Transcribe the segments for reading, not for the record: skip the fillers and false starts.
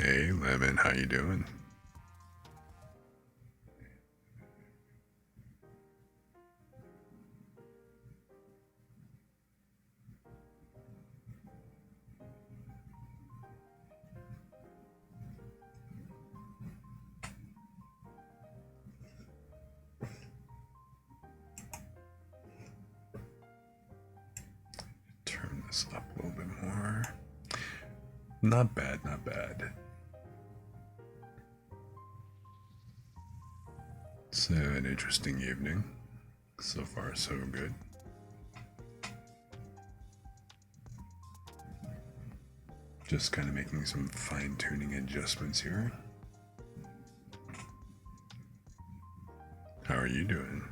Hey, Lemon, how you doing? Turn this up a little bit more. Not bad, not bad. It's an interesting evening. So far, so good. Just kind of making some fine tuning adjustments here. How are you doing?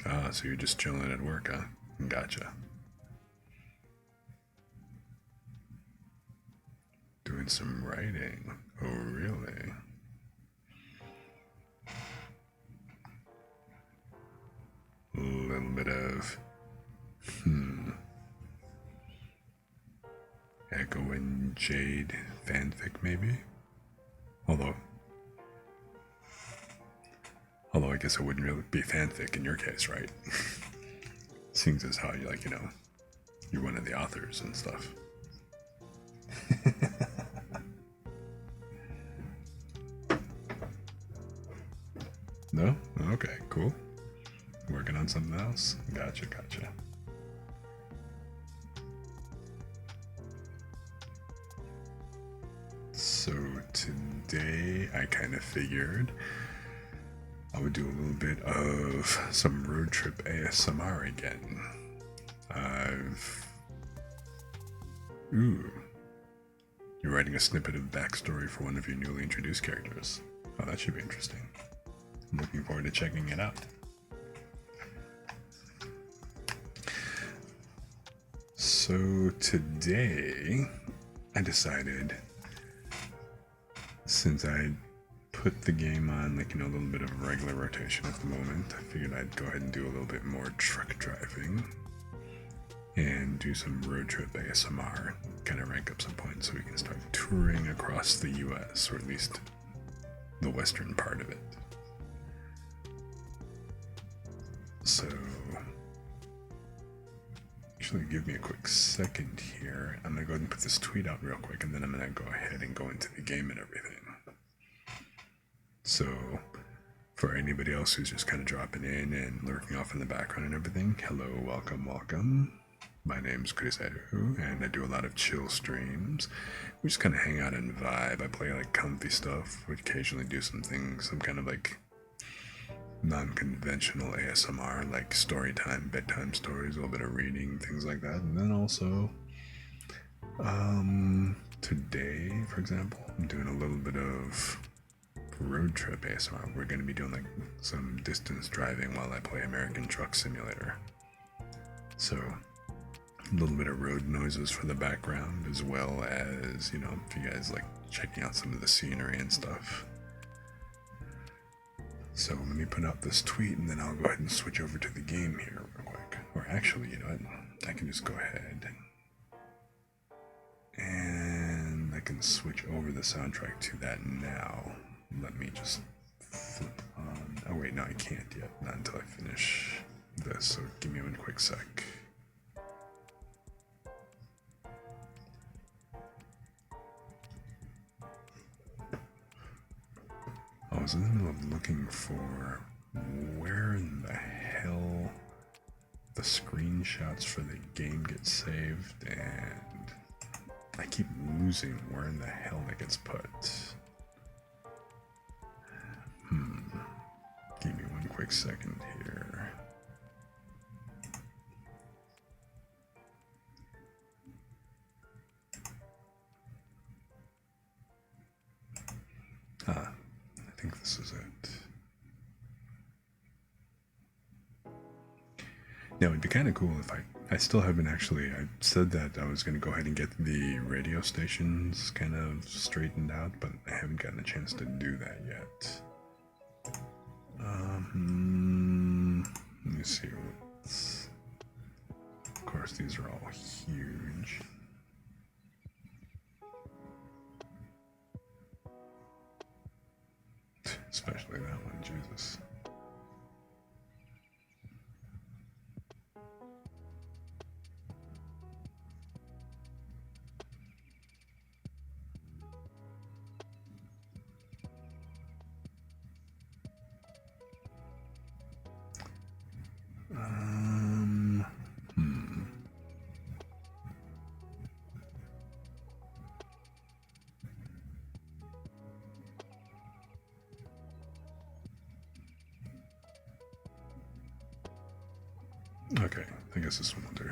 Ah, so you're just chilling at work, huh? Gotcha. Doing some writing. Oh, really? A little bit of Echo and Jade fanfic, maybe? Although, although I guess it wouldn't really be fanfic in your case, right? Seems as how you you're one of the authors and stuff. No? Okay, cool. Working on something else? Gotcha, gotcha. So today I kind of figured I would do a little bit of some road trip ASMR again. Ooh. You're writing a snippet of backstory for one of your newly introduced characters. Oh, that should be interesting. I'm looking forward to checking it out. So today I decided, since I put the game on a little bit of regular rotation at the moment, I figured I'd go ahead and do a little bit more truck driving and do some road trip ASMR, kind of rank up some points so we can start touring across the US, or at least the western part of it. So actually, give me a quick second here. I'm gonna go ahead and put this tweet out real quick, and then I'm gonna go ahead and go into the game and everything. So, for anybody else who's just kind of dropping in and lurking off in the background and everything, hello, welcome, welcome. My name's Chris Edu, and I do a lot of chill streams. We just kind of hang out and vibe. I play comfy stuff. We occasionally do some things, some kind of non-conventional ASMR, like story time, bedtime stories, a little bit of reading, things like that. And then also, today, for example, I'm doing a little bit of road trip ASMR. We're going to be doing some distance driving while I play American Truck Simulator. So, a little bit of road noises for the background, as well as, if you guys like checking out some of the scenery and stuff. So let me put out this tweet, and then I'll go ahead and switch over to the game here real quick. Or actually, you know what? I can just go ahead and I can switch over the soundtrack to that now. Let me just flip on. Oh wait, no, I can't yet. Not until I finish this. So give me one quick sec. I was in the middle of looking for where in the hell the screenshots for the game get saved, and I keep losing where in the hell it gets put. Give me one quick second here. I think this is it. Now it'd be kind of cool if I still haven't actually. I said that I was going to go ahead and get the radio stations kind of straightened out, but I haven't gotten a chance to do that yet. Let me see what's. Of course, these are all huge. Especially that one, Jesus. Okay, I guess this one will do.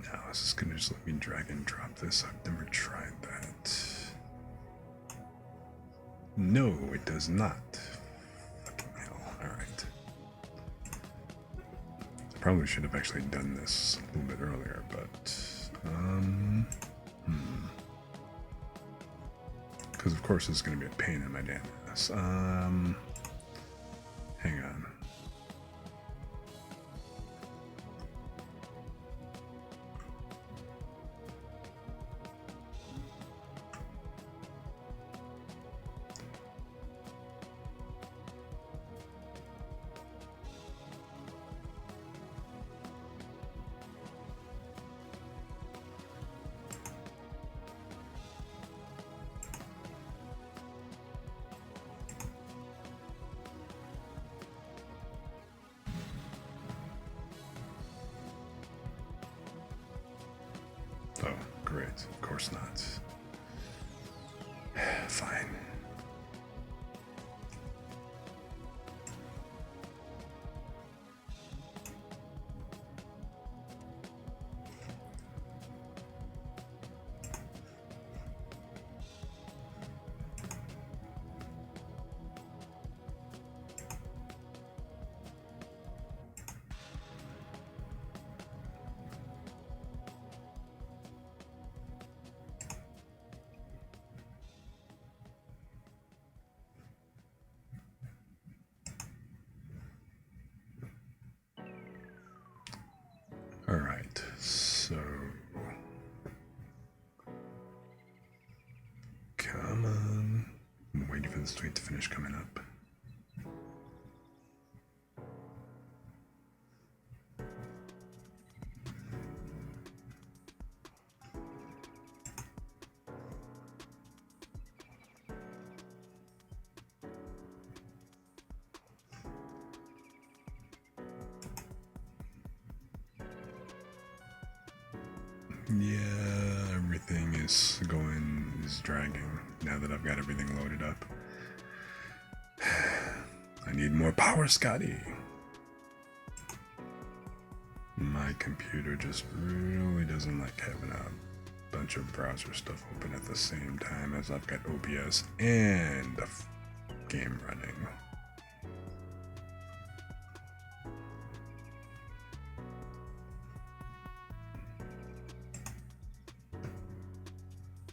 Now, is this gonna just let me drag and drop this? I've never tried that. No, it does not. Fucking hell. Alright. Probably should have actually done this a little bit earlier, but because of course it's gonna be a pain in my damn ass. Hang on. Oh, great. Of course not. Fine. All right, so come on. I'm waiting for this tweet to finish coming up. Yeah, everything is dragging now that I've got everything loaded up. I need more power, Scotty. My computer just really doesn't like having a bunch of browser stuff open at the same time as I've got OBS and the game running.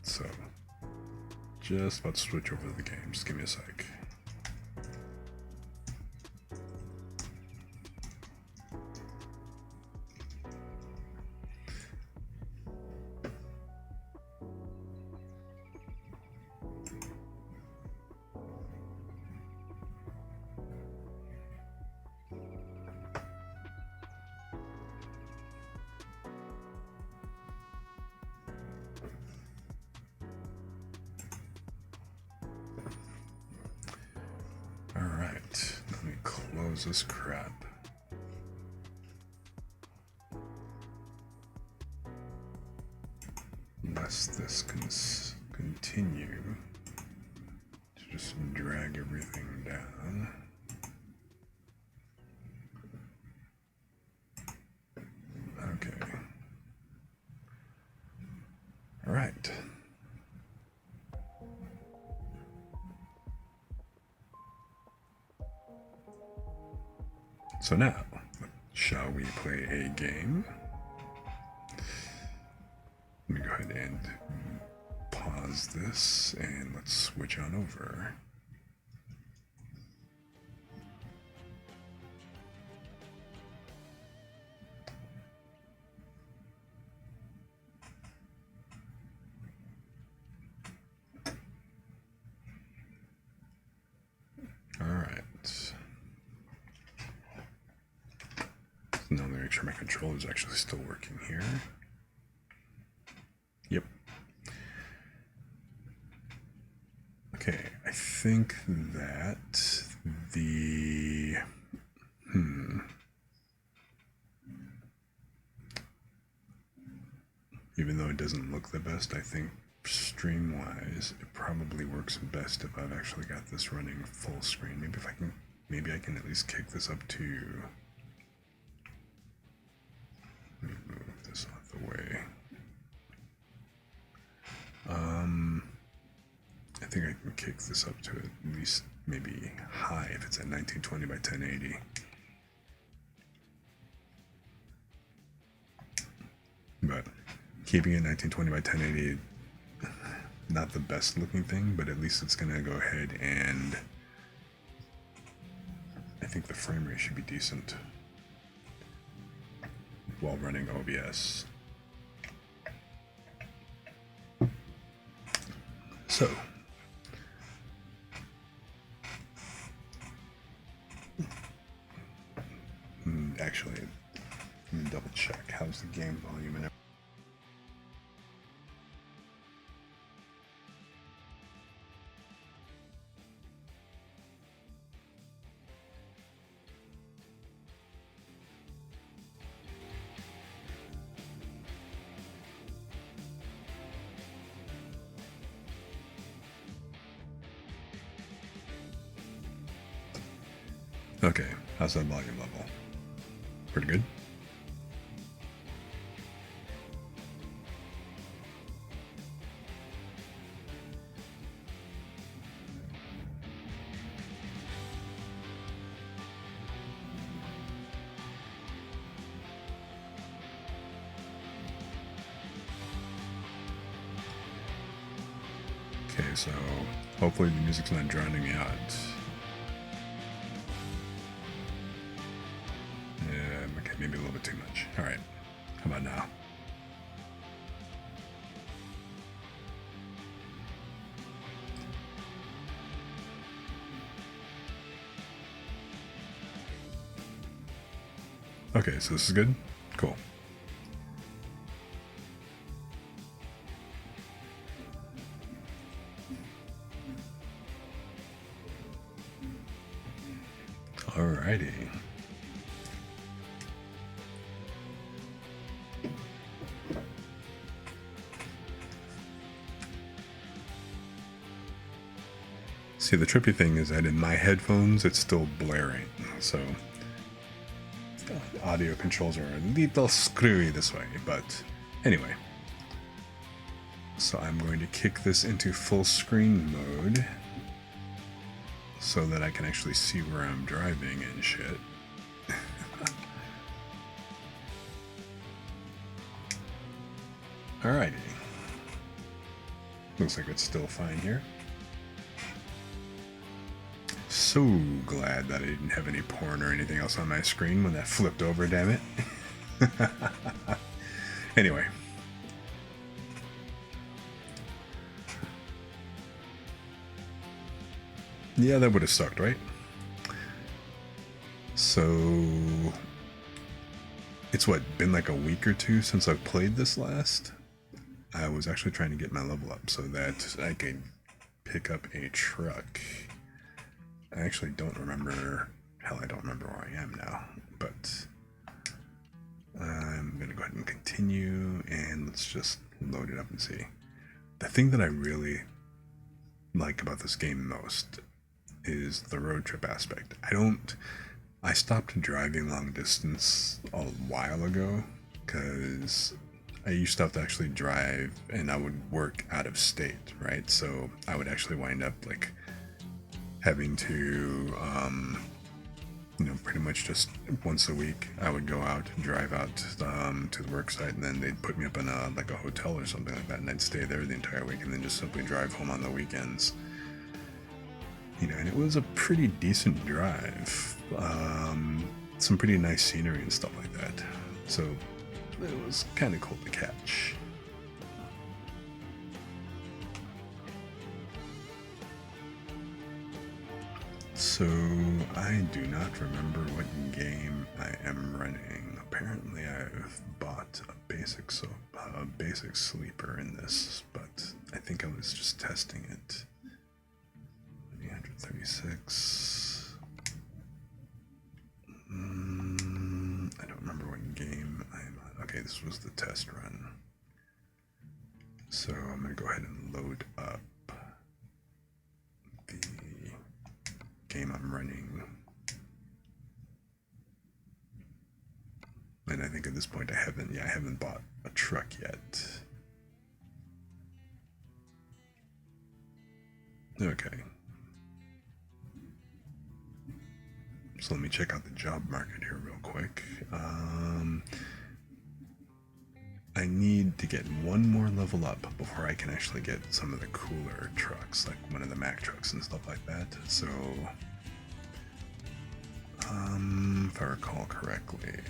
So, just about to switch over to the game. Just give me a sec. is this crap? Lest this continue to just drag everything down. Okay. All right. So now, shall we play a game? Let me go ahead and pause this and let's switch on over. All right. Now let me make sure my controller is actually still working here. Yep. Okay, I think that the even though it doesn't look the best, I think stream-wise, it probably works best if I've actually got this running full screen. Maybe I can at least kick this up to. Let me move this out the way. I think I can kick this up to at least maybe high if it's at 1920 by 1080. But keeping it 1920 by 1080, not the best looking thing, but at least it's gonna go ahead and I think the frame rate should be decent while running OBS. So, actually, let me double check. How's the game volume and everything? Okay, how's that volume level? Pretty good? Okay, so hopefully the music's not drowning me out. Okay, maybe a little bit too much. All right, how about now? Okay, so this is good? Cool. Alrighty. See, the trippy thing is that in my headphones, it's still blaring, so audio controls are a little screwy this way, but anyway. So I'm going to kick this into full screen mode so that I can actually see where I'm driving and shit. Alrighty. Looks like it's still fine here. So glad that I didn't have any porn or anything else on my screen when that flipped over, damn it. Anyway. Yeah, that would have sucked, right? So it's been like a week or two since I've played this last. I was actually trying to get my level up so that I could pick up a truck. I actually don't remember hell, I don't remember where I am now, but I'm gonna go ahead and continue, and let's just load it up and see. The thing that I really like about this game most is the road trip aspect. I stopped driving long distance a while ago because I used to have to actually drive, and I would work out of state, right? So I would actually wind up like having to, pretty much just once a week, I would go out, drive out to the work site, and then they'd put me up in a hotel or something like that, and I'd stay there the entire week, and then just simply drive home on the weekends. And it was a pretty decent drive. Some pretty nice scenery and stuff like that. So it was kind of cool to catch. So I do not remember what game I am running. Apparently I've bought a basic sleeper in this, but I think I was just testing it. 836. I don't remember what game I'm on. Okay, this was the test run. So I'm going to go ahead and load up the game I'm running. And I think at this point I haven't bought a truck yet. Okay. So let me check out the job market here real quick. I need to get one more level up before I can actually get some of the cooler trucks, like one of the Mack trucks and stuff like that. So, if I recall correctly,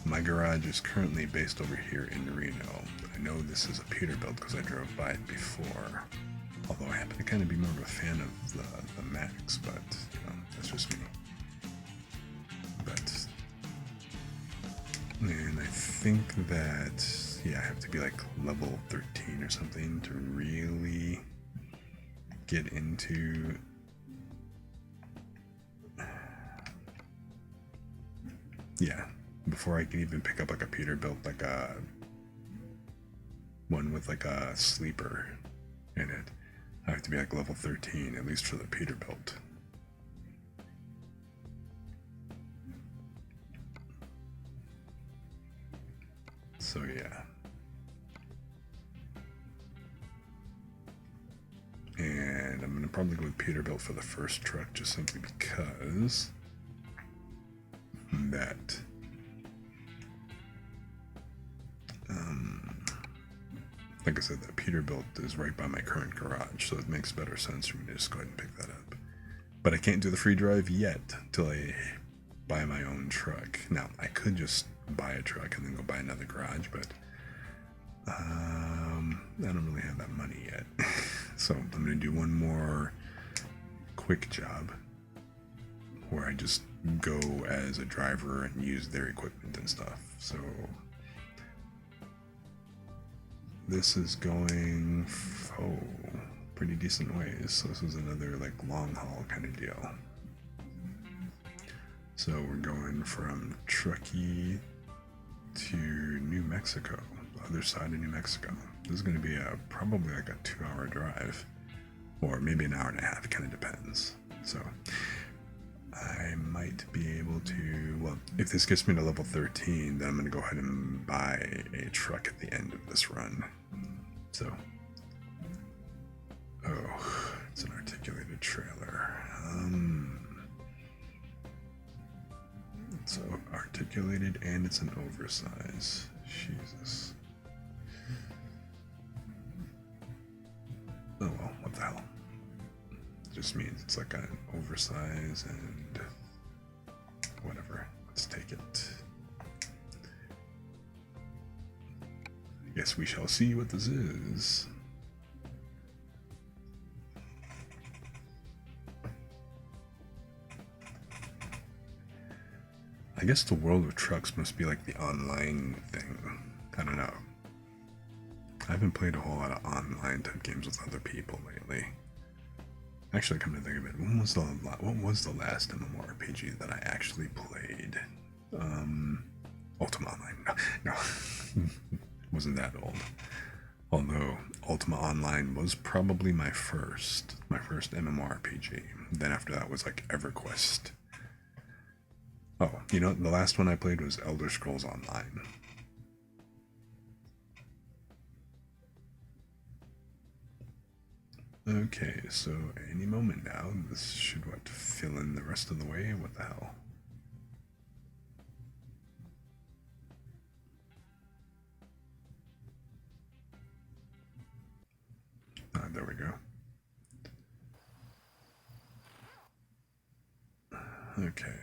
my garage is currently based over here in Reno. I know this is a Peterbilt because I drove by it before. Although I happen to kind of be more of a fan of the Macks, but that's just me. And I think that I have to be like level 13 or something to really get into before I can even pick up like a Peterbilt, like a one with like a sleeper in it. I have to be like level 13, at least for the Peterbilt. So yeah. And I'm gonna probably go with Peterbilt for the first truck, just simply because that like I said, that Peterbilt is right by my current garage, so it makes better sense for me to just go ahead and pick that up. But I can't do the free drive yet till I buy my own truck. Now, I could just buy a truck and then go buy another garage, but I don't really have that money yet. So I'm going to do one more quick job where I just go as a driver and use their equipment and stuff. So this is going pretty decent ways. So this is another like long haul kind of deal. So we're going from Truckee to New Mexico, the other side of New Mexico. This is going to be probably like a 2-hour drive, or maybe an hour and a half, kind of depends. So I might be able to, well, if this gets me to level 13, then I'm going to go ahead and buy a truck at the end of this run. So, it's an articulated trailer. So articulated and it's an oversize. Jesus. Oh well, what the hell? It just means it's like an oversize and whatever. Let's take it. I guess we shall see what this is. I guess the world of trucks must be like the online thing. I don't know. I haven't played a whole lot of online type games with other people lately. Actually, come to think of it, what was the last MMORPG that I actually played? Ultima Online. No, no, wasn't that old. Although Ultima Online was probably my first MMORPG. Then after that was like EverQuest. Oh, the last one I played was Elder Scrolls Online. Okay, so any moment now, this should fill in the rest of the way. What the hell? There we go. Okay,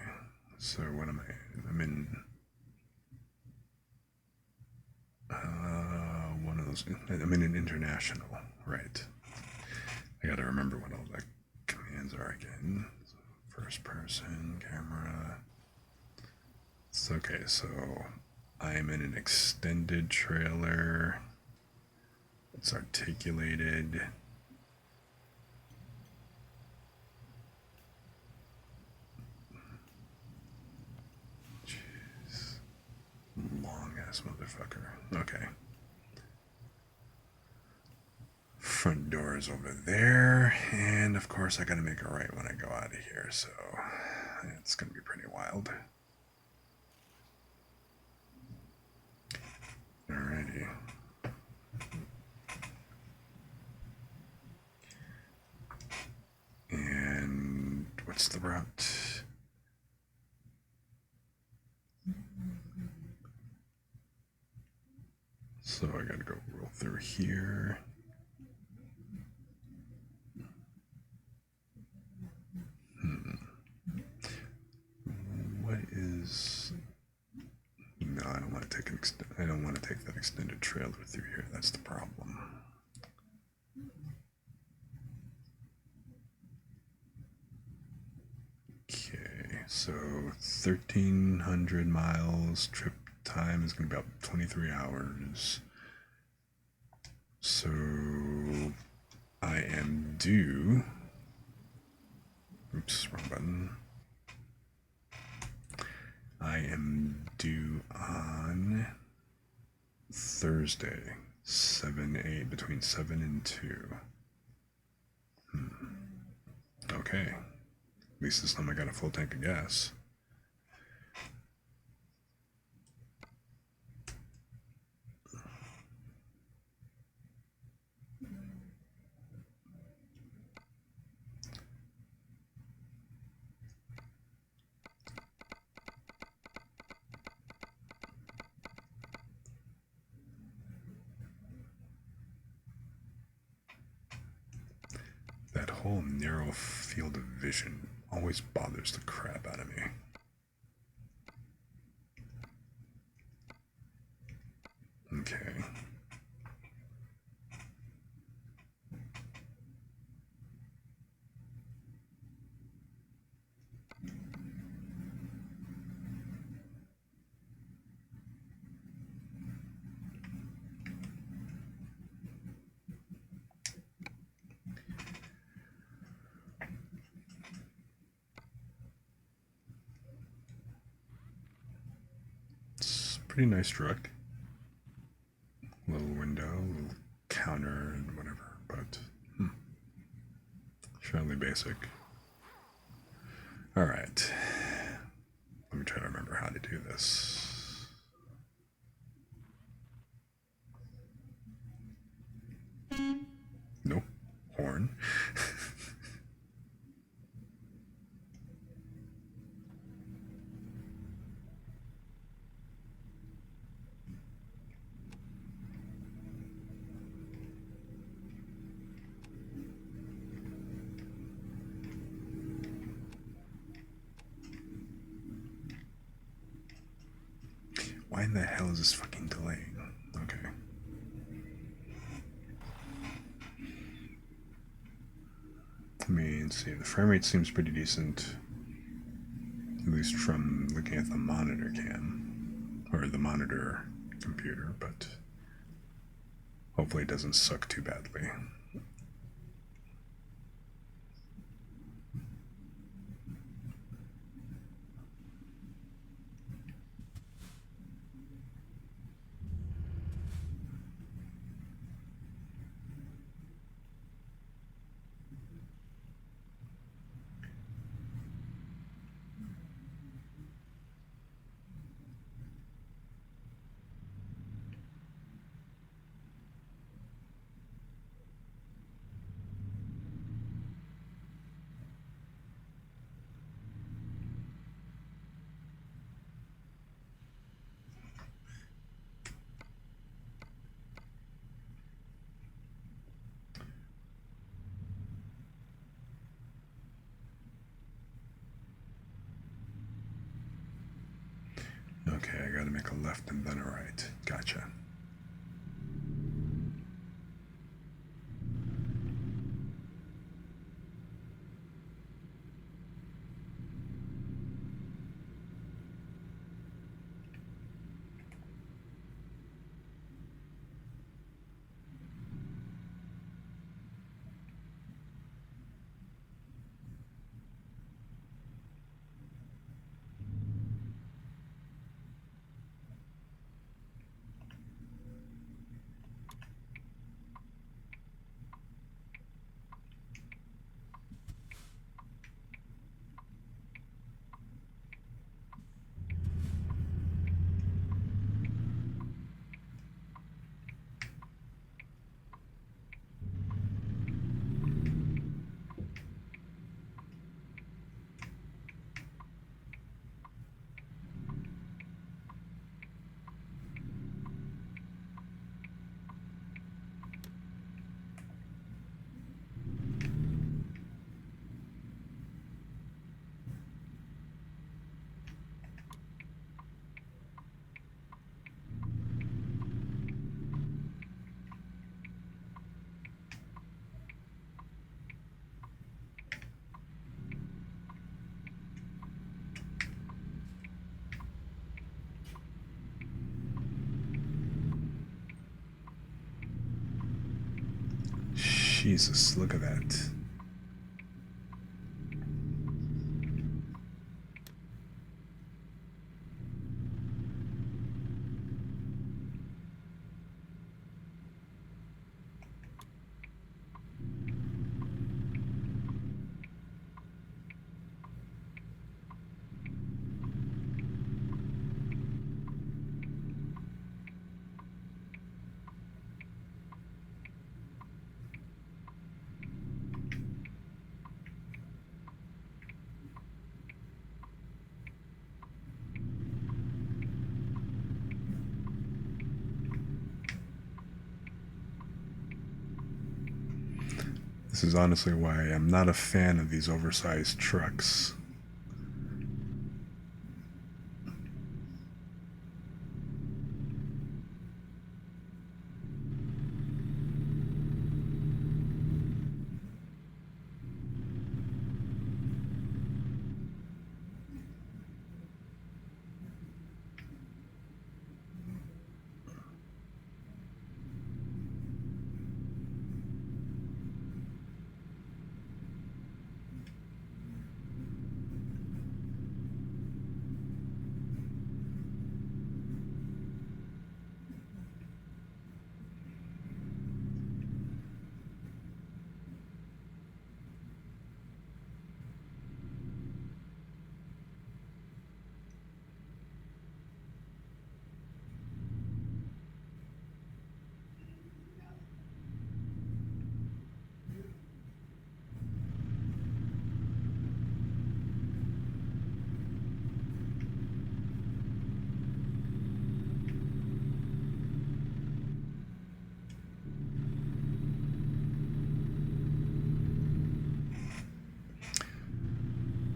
so what am I in? I'm in one of those. I'm in an international, right? I gotta remember what all the commands are again. So first person, camera. It's okay, so I'm in an extended trailer. It's articulated. Jeez. Long ass motherfucker. Okay. Front door is over there, and of course I gotta make a right when I go out of here, so it's gonna be pretty wild. Alrighty. And what's the route? So I gotta go roll through here. What is? No, I don't want to take I don't want to take that extended trailer through here. That's the problem. Okay, so 1,300 miles. Trip time is going to be about 23 hours. So I am due. Oops, wrong button. I am due on Thursday, 7-8, between 7 and 2. Okay. At least this time I got a full tank of gas. That whole narrow field of vision always bothers the crap out of me. Okay. Pretty nice truck. Little window, little counter, and whatever, but fairly basic. Alright. Let me try to remember how to do this. Nope. Horn. Why in the hell is this fucking delaying? Okay. I mean, see, the frame rate seems pretty decent, at least from looking at the monitor cam, or the monitor computer, but hopefully it doesn't suck too badly. Okay, I gotta make a left and then a right. Gotcha. Jesus, look at that. This is honestly why I'm not a fan of these oversized trucks.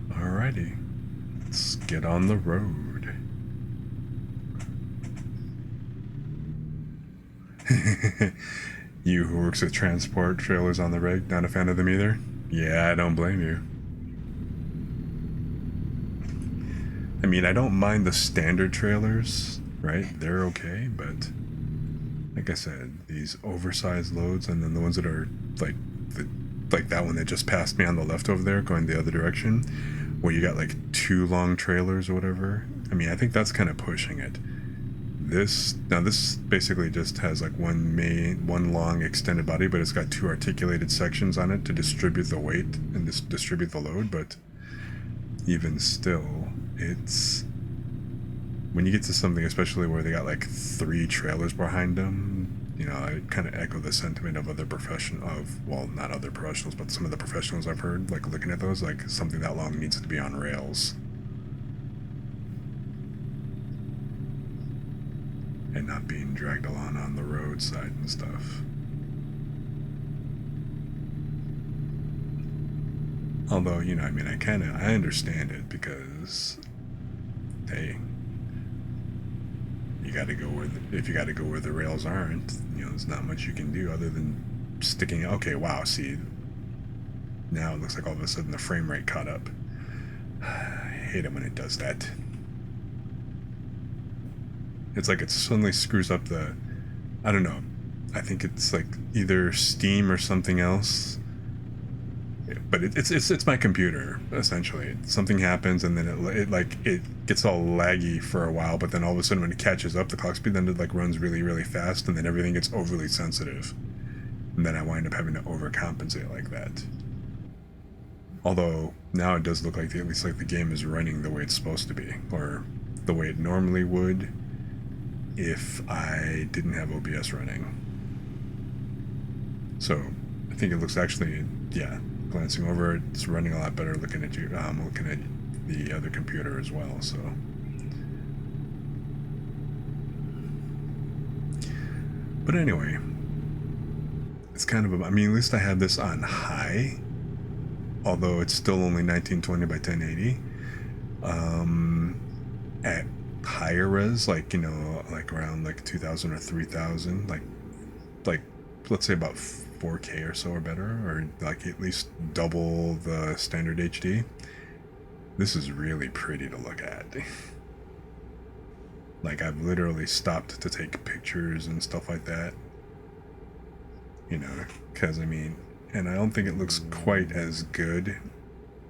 Alrighty, let's get on the road. You who works at transport trailers on the rig, not a fan of them either? Yeah, I don't blame you. I mean, I don't mind the standard trailers, right? They're okay, but like I said, these oversized loads and then the ones that are like like that one that just passed me on the left over there going the other direction, where you got like two long trailers or whatever. I mean, I think that's kind of pushing it. This basically just has like one long extended body, but it's got two articulated sections on it to distribute the weight and distribute the load. But even still, it's when you get to something, especially where they got like three trailers behind them, you know, I kind of echo the sentiment of not other professionals, but some of the professionals I've heard, like looking at those, like something that long needs to be on rails. And not being dragged along on the roadside and stuff. Although, you know, I mean, I understand it because, hey, you got to go where if you got to go where the rails aren't, there's not much you can do other than sticking. Okay, wow. See, now it looks like all of a sudden the frame rate caught up. I hate it when it does that. It's like it suddenly screws up the. I don't know. I think it's like either Steam or something else. But it's my computer essentially. Something happens and then it gets all laggy for a while, but then all of a sudden when it catches up, the clock speed then it like runs really really fast, and then everything gets overly sensitive, and then I wind up having to overcompensate like that. Although now it does look like at least like the game is running the way it's supposed to be, or the way it normally would if I didn't have OBS running. So I think it looks actually, yeah, glancing over it, it's running a lot better looking at you, looking at the other computer as well, so. But anyway, it's kind of, I mean, at least I have this on high, although it's still only 1920 by 1080. At higher res, like, like around like 2000 or 3000, like let's say about 4K or so or better, or like at least double the standard HD. This is really pretty to look at. Like, I've literally stopped to take pictures and stuff like that, because I mean, and I don't think it looks quite as good.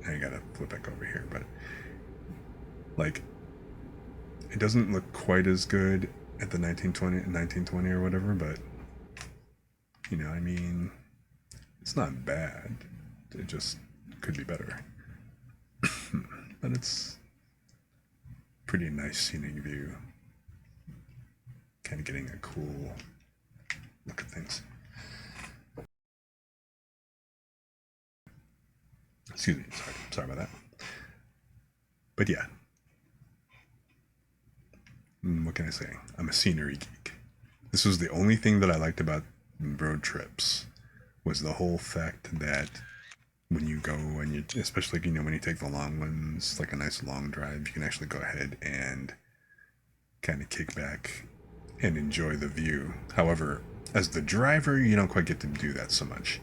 I gotta flip back over here, but like, it doesn't look quite as good at the 1920 or whatever, but I mean, it's not bad. It just could be better. But it's pretty nice scenic view. Kind of getting a cool look at things. Excuse me, sorry about that. But yeah. What can I say? I'm a scenery geek. This was the only thing that I liked about road trips, was the whole fact that when you go and you, especially when you take the long ones, like a nice long drive, you can actually go ahead and kind of kick back and enjoy the view. However, as the driver, you don't quite get to do that so much.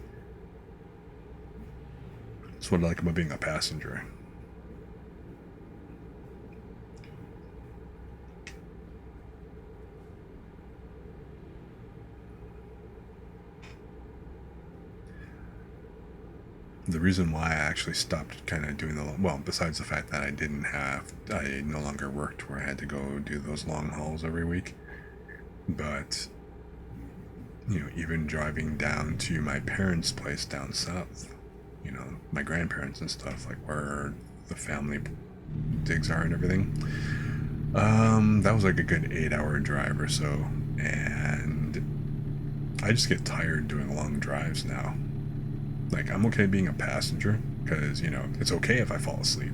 That's what I like about being a passenger. The reason why I actually stopped kind of doing besides the fact that I no longer worked where I had to go do those long hauls every week, but, even driving down to my parents' place down south, my grandparents and stuff, like where the family digs are and everything, that was like a good 8-hour drive or so, and I just get tired doing long drives now. Like, I'm okay being a passenger, because, it's okay if I fall asleep.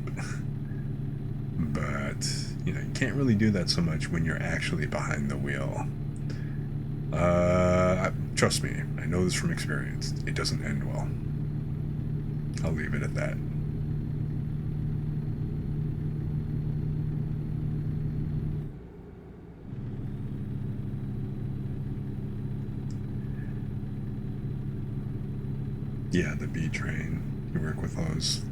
But, you can't really do that so much when you're actually behind the wheel. Trust me, I know this from experience. It doesn't end well. I'll leave it at that. Yeah, the B train. You work with those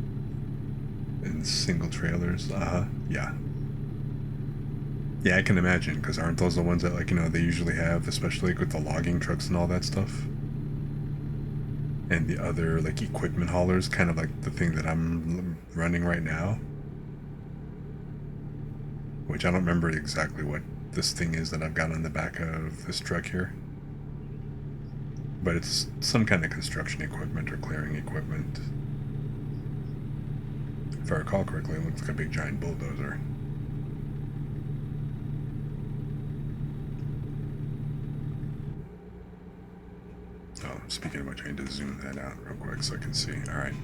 in single trailers. Yeah. Yeah, I can imagine, because aren't those the ones that, like, they usually have, especially with the logging trucks and all that stuff? And the other, like, equipment haulers, kind of like the thing that I'm running right now. Which I don't remember exactly what this thing is that I've got on the back of this truck here. But it's some kind of construction equipment or clearing equipment. If I recall correctly, it looks like a big giant bulldozer. Oh, speaking of which, I need to zoom that out real quick so I can see. Alright.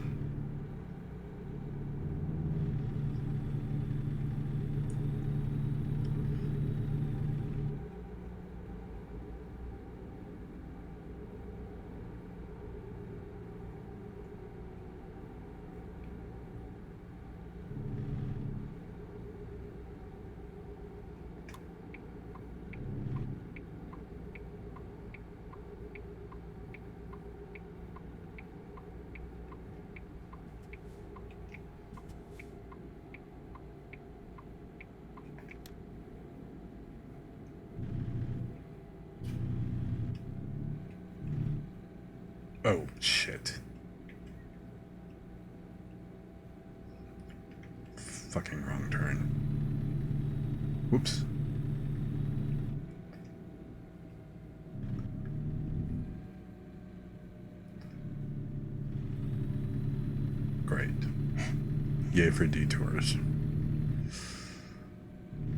Oh, shit. Fucking wrong turn. Whoops. Great. Yay for detours.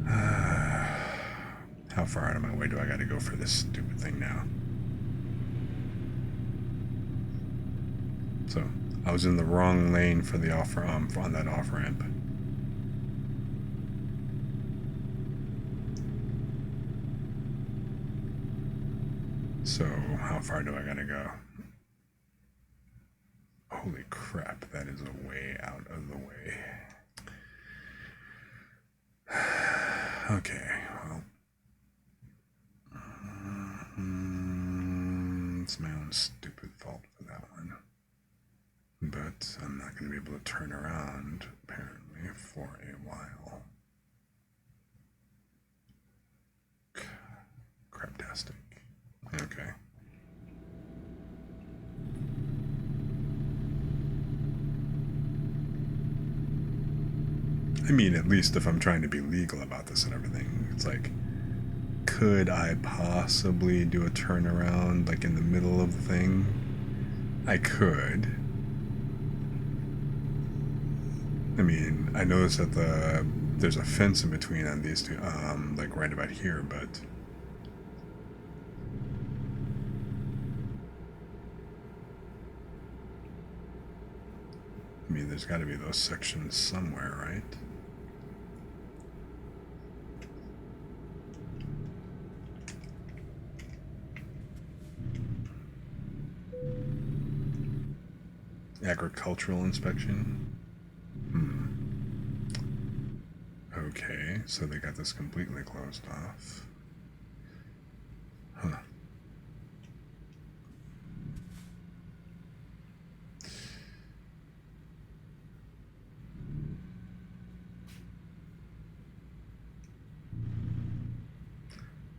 How far out of my way do I gotta go for this stupid thing now? So, I was in the wrong lane for the on that off-ramp. So, how far do I gotta go? Holy crap, that is a way out of the way. Okay, well. It's my own stupid fault for that one. But I'm not going to be able to turn around, apparently, for a while. Craptastic. Okay. I mean, at least if I'm trying to be legal about this and everything, it's like, could I possibly do a turnaround, like in the middle of the thing? I could. I mean, I noticed that there's a fence in between on these two, like right about here, but I mean, there's got to be those sections somewhere, right? Agricultural inspection? Okay, so they got this completely closed off. Huh.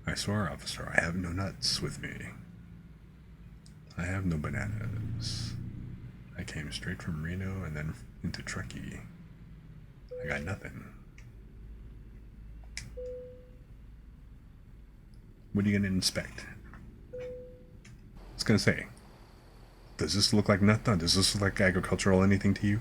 I swear, officer, I have no nuts with me. I have no bananas. I came straight from Reno and then into Truckee. I got nothing. What are you gonna inspect? I was gonna say, does this look like nothing? Does this look like agricultural anything to you?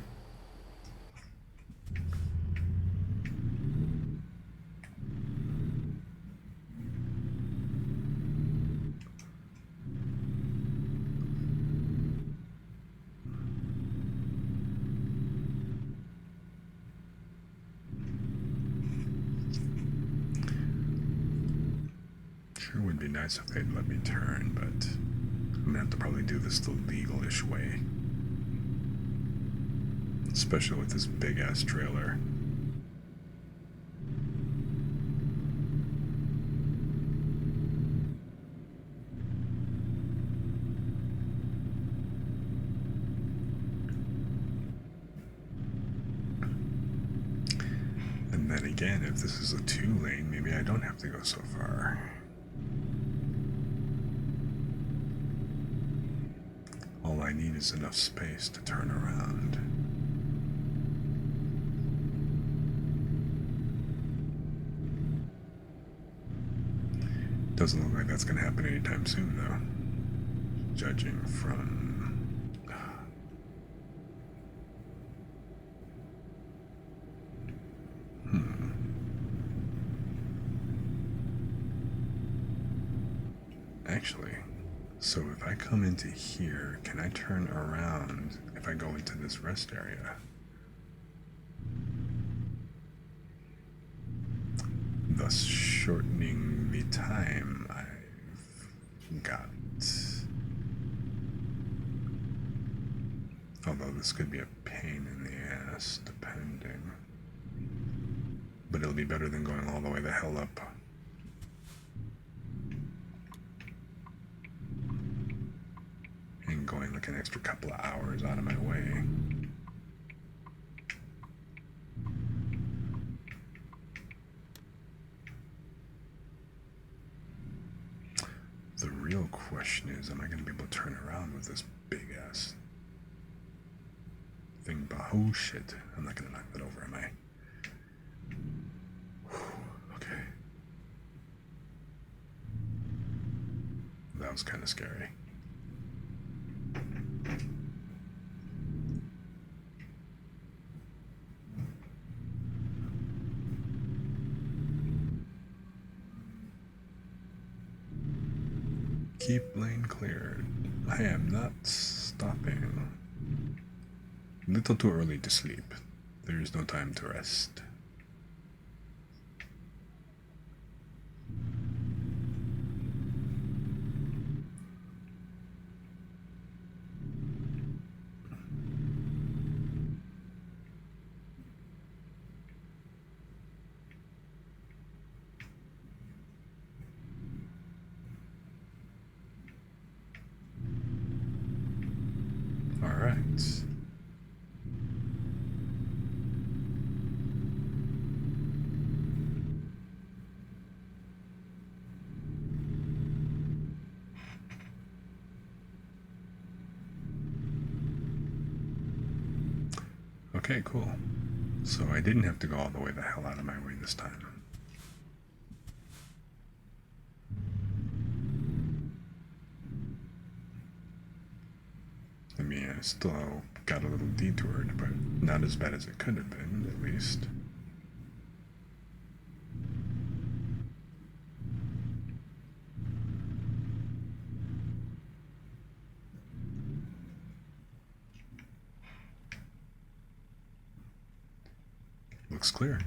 Sure would be nice if they'd let me turn, but I'm gonna have to probably do this the legal-ish way. Especially with this big-ass trailer. And then again, if this is a 2-lane, maybe I don't have to go so far. All I need is enough space to turn around. Doesn't look like that's going to happen anytime soon, though. Judging from... Actually, so if I come into here, can I turn around if I go into this rest area? Thus shortening the time I've got. Although this could be a pain in the ass, depending. But it'll be better than going all the way the hell up. And going like an extra couple of hours out of my way. The real question is, am I going to be able to turn around with this big ass thing? Oh shit. I'm not going to knock that over, am I? Okay. That was kind of scary. Keep lane cleared. I am not stopping. Little too early to sleep. There is no time to rest. All right. Okay, cool. So I didn't have to go all the way the hell out of my way this time. I mean, I still got a little detoured, but not as bad as it could have been, at least. Looks clear.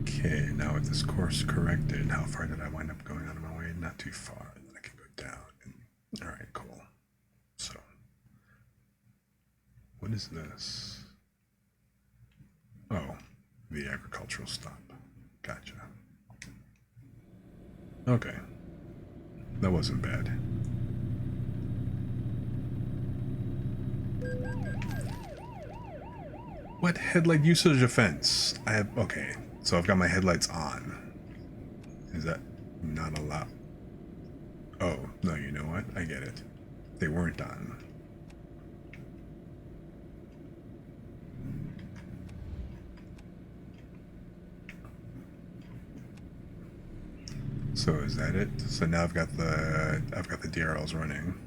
Okay, now with this course corrected, how far did I wind up going out of my way? Not too far. Then I can go down. All right, cool. So, what is this? Oh, the agricultural stop. Gotcha. Okay. That wasn't bad. What headlight usage offense? I have, okay, so I've got my headlights on. Is that not allowed? Oh, no, you know what? I get it. They weren't on. So is that it? So now I've got the DRLs running.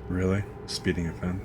Really? Speeding offense?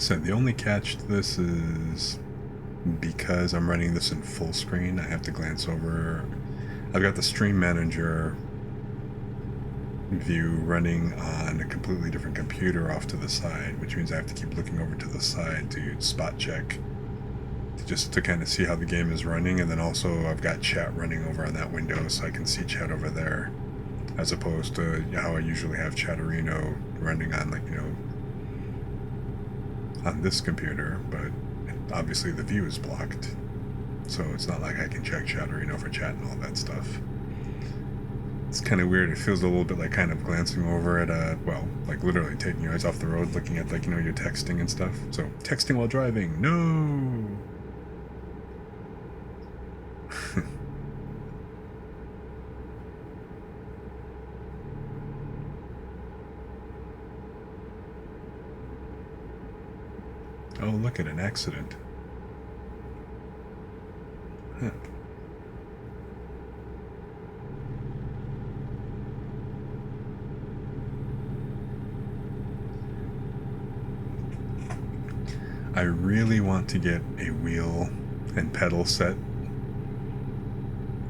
So the only catch to this is because I'm running this in full screen, I have to glance over. I've got the stream manager view running on a completely different computer off to the side, which means I have to keep looking over to the side to spot check, just to kind of see how the game is running. And then also I've got chat running over on that window, so I can see chat over there, as opposed to how I usually have Chatterino running on, like, on this computer. But obviously the view is blocked, so it's not like I can check Chatterino for chat and all that stuff. It's kind of weird. It feels a little bit like kind of glancing over at well, like literally taking your eyes off the road, looking at, like, your texting and stuff. So, texting while driving, no! Oh, look at an accident. Huh. I really want to get a wheel and pedal set,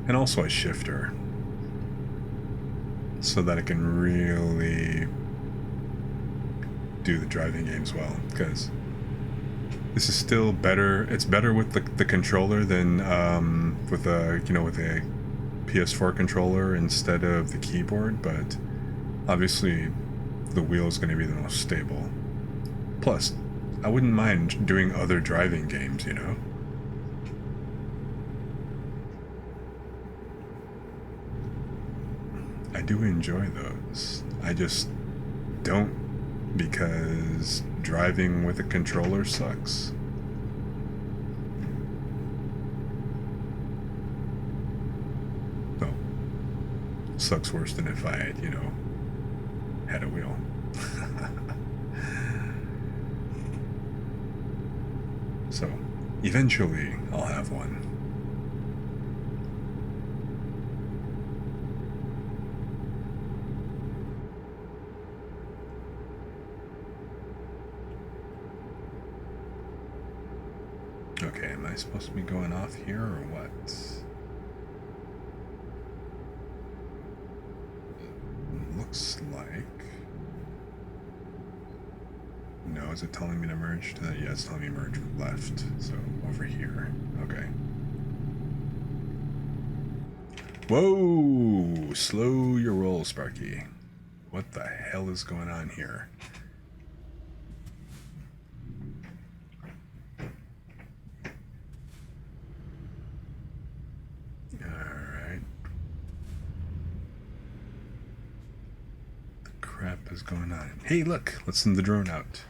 and also a shifter, so that I can really do the driving games well, because this is still better. It's better with the controller than with a with a PS4 controller instead of the keyboard, but obviously the wheel is going to be the most stable. Plus, I wouldn't mind doing other driving games, I do enjoy those. I just don't, because driving with a controller sucks. Well, sucks worse than if I had, had a wheel. So, eventually, I'll have one. Okay, am I supposed to be going off here or what? Looks like... No, is it telling me to merge to that? Yeah, it's telling me merge left, so over here. Okay. Whoa! Slow your roll, Sparky. What the hell is going on here? Alright. The crap is going on? Hey, look! Let's send the drone out.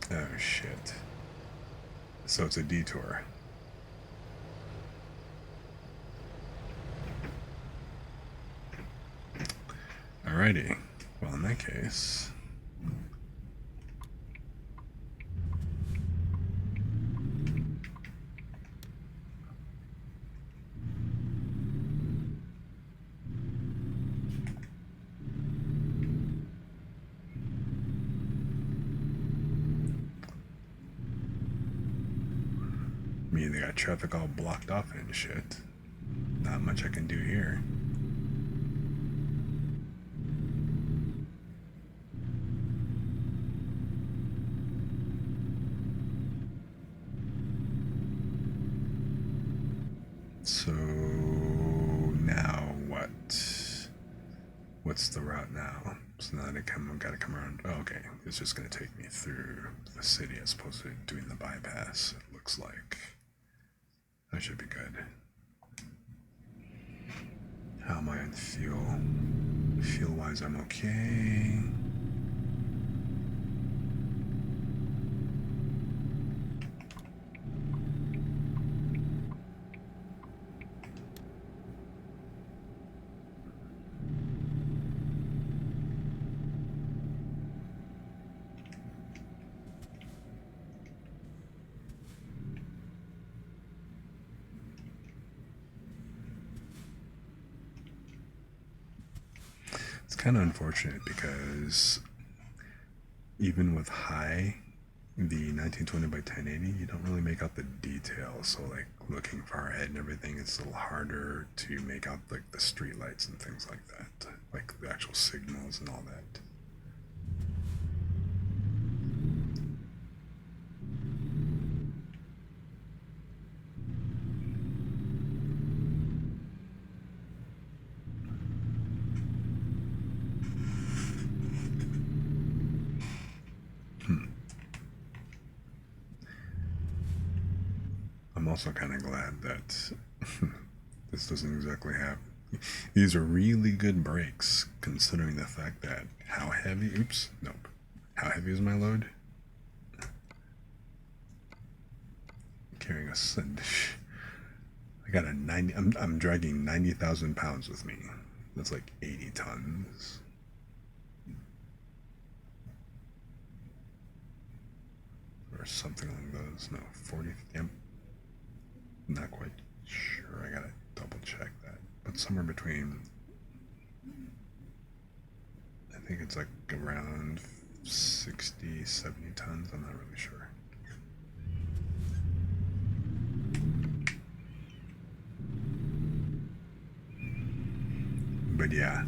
Oh, shit. So it's a detour. Alrighty. Well, in that case... they got traffic all blocked off and shit. Not much I can do here. So now what? What's the route now? So now I gotta come around. Oh, okay, it's just gonna take me through the city as opposed to doing the bypass. It looks like that should be good. How am I on fuel? Fuel-wise, I'm okay. It's kind of unfortunate because even with high, the 1920 by 1080, you don't really make out the details. So like looking far ahead and everything, it's a little harder to make out like the street lights and things like that, like the actual signals and all that. I'm also kind of glad that this doesn't exactly have. These are really good brakes, considering the fact that how heavy. Oops, nope. How heavy is my load? Carrying a. I got a 90. I'm dragging 90,000 pounds with me. That's like 80 tons. Or something along those. No, 40. I'm not quite sure. I gotta double check that. But somewhere between. I think it's like around 60, 70 tons. I'm not really sure. But yeah,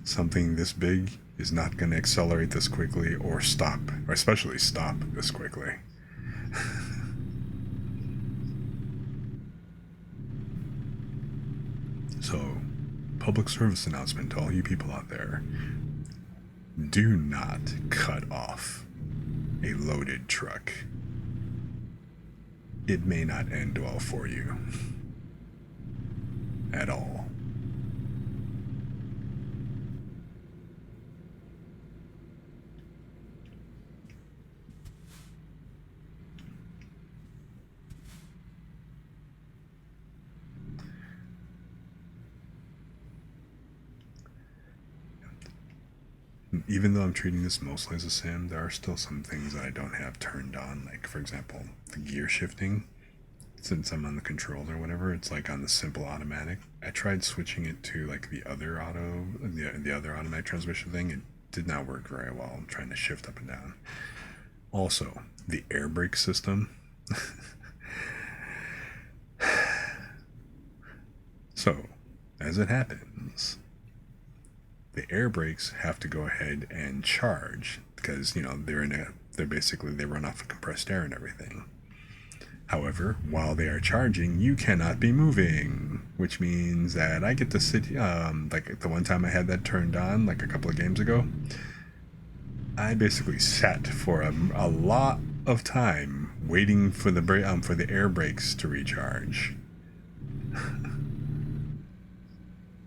something this big is not going to accelerate this quickly or stop, or especially stop this quickly. So, public service announcement to all you people out there. Do not cut off a loaded truck. It may not end well for you. At all. Even though I'm treating this mostly as a sim, there are still some things that I don't have turned on. Like, for example, the gear shifting. Since I'm on the controller or whatever, it's like on the simple automatic. I tried switching it to like the other automatic transmission thing. It did not work very well. I'm trying to shift up and down. Also, the air brake system. So, as it happens, the air brakes have to go ahead and charge because they're basically they run off of compressed air and everything. However, while they are charging, you cannot be moving, which means that I get to sit. Like the one time I had that turned on, like a couple of games ago, I basically sat for a lot of time waiting for the air brakes to recharge,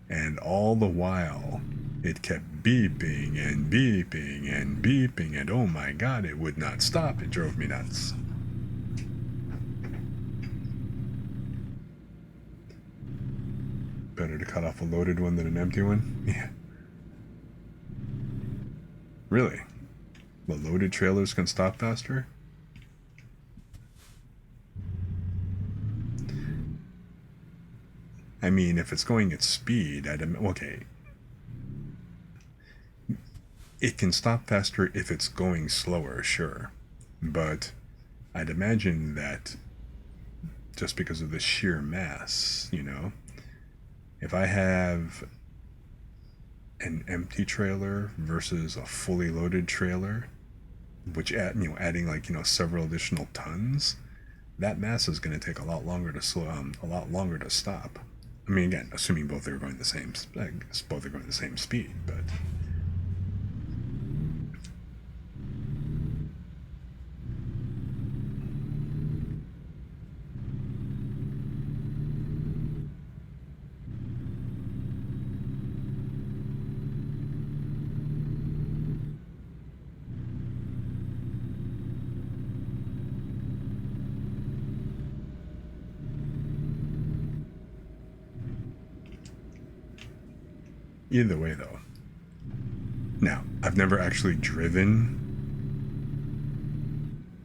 and all the while it kept beeping and beeping and beeping, and oh my god, it would not stop. It drove me nuts. Better to cut off a loaded one than an empty one? Yeah. Really? The loaded trailers can stop faster? I mean, if it's going at speed, okay. It can stop faster if it's going slower, sure. But I'd imagine that just because of the sheer mass, if I have an empty trailer versus a fully loaded trailer, which adding like several additional tons, that mass is going to take a lot longer to stop. I mean, again, assuming both are going the same speed, but. Either way, though. Now, I've never actually driven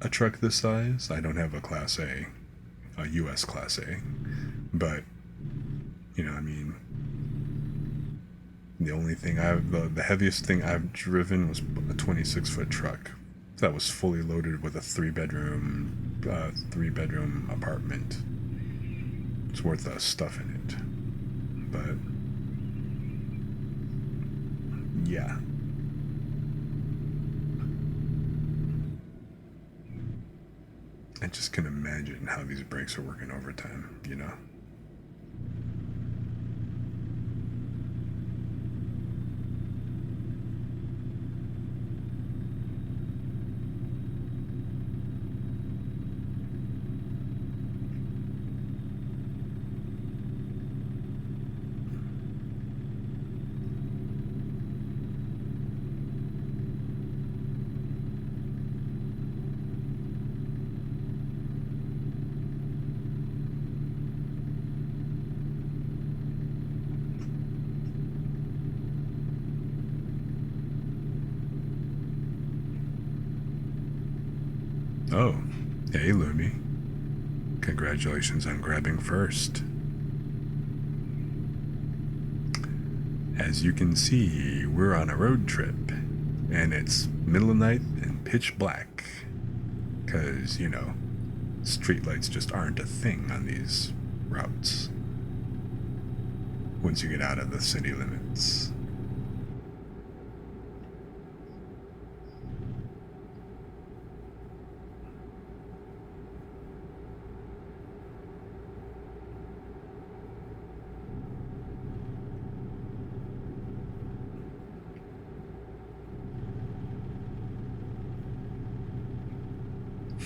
a truck this size. I don't have a Class A, a U.S. Class A. But, the only thing the heaviest thing I've driven was a 26-foot truck that was fully loaded with a three bedroom apartment. It's worth the stuff in it. But yeah. I just can imagine how these brakes are working overtime, you know? Oh, hey Lumi. Congratulations on grabbing first. As you can see, we're on a road trip, and it's middle of the night and pitch black. Because, you know, streetlights just aren't a thing on these routes once you get out of the city limits.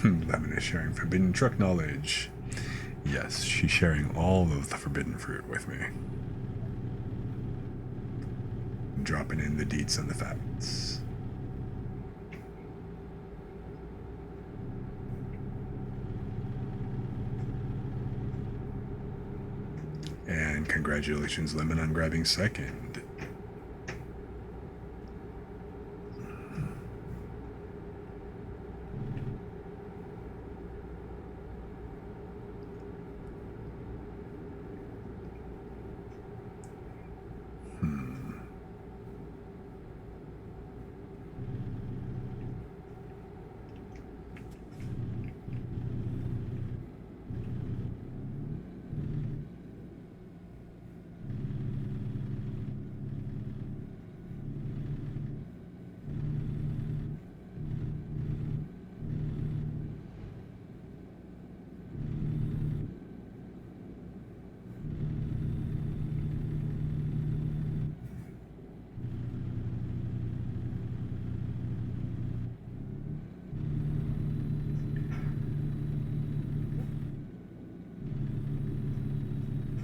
Lemon is sharing forbidden truck knowledge. Yes, she's sharing all of the forbidden fruit with me. Dropping in the deets and the facts. And congratulations, Lemon, on grabbing second.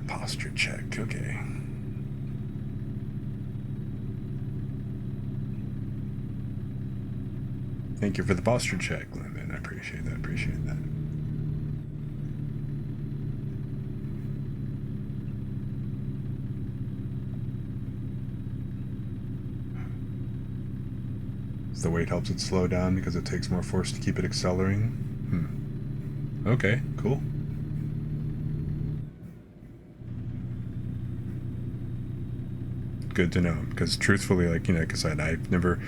Posture check, okay. Thank you for the posture check, Lemon. I appreciate that, The weight helps it slow down because it takes more force to keep it accelerating. Okay, cool. Good to know, because truthfully, like I said, I've never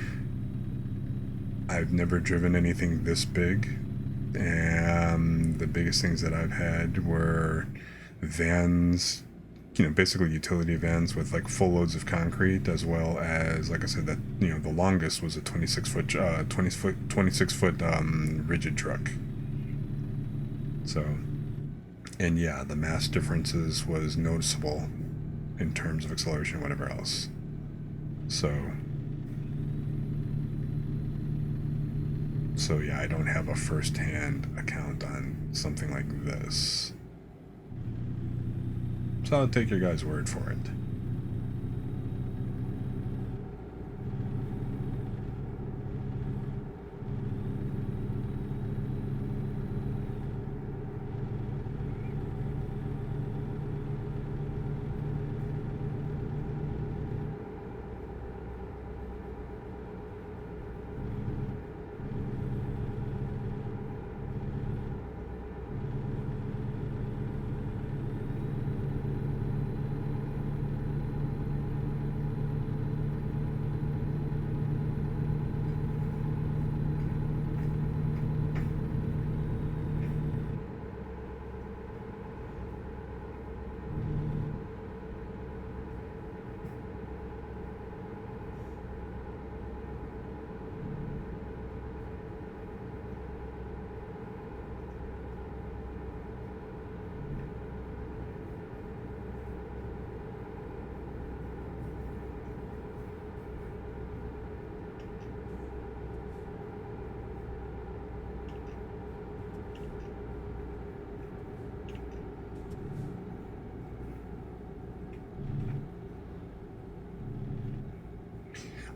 driven anything this big, and the biggest things that I've had were vans, basically utility vans with like full loads of concrete, as well as, like I said, that the longest was a 26 foot rigid truck. So, and yeah, the mass differences was noticeable in terms of acceleration, whatever else. So yeah, I don't have a first-hand account on something like this. So I'll take your guys' word for it.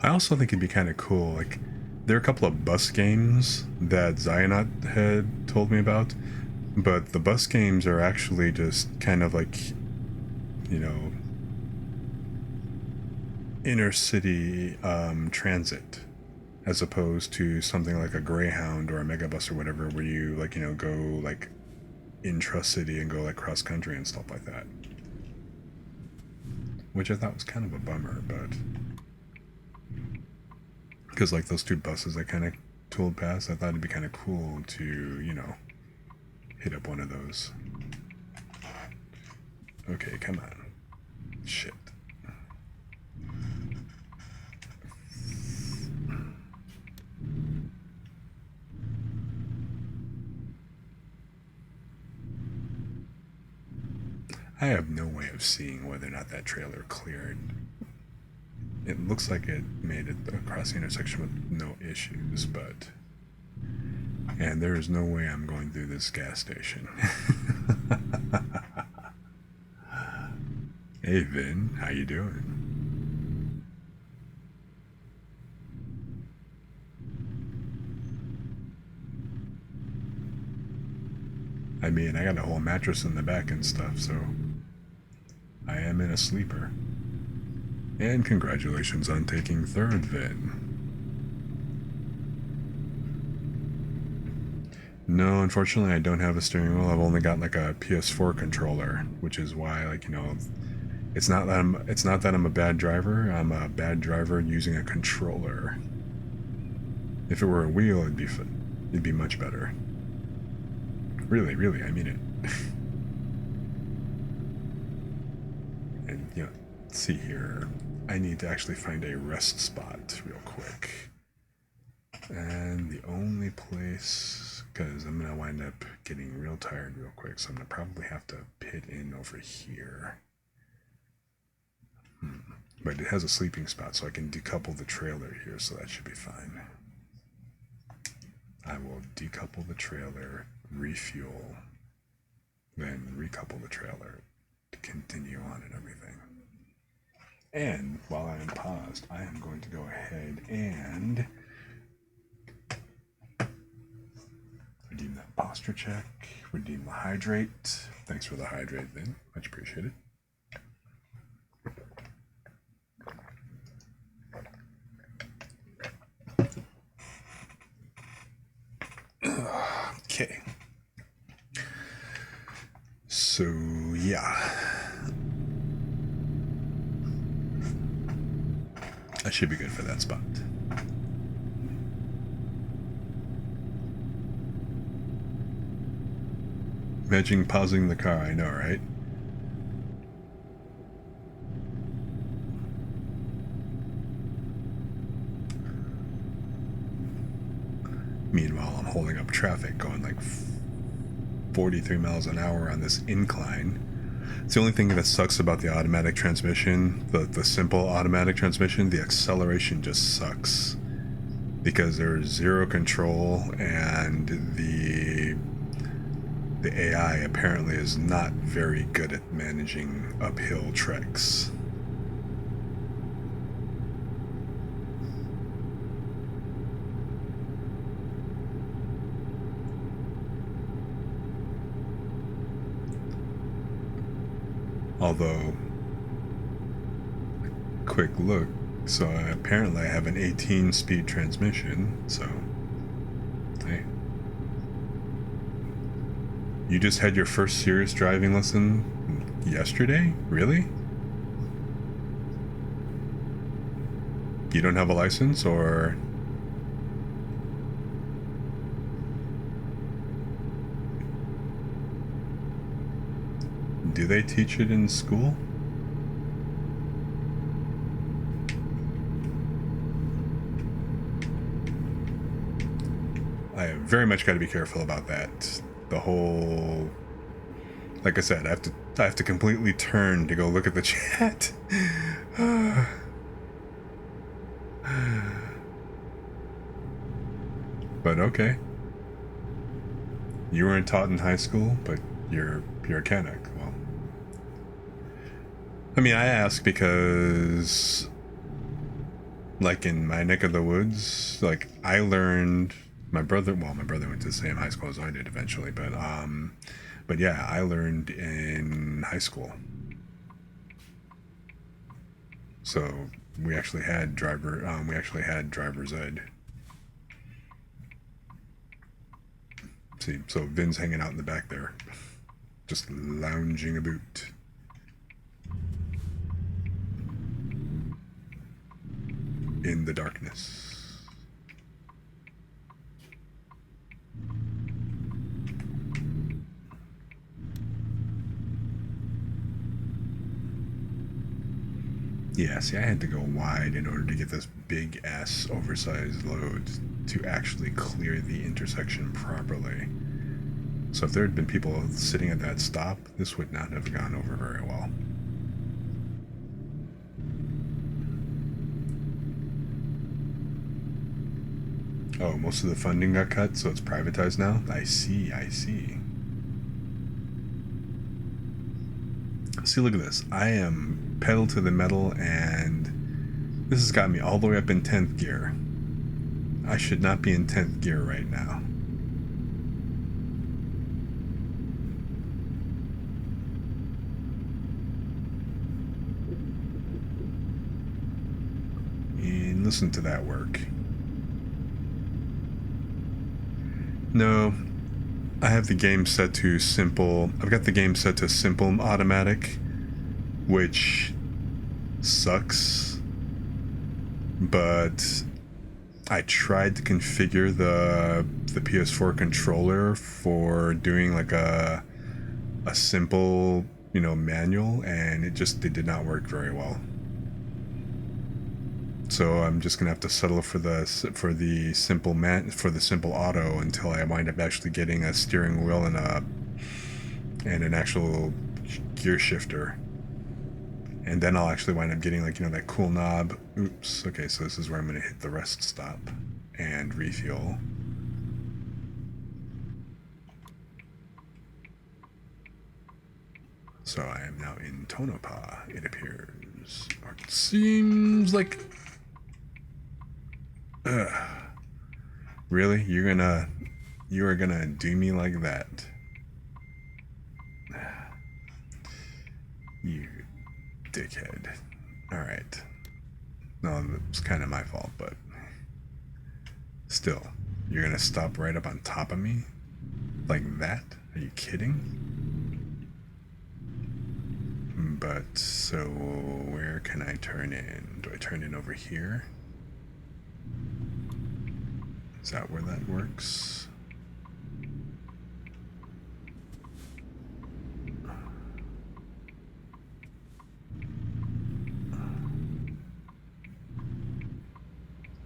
I also think it'd be kind of cool. Like, there are a couple of bus games that Zionot had told me about, but the bus games are actually just kind of like, you know, inner city transit, as opposed to something like a Greyhound or a Megabus or whatever, where you, like, you know, go like intra-city and go like cross-country and stuff like that. Which I thought was kind of a bummer, but because like those two buses I kind of tooled past, I thought it'd be kind of cool to, you know, hit up one of those. Okay, come on. Shit. I have no way of seeing whether or not that trailer cleared. It looks like it made it across the intersection with no issues, but... And there is no way I'm going through this gas station. Hey Vin, how you doing? I mean, I got a whole mattress in the back and stuff, so I am in a sleeper. And congratulations on taking third, Vin. No, unfortunately I don't have a steering wheel. I've only got like a PS4 controller, which is why, like, you know, it's not that I'm a bad driver. I'm a bad driver using a controller. If it were a wheel, it'd be much better. Really, really, I mean it. And, you know, let's see here. I need to actually find a rest spot real quick. And the only place, because I'm going to wind up getting real tired real quick, so I'm going to probably have to pit in over here. But it has a sleeping spot, so I can decouple the trailer here, so that should be fine. I will decouple the trailer, refuel, then recouple the trailer to continue on and everything. And while I am paused, I am going to go ahead and redeem that posture check, redeem the hydrate. Thanks for the hydrate, Vin. Much appreciated. Okay. So, yeah. I should be good for that spot. Imagine pausing the car, I know, right? Meanwhile, I'm holding up traffic going like 43 miles an hour on this incline. It's the only thing that sucks about the automatic transmission, the simple automatic transmission. The acceleration just sucks because there's zero control, and the AI apparently is not very good at managing uphill treks. Although, quick look, so apparently I have an 18-speed transmission, so, hey. You just had your first serious driving lesson yesterday? Really? You don't have a license, or... Do they teach it in school? I have very much got to be careful about that. The whole, like I said, I have to completely turn to go look at the chat. But okay. You weren't taught in high school, but you're a mechanic. Well, I mean, I ask because Like in my neck of the woods, like I learned my brother went to the same high school as I did eventually, but yeah, I learned in high school. So we actually had driver's ed. See, so Vin's hanging out in the back there, just lounging about in the darkness. Yeah, see, I had to go wide in order to get this big ass oversized load to actually clear the intersection properly. So if there had been people sitting at that stop, this would not have gone over very well. Oh, most of the funding got cut, so it's privatized now? I see, I see. See, look at this. I am pedal to the metal, and this has got me all the way up in 10th gear. I should not be in 10th gear right now. And listen to that work. No, I have the game set to simple. I've got the game set to simple automatic, which sucks. But I tried to configure the PS4 controller for doing like a simple, manual, and it did not work very well. So I'm just gonna have to settle for the simple auto until I wind up actually getting a steering wheel and an actual gear shifter, and then I'll actually wind up getting that cool knob. Oops. Okay, so this is where I'm gonna hit the rest stop and refuel. So I am now in Tonopah, it appears. Or it seems like. Ugh. Really? You are gonna do me like that? You dickhead. Alright. No, it's kind of my fault, but still, you're gonna stop right up on top of me? Like that? Are you kidding? But, so, where can I turn in? Do I turn in over here? Is that where that works?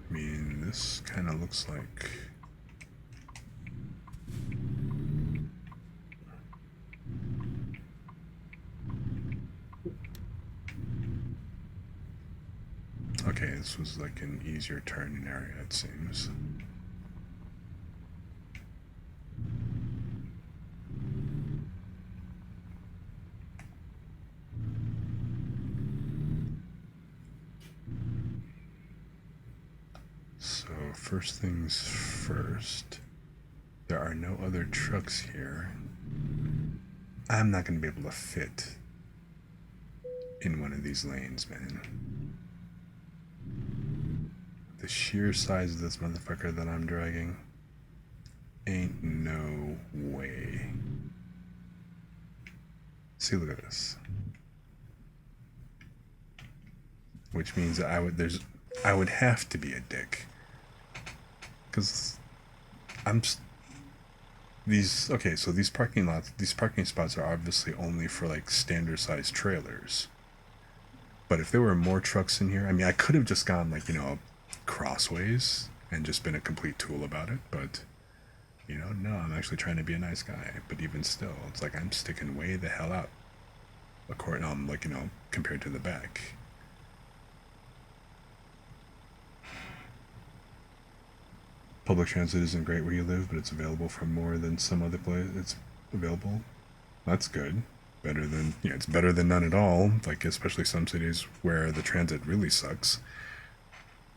I mean, this kind of looks like... Okay, this was like an easier turning area, it seems. So, first things first, there are no other trucks here. I'm not going to be able to fit in one of these lanes, man. The sheer size of this motherfucker that I'm dragging, ain't no way. See, look at this. Which means that I would have to be a dick. Because so these parking spots are obviously only for like standard sized trailers. But if there were more trucks in here, I mean, I could have just gone crossways and just been a complete tool about it, but no, I'm actually trying to be a nice guy. But even still, it's like I'm sticking way the hell out, compared to the back. Public transit isn't great where you live, but it's available from more than some other place. It's available. That's good. Better than it's better than none at all. Like especially some cities where the transit really sucks.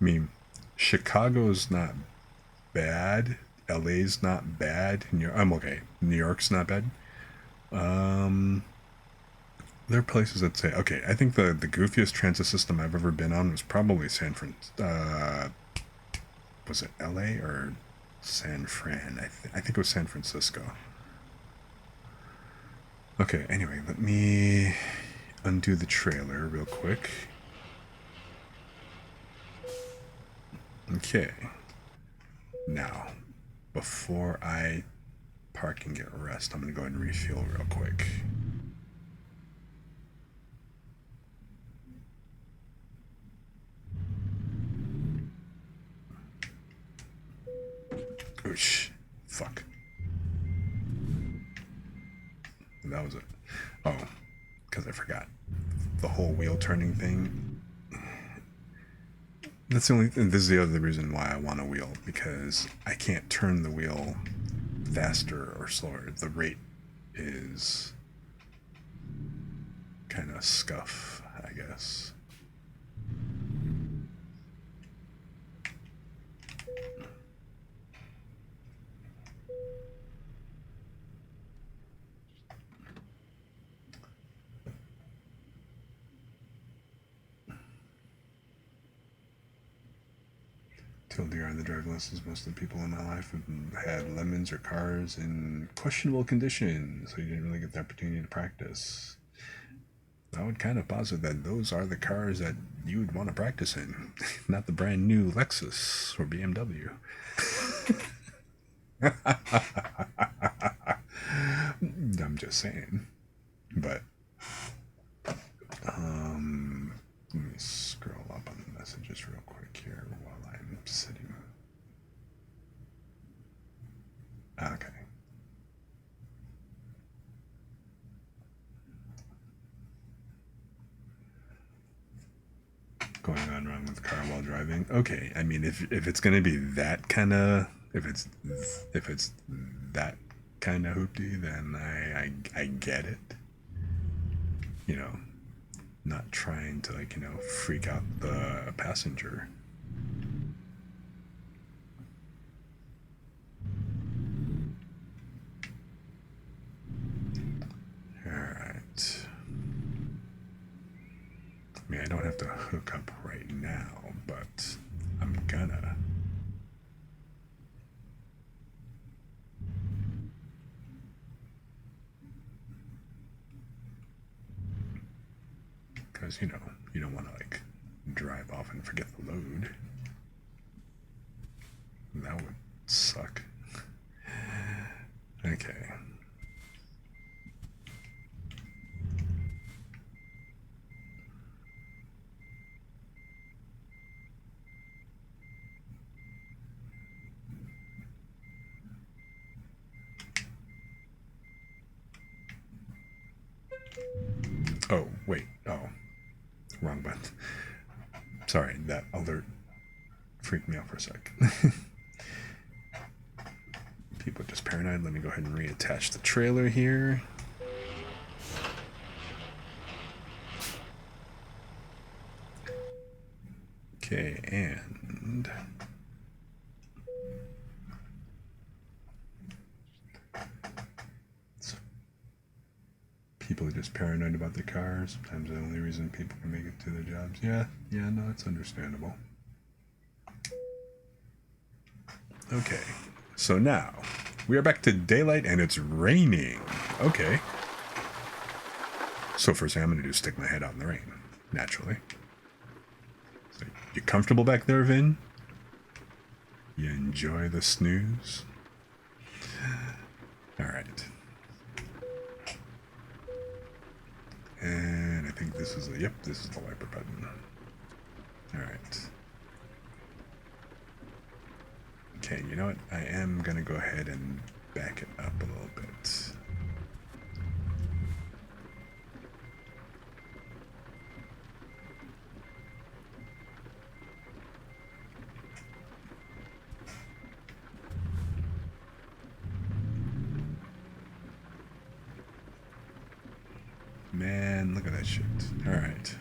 I mean, Chicago's not bad. LA's not bad. I'm okay. New York's not bad. There are places that say, okay, I think the goofiest transit system I've ever been on was probably San Fran. Was it LA or San Fran? I think it was San Francisco. Okay, anyway, let me undo the trailer real quick. Okay. Now, before I park and get rest, I'm going to go ahead and refuel real quick. Oosh. Fuck. That was it. Oh, because I forgot. The whole wheel turning thing. That's the only thing. This is the other reason why I want a wheel, because I can't turn the wheel faster or slower. The rate is kind of scuff, I guess. TLDR on the driver license, most of the people in my life have had lemons or cars in questionable condition, so you didn't really get the opportunity to practice. I would kind of posit that those are the cars that you would want to practice in, not the brand new Lexus or BMW. I'm just saying. But, let me scroll up on the messages real quick here while I'm sitting. Okay. Going on wrong with the car while driving. Okay, I mean, if it's gonna be that kind of, if it's that kind of hoopty, then I get it. You know, not trying to, like, freak out the passenger. All right. I mean, I don't have to hook up right now, but I'm gonna. Because, you don't want to, like, drive off and forget the load. That would suck. Okay. Oh, wait. Oh, wrong button. Sorry, that alert freaked me out for a sec. People are just paranoid. Let me go ahead and reattach the trailer here. Okay, and people are just paranoid about their cars. Sometimes the only reason people can make it to their jobs. Yeah, no, it's understandable. Okay, so now we are back to daylight and it's raining. Okay. So first thing I'm going to do is stick my head out in the rain, naturally. So, you comfortable back there, Vin? You enjoy the snooze? All right. And I think this is this is the wiper button. All right. Okay, you know what? I am going to go ahead and back it up a little bit. Man, look at that shit. All right.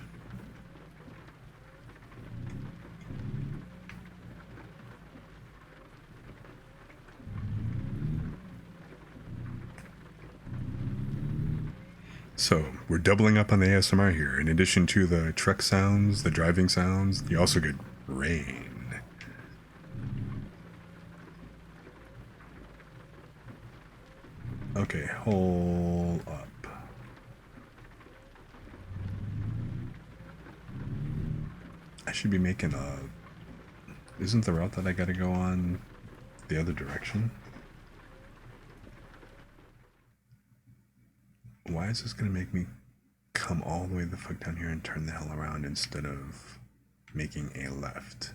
So we're doubling up on the ASMR here. In addition to the truck sounds, the driving sounds, you also get rain. Okay, hold up. I should be making a... Isn't the route that I gotta go on the other direction? Why is this gonna make me come all the way the fuck down here and turn the hell around instead of making a left?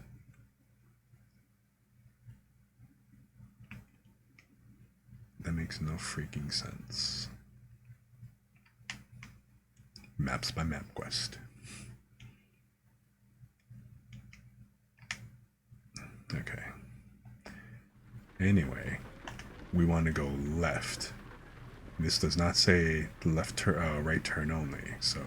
That makes no freaking sense. Maps by MapQuest. Okay. Anyway, we want to go left. This does not say right turn only, so...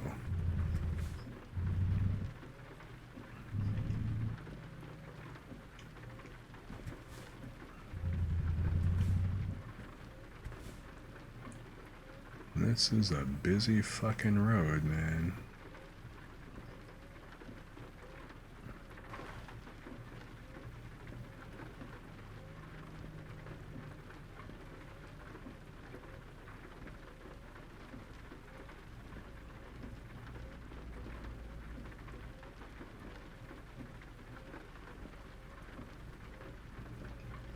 This is a busy fucking road, man.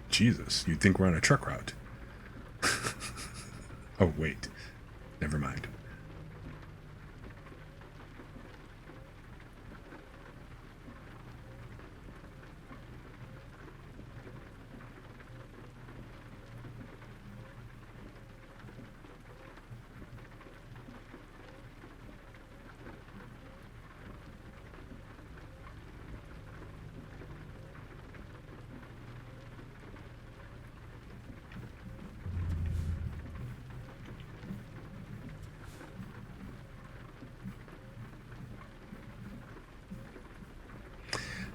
Jesus, you'd think we're on a truck route. Oh, wait. Never mind.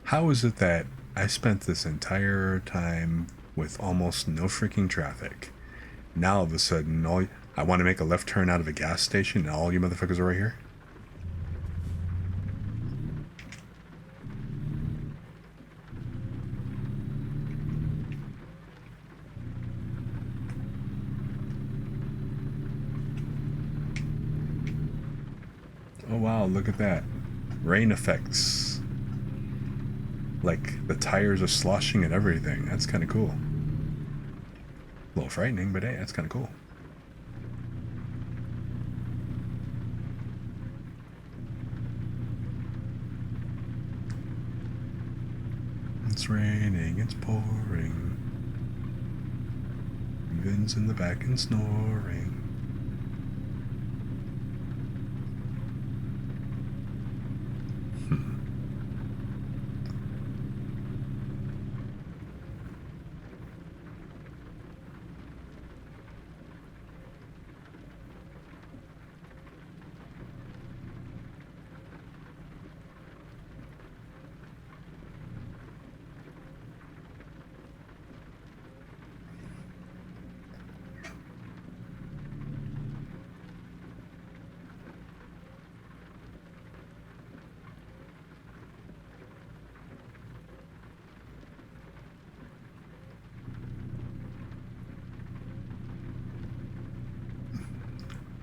How is it that I spent this entire time with almost no freaking traffic? Now all of a sudden, I want to make a left turn out of a gas station and all you motherfuckers are right here? Oh wow, look at that. Rain effects. Like, the tires are sloshing and everything. That's kind of cool. A little frightening, but hey, that's kind of cool. It's raining, it's pouring. Vin's in the back and snoring.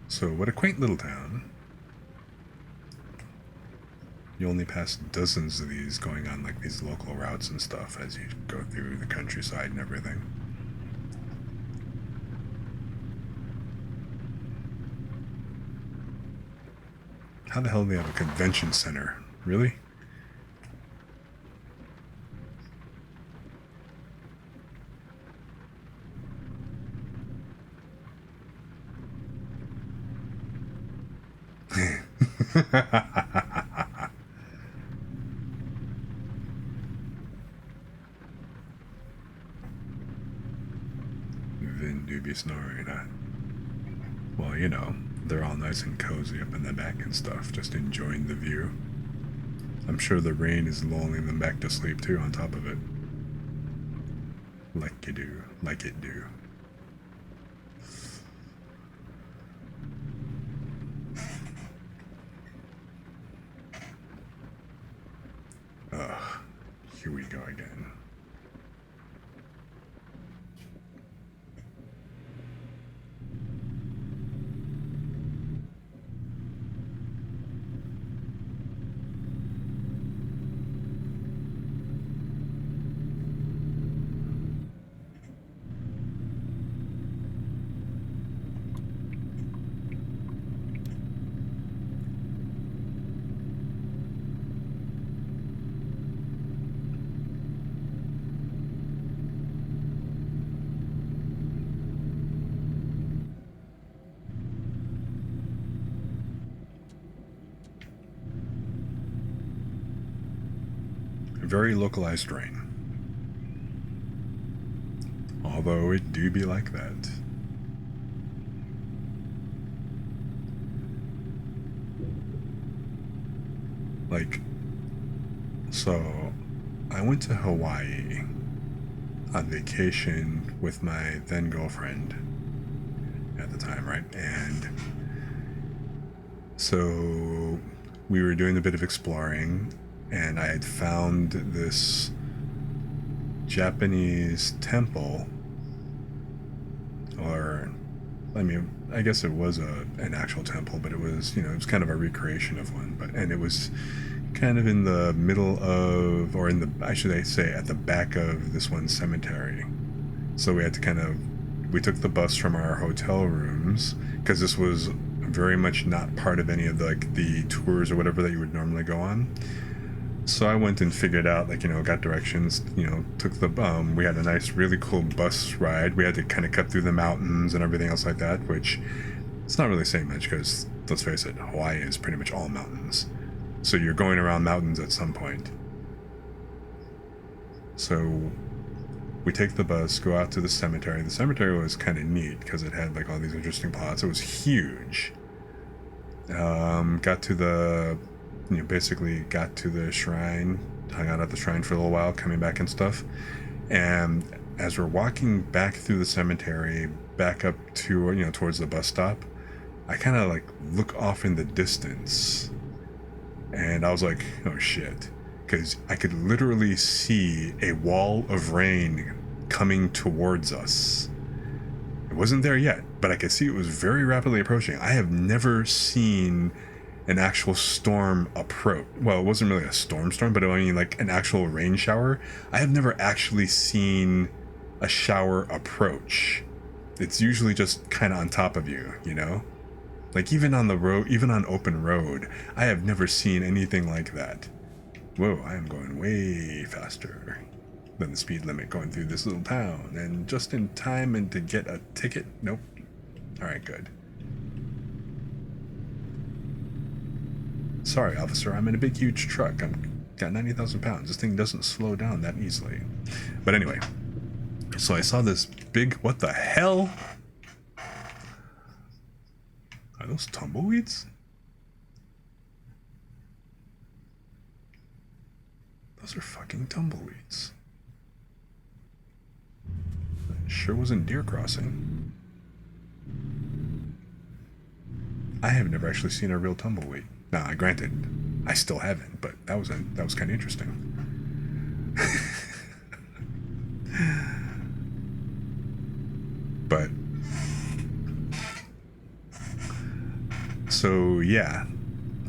So, what a quaint little town. You only pass dozens of these going on like these local routes and stuff as you go through the countryside and everything. How the hell do they have a convention center? Really? Vin do be snoring, huh? Well, you know, they're all nice and cozy up in the back and stuff, just enjoying the view. I'm sure the rain is lulling them back to sleep too on top of it. Like you do. Like it do. Here we go again. Very localized rain. Although it do be like that. Like, so I went to Hawaii on vacation with my then girlfriend at the time, right? And so we were doing a bit of exploring, and I had found this Japanese temple, or I mean, I guess it was an actual temple, but it was, you know, it was kind of a recreation of one. And it was kind of in the middle of, or in the, I should say, at the back of this one cemetery. So we had to we took the bus from our hotel rooms, because this was very much not part of any of the tours or whatever that you would normally go on. So I went and figured out, got directions, took we had a nice, really cool bus ride. We had to kind of cut through the mountains and everything else like that, which it's not really saying much because, let's face it, Hawaii is pretty much all mountains. So you're going around mountains at some point. So we take the bus, go out to the cemetery. The cemetery was kind of neat because it had all these interesting plots. It was huge. Got to the... basically got to the shrine, hung out at the shrine for a little while, coming back and stuff. And as we're walking back through the cemetery, back up to, towards the bus stop, I kind of look off in the distance. And I was like, oh shit. Because I could literally see a wall of rain coming towards us. It wasn't there yet, but I could see it was very rapidly approaching. I have never seen an actual storm approach. Well, it wasn't really a storm, but I mean an actual rain shower. I have never actually seen a shower approach. It's usually just kind of on top of you, even on the road, even on open road, I have never seen anything like that. Whoa, I am going way faster than the speed limit going through this little town, and just in time and to get a ticket. Nope. All right, good. Sorry, officer, I'm in a big, huge truck. Got 90,000 pounds. This thing doesn't slow down that easily. But anyway, so I saw this big... What the hell? Are those tumbleweeds? Those are fucking tumbleweeds. That sure wasn't deer crossing. I have never actually seen a real tumbleweed. Now, granted, I still haven't, but that was kind of interesting. But so yeah,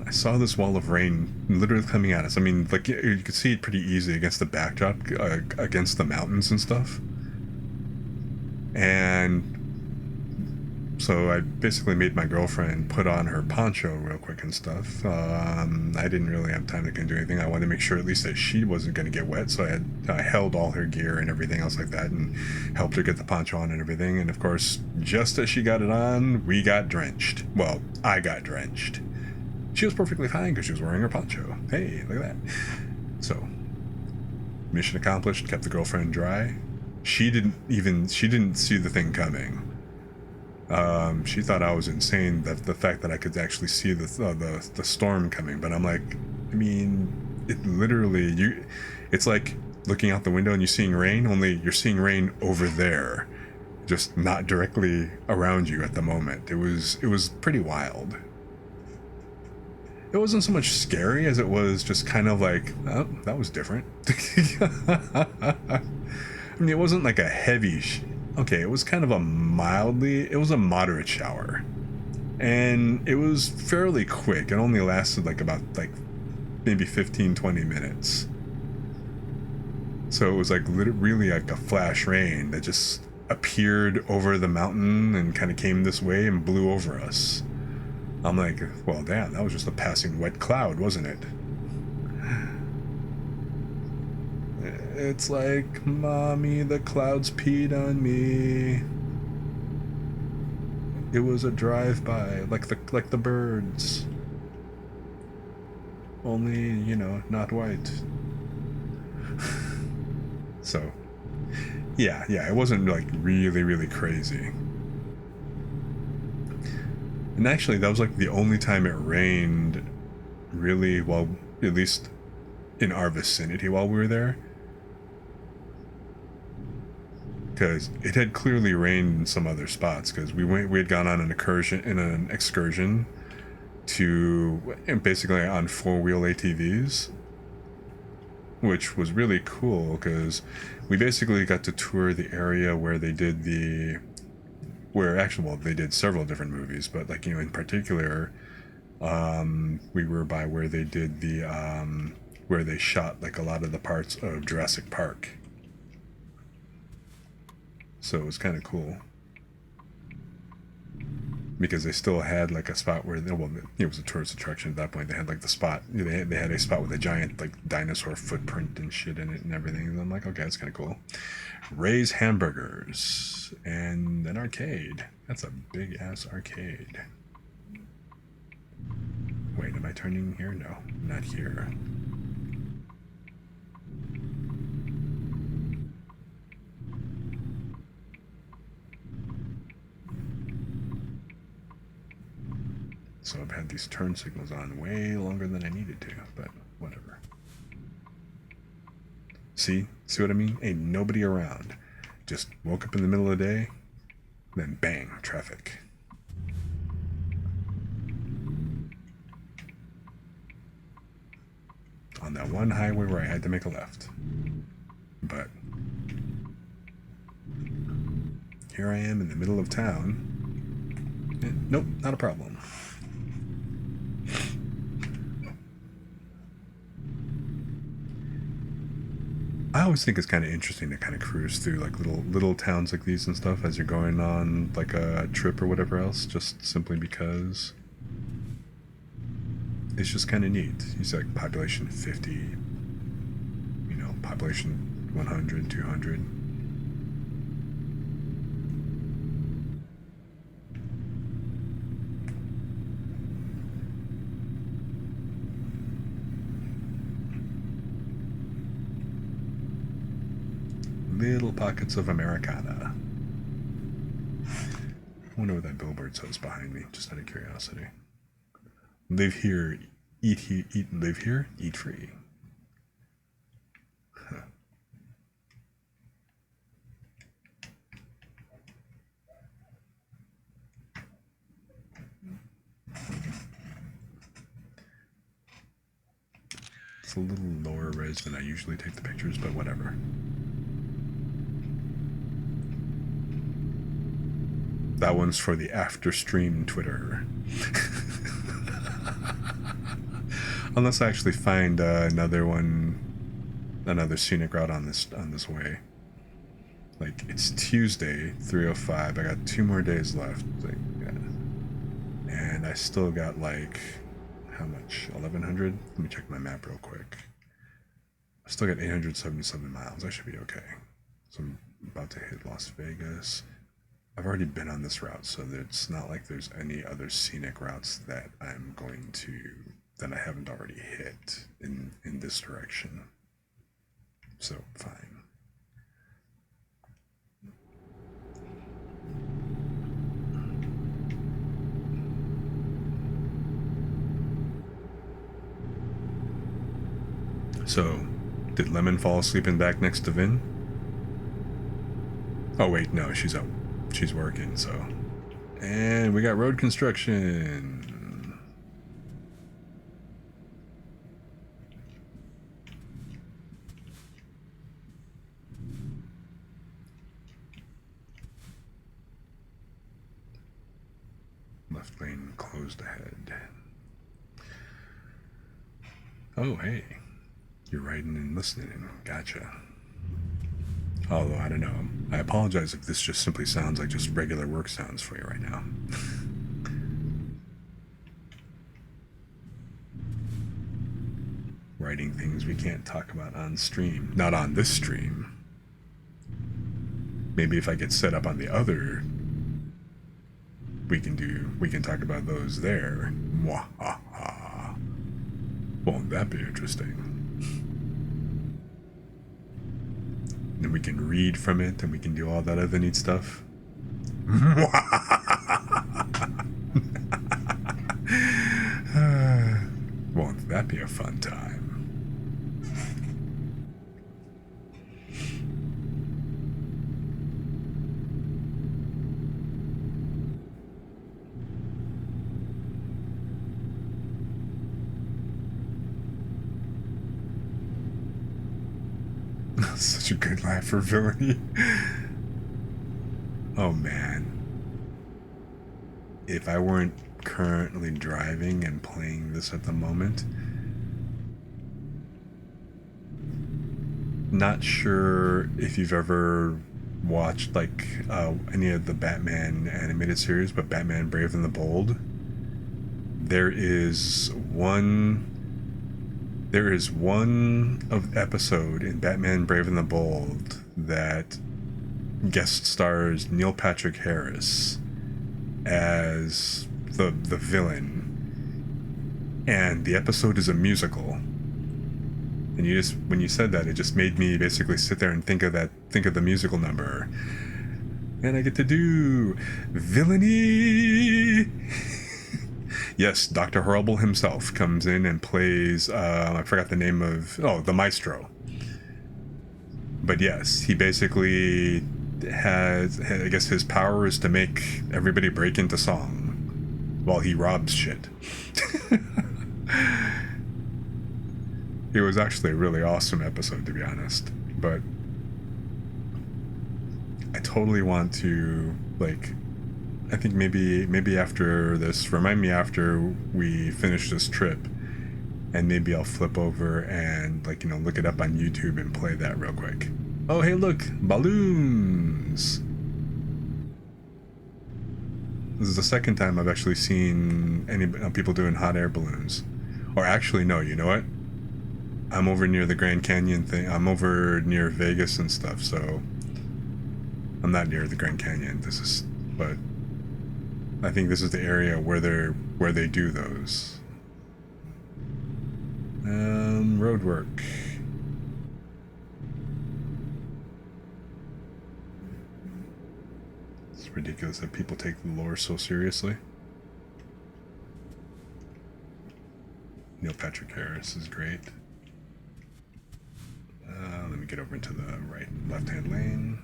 I saw this wall of rain literally coming at us. I mean, you could see it pretty easily against the backdrop, against the mountains and stuff. And so I basically made my girlfriend put on her poncho real quick and stuff. I didn't really have time to do anything. I wanted to make sure at least that she wasn't going to get wet, so I held all her gear and everything else like that and helped her get the poncho on and everything. And of course, just as she got it on, we got drenched. Well, I got drenched. She was perfectly fine because she was wearing her poncho. Hey, look at that. So, mission accomplished, kept the girlfriend dry. She didn't see the thing coming. She thought I was insane, that the fact that I could actually see the storm coming. But I'm like, I mean, it literally, it's like looking out the window and you're seeing rain, only you're seeing rain over there, just not directly around you at the moment. It was pretty wild. It wasn't so much scary as it was just kind of like, oh, that was different. I mean, it wasn't like a heavy okay, it was kind of a it was a moderate shower. And it was fairly quick. It only lasted like about like maybe 15-20 minutes. So it was like really like a flash rain that just appeared over the mountain and kind of came this way and blew over us. I'm like, well, damn, that was just a passing wet cloud, wasn't it? It's like, mommy, the clouds peed on me. It was a drive-by, like the birds. Only, you know, not white. So, yeah, it wasn't like really crazy. And actually, that was like the only time it rained really well, at least in our vicinity while we were there. Because it had clearly rained in some other spots, because we had gone on an excursion to basically on 4-wheel ATVs, which was really cool because we basically got to tour the area where they did they did several different movies, but like, you know, in particular, we were by where they did where they shot like a lot of the parts of Jurassic Park. So it was kind of cool because they still had like a spot where it was a tourist attraction at that point. They had like the spot, they had a spot with a giant like dinosaur footprint and shit in it and everything. And I'm like, okay, that's kind of cool. Ray's Hamburgers and an arcade. That's a big ass arcade. Wait, am I turning here? No, not here. So I've had these turn signals on way longer than I needed to, but whatever. See what I mean? Ain't nobody around. Just woke up in the middle of the day, then bang, traffic. On that one highway where I had to make a left. But here I am in the middle of town. Nope, not a problem. I always think it's kind of interesting to kind of cruise through like little towns like these and stuff as you're going on like a trip or whatever else, just simply because it's just kind of neat. You see like population 50, you know, population 100, 200. Little pockets of Americana. I wonder what that billboard says behind me, just out of curiosity. Live here, live here, eat free. Huh. It's a little lower res than I usually take the pictures, but whatever. That one's for the after stream Twitter. Unless I actually find another scenic route on this way. Like, it's Tuesday, 3:05. I got 2 more days left. Like, yeah. And I still got like, how much? 1,100? Let me check my map real quick. I still got 877 miles. I should be okay. So I'm about to hit Las Vegas. I've already been on this route, so it's not like there's any other scenic routes that that I haven't already hit in this direction. So, fine. So, did Lemon fall asleep in back next to Vin? Oh wait, no, she's up. She's working, so. And we got road construction. Left lane closed ahead. Oh, hey. You're writing and listening. Gotcha. Although, I don't know. I apologize if this just simply sounds like just regular work sounds for you right now. Writing things we can't talk about on stream. Not on this stream. Maybe if I get set up on the other, we can talk about those there. Mwahaha. Won't that be interesting? Then we can read from it, and we can do all that other neat stuff. Won't that be a fun time? Such a good laugh for villainy. Oh man. If I weren't currently driving and playing this at the moment, not sure if you've ever watched like any of the Batman animated series, but Batman Brave and the Bold. There is one episode in Batman Brave and the Bold that guest stars Neil Patrick Harris as the villain, and the episode is a musical. And when you said that, it just made me basically sit there and think of the musical number, and I get to do villainy. Yes, Dr. Horrible himself comes in and plays, I forgot the name of, the Maestro. But yes, he basically has, I guess his power is to make everybody break into song while he robs shit. It was actually a really awesome episode, to be honest. But I totally want to, I think maybe after this, remind me after we finish this trip, and maybe I'll flip over and look it up on YouTube and play that real quick. Oh, hey, look, balloons. This is the second time I've actually seen people doing hot air balloons. Or actually, no, you know what? I'm over near the Grand Canyon thing. I'm over near Vegas and stuff, so I'm not near the Grand Canyon. But I think this is the area where they do those. Road work. It's ridiculous that people take the lore so seriously. Neil Patrick Harris is great. Let me get over into the left-hand lane.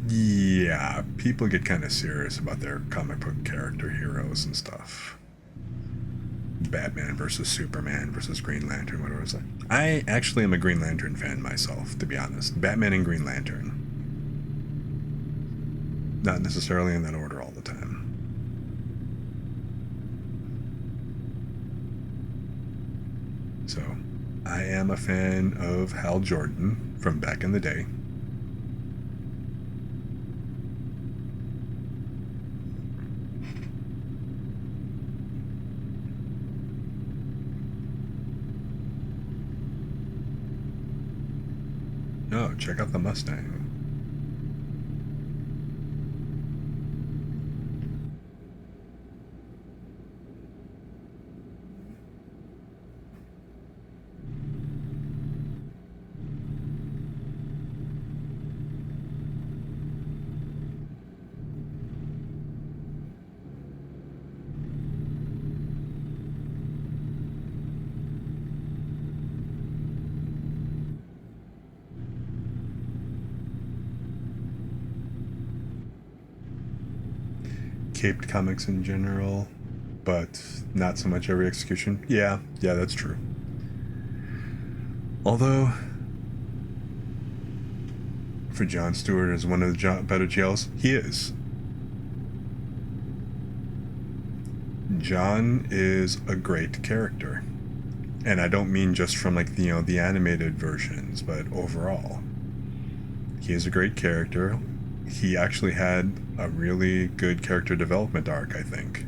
Yeah, people get kind of serious about their comic book character heroes and stuff. Batman versus Superman versus Green Lantern, whatever it's like. I actually am a Green Lantern fan myself, to be honest. Batman and Green Lantern. Not necessarily in that order all the time. So, I am a fan of Hal Jordan from back in the day. Oh, check out the Mustang. Caped comics in general, but not so much every execution. Yeah, that's true. Although, for Jon Stewart as one of the better jails? He is. Jon is a great character. And I don't mean just from like the animated versions, but overall. He is a great character. He actually had a really good character development arc, I think.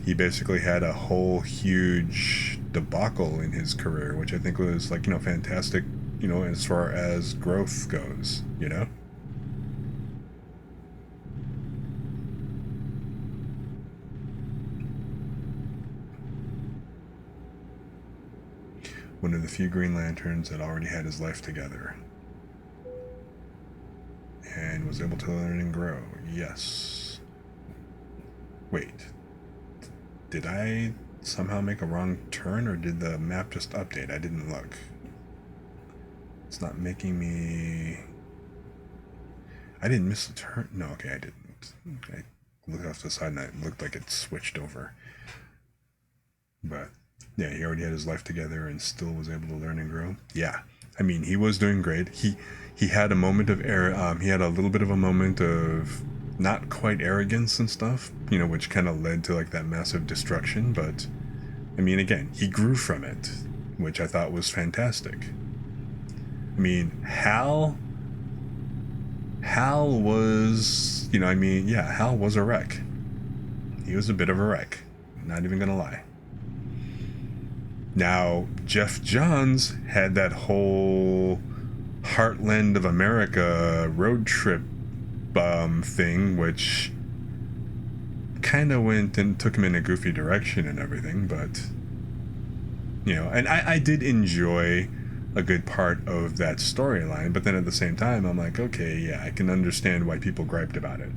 He basically had a whole huge debacle in his career, which I think was like, fantastic, as far as growth goes, One of the few Green Lanterns that already had his life together and was able to learn and grow. Yes. Wait. Did I somehow make a wrong turn, or did the map just update? I didn't look. It's not making me... I didn't miss a turn. No, okay, I didn't. I looked off to the side and it looked like it switched over. But yeah, he already had his life together and still was able to learn and grow. Yeah, I mean, he was doing great. He had a moment of error. He had a little bit of a moment of not quite arrogance and stuff, which kind of led to like that massive destruction. But I mean, again, he grew from it, which I thought was fantastic. I mean, Hal was, Hal was a wreck. He was a bit of a wreck. Not even gonna lie. Now, Jeff Johns had that whole Heartland of America road trip thing, which kind of went and took him in a goofy direction and everything, but, and I did enjoy a good part of that storyline, but then at the same time, I'm like, okay, yeah, I can understand why people griped about it.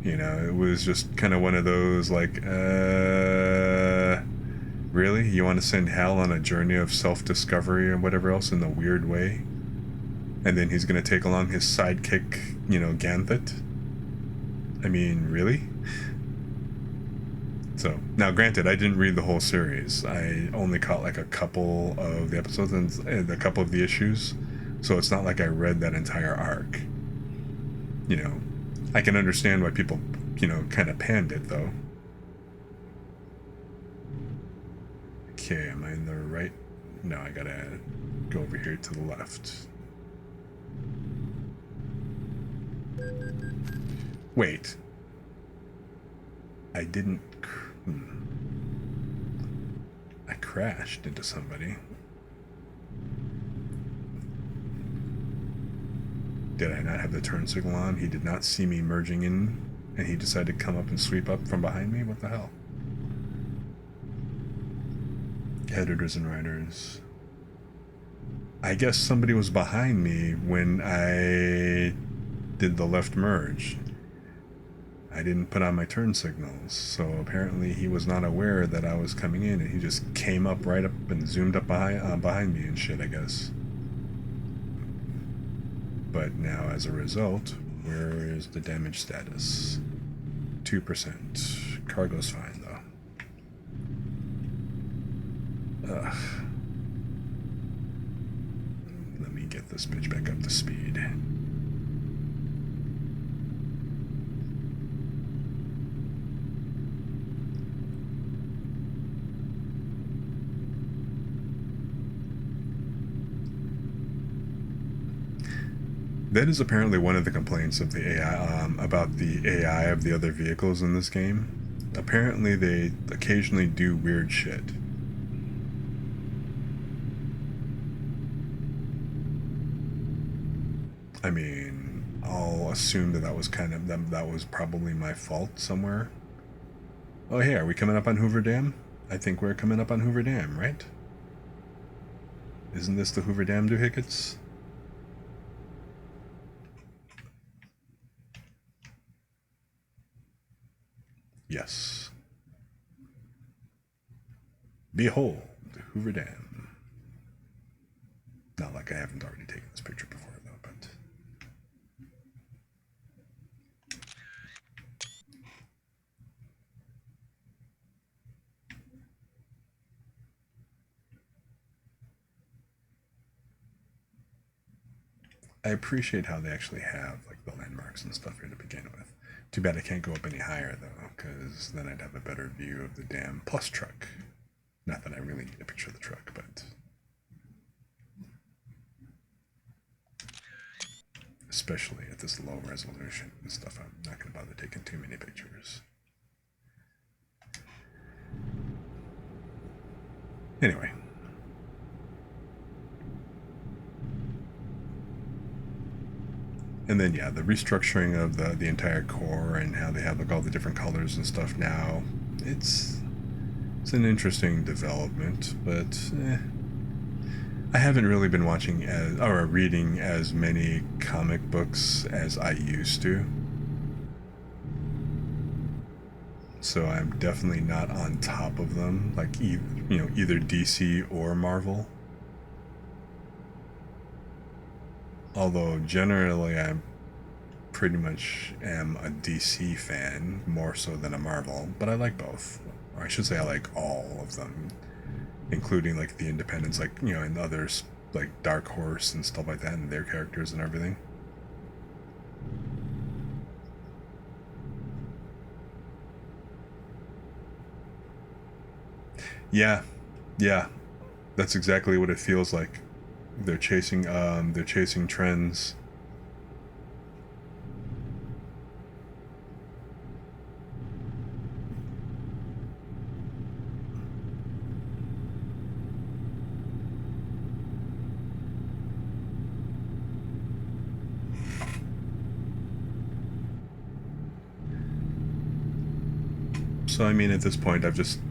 It was just kind of one of those, like, really? You want to send Hal on a journey of self-discovery and whatever else in a weird way? And then he's going to take along his sidekick, Ganthet? I mean, really? So, now granted, I didn't read the whole series. I only caught like a couple of the episodes and a couple of the issues. So it's not like I read that entire arc. I can understand why people, kind of panned it, though. Okay, am I in the right? No, I gotta go over here to the left. Wait. I didn't... I crashed into somebody. Did I not have the turn signal on? He did not see me merging in, and he decided to come up and sweep up from behind me? What the hell? Editors and writers. I guess somebody was behind me when I did the left merge. I didn't put on my turn signals, so apparently he was not aware that I was coming in, and he just came up right up and zoomed up behind me and shit, I guess. But now, as a result, where is the damage status? 2%. Cargo's fine, though. Ugh. Let me get this bitch back up to speed. That is apparently one of the complaints of the AI, about the AI of the other vehicles in this game. Apparently they occasionally do weird shit. I mean, I'll assume that was that was probably my fault somewhere. Oh, hey, are we coming up on Hoover Dam? I think we're coming up on Hoover Dam, right? Isn't this the Hoover Dam doohickeys? Yes. Behold, Hoover Dam. Not like I haven't already taken this picture before, though, but... I appreciate how they actually have like the landmarks and stuff here to begin with. Too bad I can't go up any higher though, because then I'd have a better view of the damn plus truck. Not that I really need a picture of the truck, but especially at this low resolution and stuff, I'm not going to bother taking too many pictures. Anyway. And then yeah, the restructuring of the entire core and how they have like all the different colors and stuff now. It's an interesting development, but I haven't really been watching or reading as many comic books as I used to. So I'm definitely not on top of them, like either DC or Marvel. Although generally I pretty much am a DC fan more so than a Marvel, but I like both. Or I should say I like all of them, including like the independents, like and others like Dark Horse and stuff like that, and their characters and everything. Yeah, yeah, that's exactly what it feels like. They're chasing trends. So I mean, at this point, I've just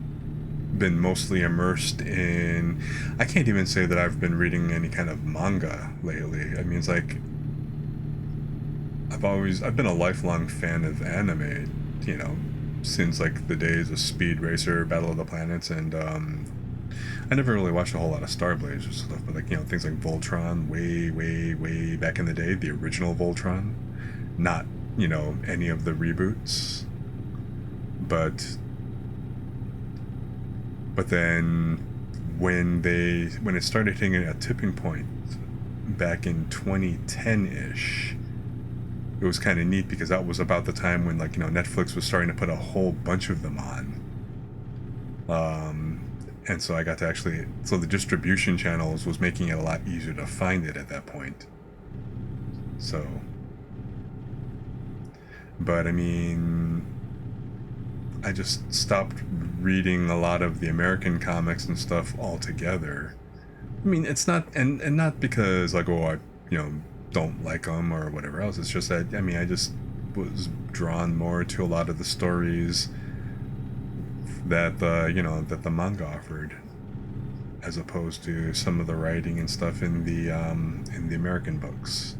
been mostly immersed in. I can't even say that I've been reading any kind of manga lately. I mean, it's like I've been a lifelong fan of anime, since like the days of Speed Racer, Battle of the Planets, and I never really watched a whole lot of Star Blazers stuff, but like things like Voltron, way back in the day, the original Voltron, not any of the reboots, but then when it started hitting a tipping point back in 2010-ish, it was kind of neat because that was about the time when Netflix was starting to put a whole bunch of them on. And so I got to so the distribution channels was making it a lot easier to find it at that point. So, but I mean, I just stopped reading a lot of the American comics and stuff altogether. I mean, it's not, and not because like, oh, I don't like them or whatever else. It's just that I just was drawn more to a lot of the stories that the manga offered, as opposed to some of the writing and stuff in the American books.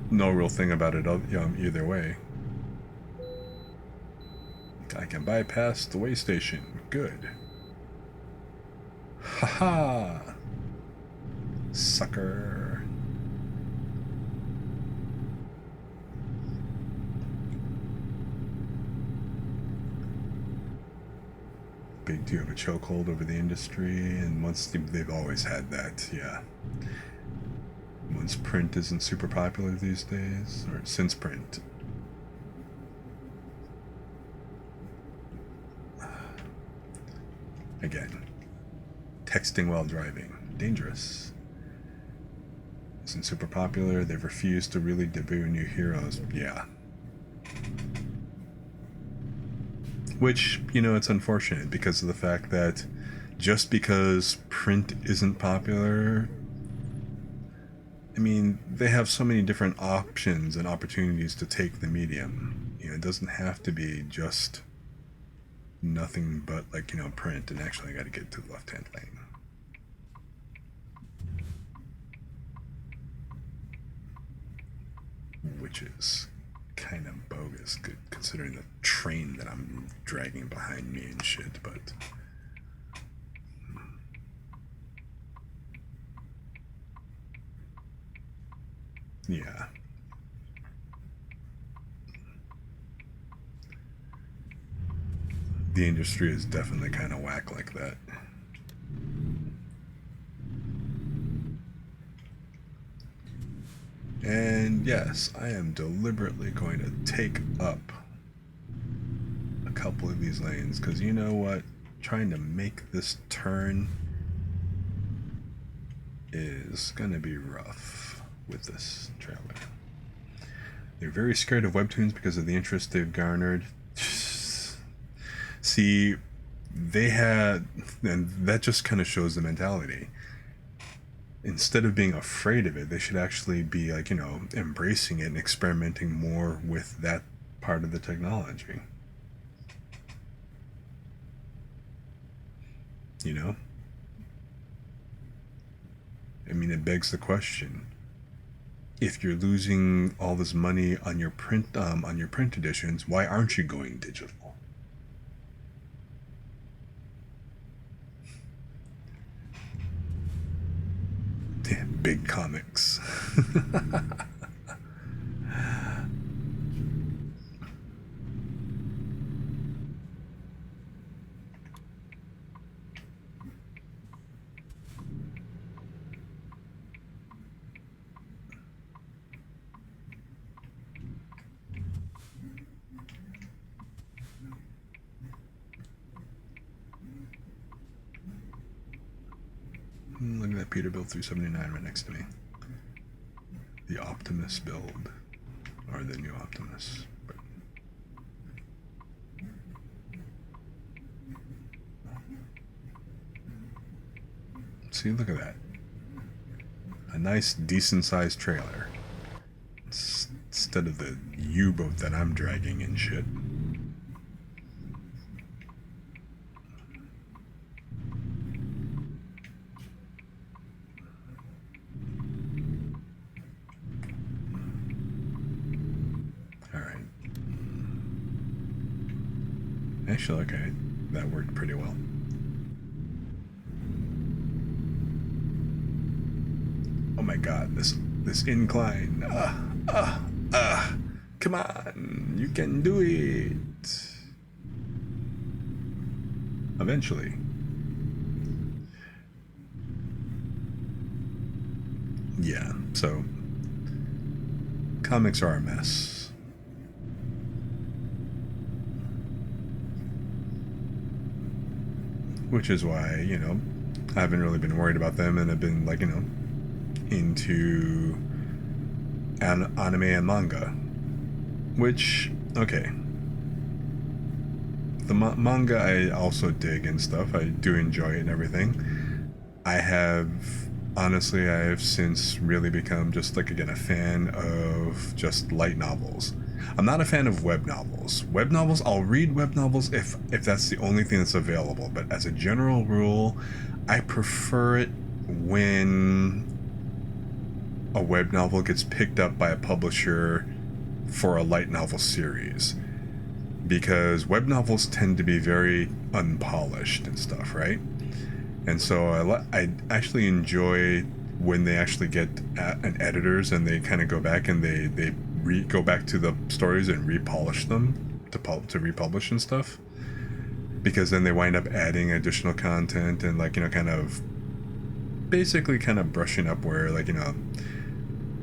No real thing about it either way. I can bypass the way station. Good. Haha! Sucker. Big do you have a chokehold over the industry, and once they've always had that, yeah. Once print isn't super popular these days, or since print. Again, texting while driving, dangerous. Isn't super popular, they've refused to really debut new heroes, yeah. Which, it's unfortunate because of the fact that just because print isn't popular, I mean, they have so many different options and opportunities to take the medium. It doesn't have to be just nothing but print. And actually, I got to get to the left-hand lane, which is kind of bogus, considering the train that I'm dragging behind me and shit. But yeah. the industry is definitely kind of whack like that. And yes, I am deliberately going to take up a couple of these lanes because you know what? Trying to make this turn is going to be rough with this trailer. They're very scared of webtoons because of the interest they've garnered. See, they had, and that just kind of shows the mentality. Instead of being afraid of it, they should actually be like, embracing it and experimenting more with that part of the technology. I mean, it begs the question: if you're losing all this money on your print editions, why aren't you going digital? Damn, big comics. Look at that Peterbilt 379 right next to me. The Optimus build, or the new Optimus. But see, look at that. A nice, decent-sized trailer. Instead of the U-boat that I'm dragging and shit. Actually, okay, that worked pretty well. Oh my god, this incline. Come on, you can do it. Eventually. Yeah, so comics are a mess. Which is why, I haven't really been worried about them and have been, like, into anime and manga. Which, okay. The manga I also dig and stuff. I do enjoy it and everything. I have since really become just, like, again, a fan of just light novels. I'm not a fan of web novels. Web novels, I'll read web novels if that's the only thing that's available. But as a general rule, I prefer it when a web novel gets picked up by a publisher for a light novel series. Because web novels tend to be very unpolished and stuff, right? And so I actually enjoy when they actually get an editors and they kind of go back and they go back to the stories and repolish them to republish and stuff, because then they wind up adding additional content and, like, kind of basically kind of brushing up where, like,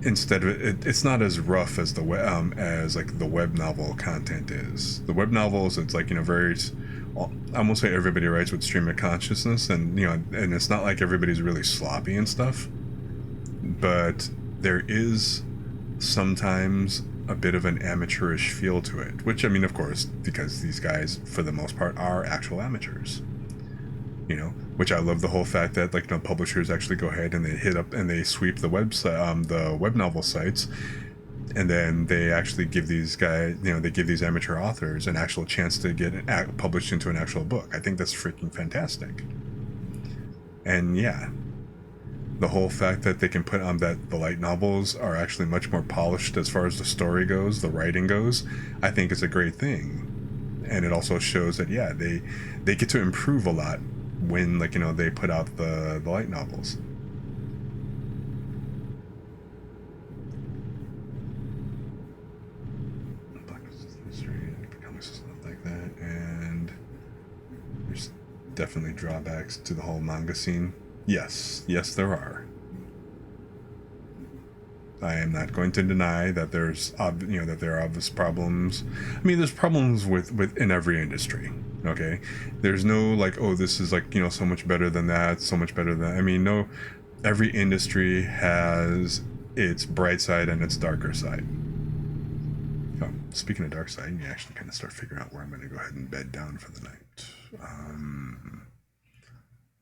instead of it's not as rough as the web novel content is. The web novels, it's like, very, I won't say everybody writes with stream of consciousness, and and it's not like everybody's really sloppy and stuff, but there is sometimes a bit of an amateurish feel to it, which, I mean, of course, because these guys for the most part are actual amateurs, which I love the whole fact that, like, publishers actually go ahead and they hit up and they sweep the website, the web novel sites, and then they actually give these guys, they give these amateur authors an actual chance to get it published into an actual book. I think that's freaking fantastic. And yeah, the whole fact that they can put on that the light novels are actually much more polished as far as the story goes, the writing goes, I think is a great thing. And it also shows that, yeah, they get to improve a lot when, like, they put out the light novels. Stuff like that. And definitely drawbacks to the whole manga scene. Yes, there are. I am not going to deny that that there are obvious problems. I mean, there's problems with in every industry. Okay, there's no like, oh, this is like so much better than that, so much better than. I mean, no, every industry has its bright side and its darker side. Oh, speaking of dark side, you actually kind of start figuring out where I'm going to go ahead and bed down for the night.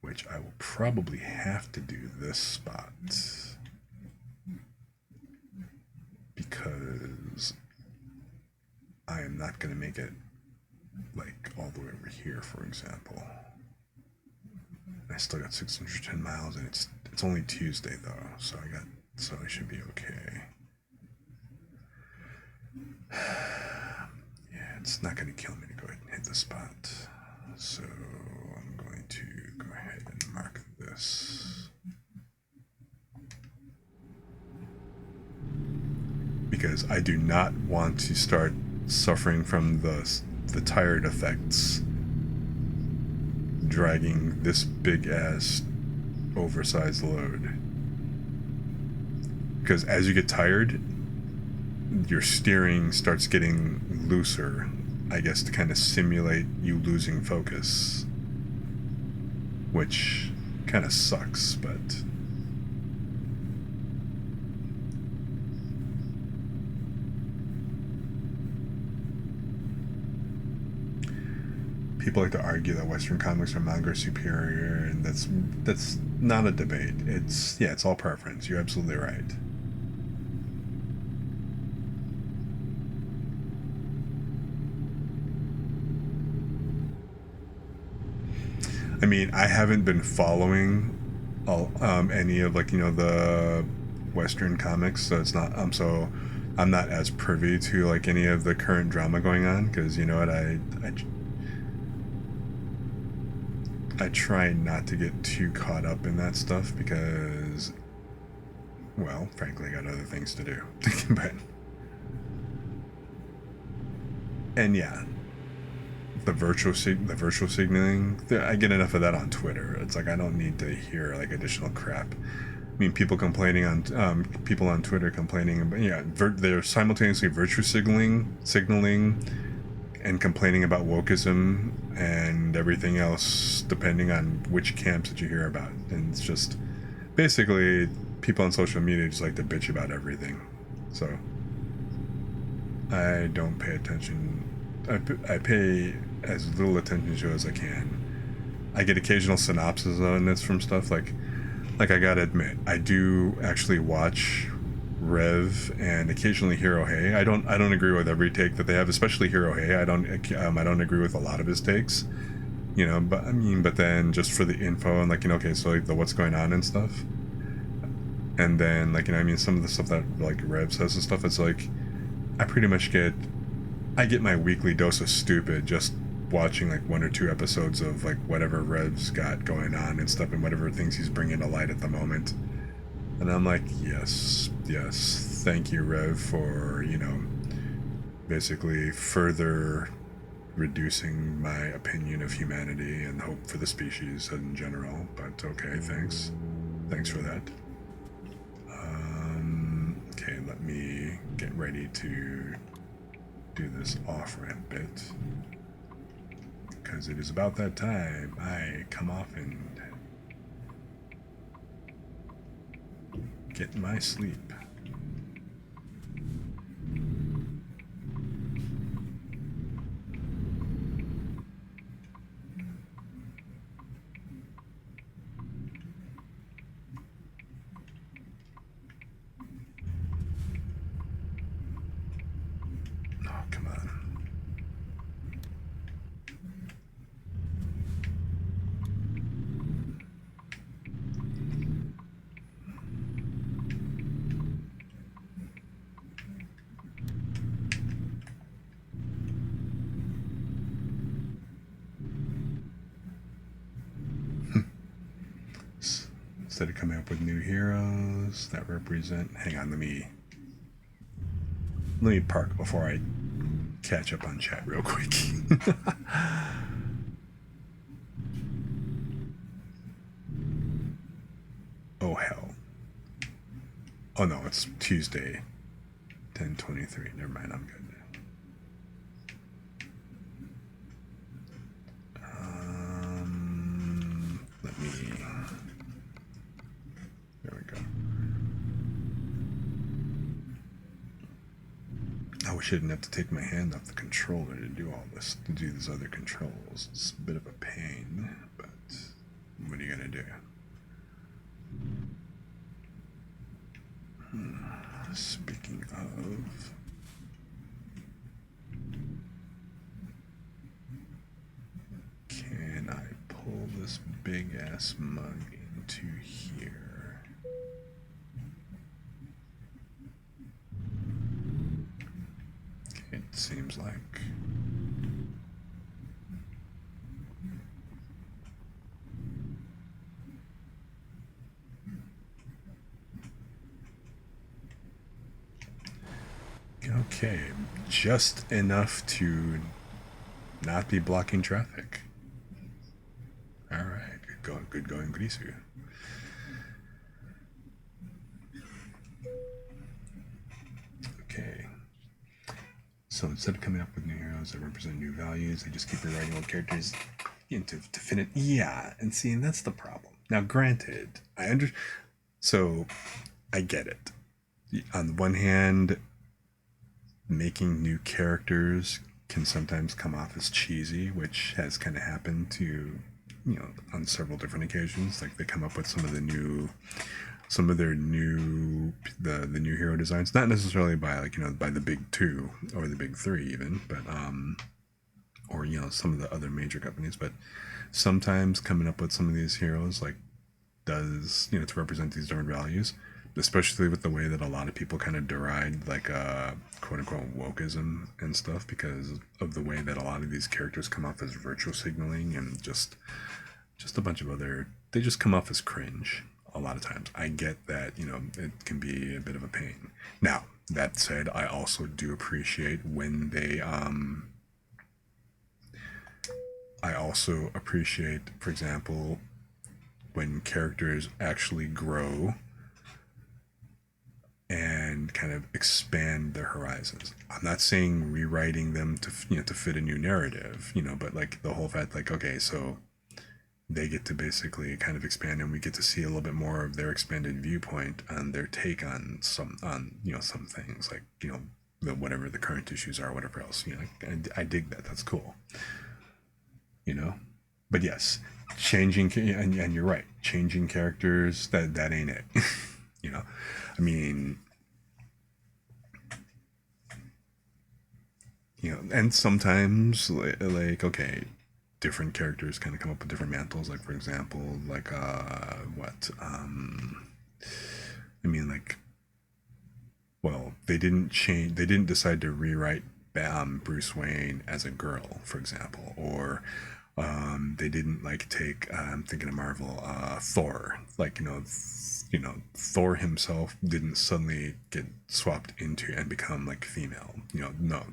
Which I will probably have to do this spot. Because I am not going to make it like all the way over here, for example. I still got 610 miles, and it's only Tuesday though, so I should be okay. Yeah, it's not going to kill me to go ahead and hit the spot. So I'm going to go ahead and mark this. Because I do not want to start suffering from the tired effects, dragging this big ass oversized load. Because as you get tired, your steering starts getting looser, I guess, to kind of simulate you losing focus, which kind of sucks, but people like to argue that Western comics or manga are superior, and that's not a debate. It's all preference. You're absolutely right. I mean, I haven't been following any of the Western comics, so it's not so I'm not as privy to like any of the current drama going on, because you know what, I try not to get too caught up in that stuff because, well, frankly, I got other things to do. But and yeah, the virtual signaling, I get enough of that on Twitter. It's like I don't need to hear like additional crap. I mean, people complaining on people on Twitter complaining about they're simultaneously virtue signaling and complaining about wokeism and everything else, depending on which camps that you hear about. And it's just basically people on social media just like to bitch about everything. So I don't pay attention. I pay as little attention to it as I can. I get occasional synopses on this from stuff like I gotta admit, I do actually watch Rev and occasionally Hiro Hey. I don't agree with every take that they have, especially Hiro Hey. I don't agree with a lot of his takes, but then just for the info and okay, so like the what's going on and stuff, and then some of the stuff that like Rev says and stuff, it's like I pretty much get my weekly dose of stupid just watching like one or two episodes of like whatever Rev's got going on and stuff, and whatever things he's bringing to light at the moment. And I'm like, yes, thank you, Rev, for, basically further reducing my opinion of humanity and hope for the species in general. But okay, thanks for that. Okay, let me get ready to do this off-ramp bit, because it is about that time I come off and get my sleep. Oh, come on. Instead of coming up with new heroes that represent... Hang on, let me park before I catch up on chat real quick. Oh no, it's Tuesday, 10:23. Never mind, I'm good. Let me. There we go. I wish I didn't have to take my hand off the controller to do all this, to do these other controls. It's a bit of a pain, but what are you gonna do? Speaking of, can I pull this big ass mug into here? It seems like. Okay, just enough to not be blocking traffic. All right, good going, Grisu. Okay. So instead of coming up with new heroes that represent new values, they just keep rewriting old characters into definite. Yeah, and see, and that's the problem. Now, granted, so I get it. On the one hand, making new characters can sometimes come off as cheesy, which has kind of happened to, on several different occasions. Like they come up with some of their new the new hero designs, not necessarily by by the big two or the big three even, but or some of the other major companies, but sometimes coming up with some of these heroes does to represent these different values, especially with the way that a lot of people kind of deride quote unquote wokeism and stuff, because of the way that a lot of these characters come off as virtual signaling and just a bunch of other, they just come off as cringe a lot of times. I get that it can be a bit of a pain. Now that said, I also do appreciate when they I also appreciate, for example, when characters actually grow and kind of expand their horizons. I'm not saying rewriting them to to fit a new narrative, but the whole fact okay, so they get to basically kind of expand, and we get to see a little bit more of their expanded viewpoint on their take on some things, whatever the current issues are, whatever else. I dig that. That's cool. But yes, changing, and you're right, changing characters, that ain't it. I mean, and sometimes okay, different characters kind of come up with different mantles. Like for example, what I mean, well, they didn't decide to rewrite Bruce Wayne as a girl, for example, or they didn't take I'm thinking of Marvel, Thor, Thor himself didn't suddenly get swapped into and become female. No,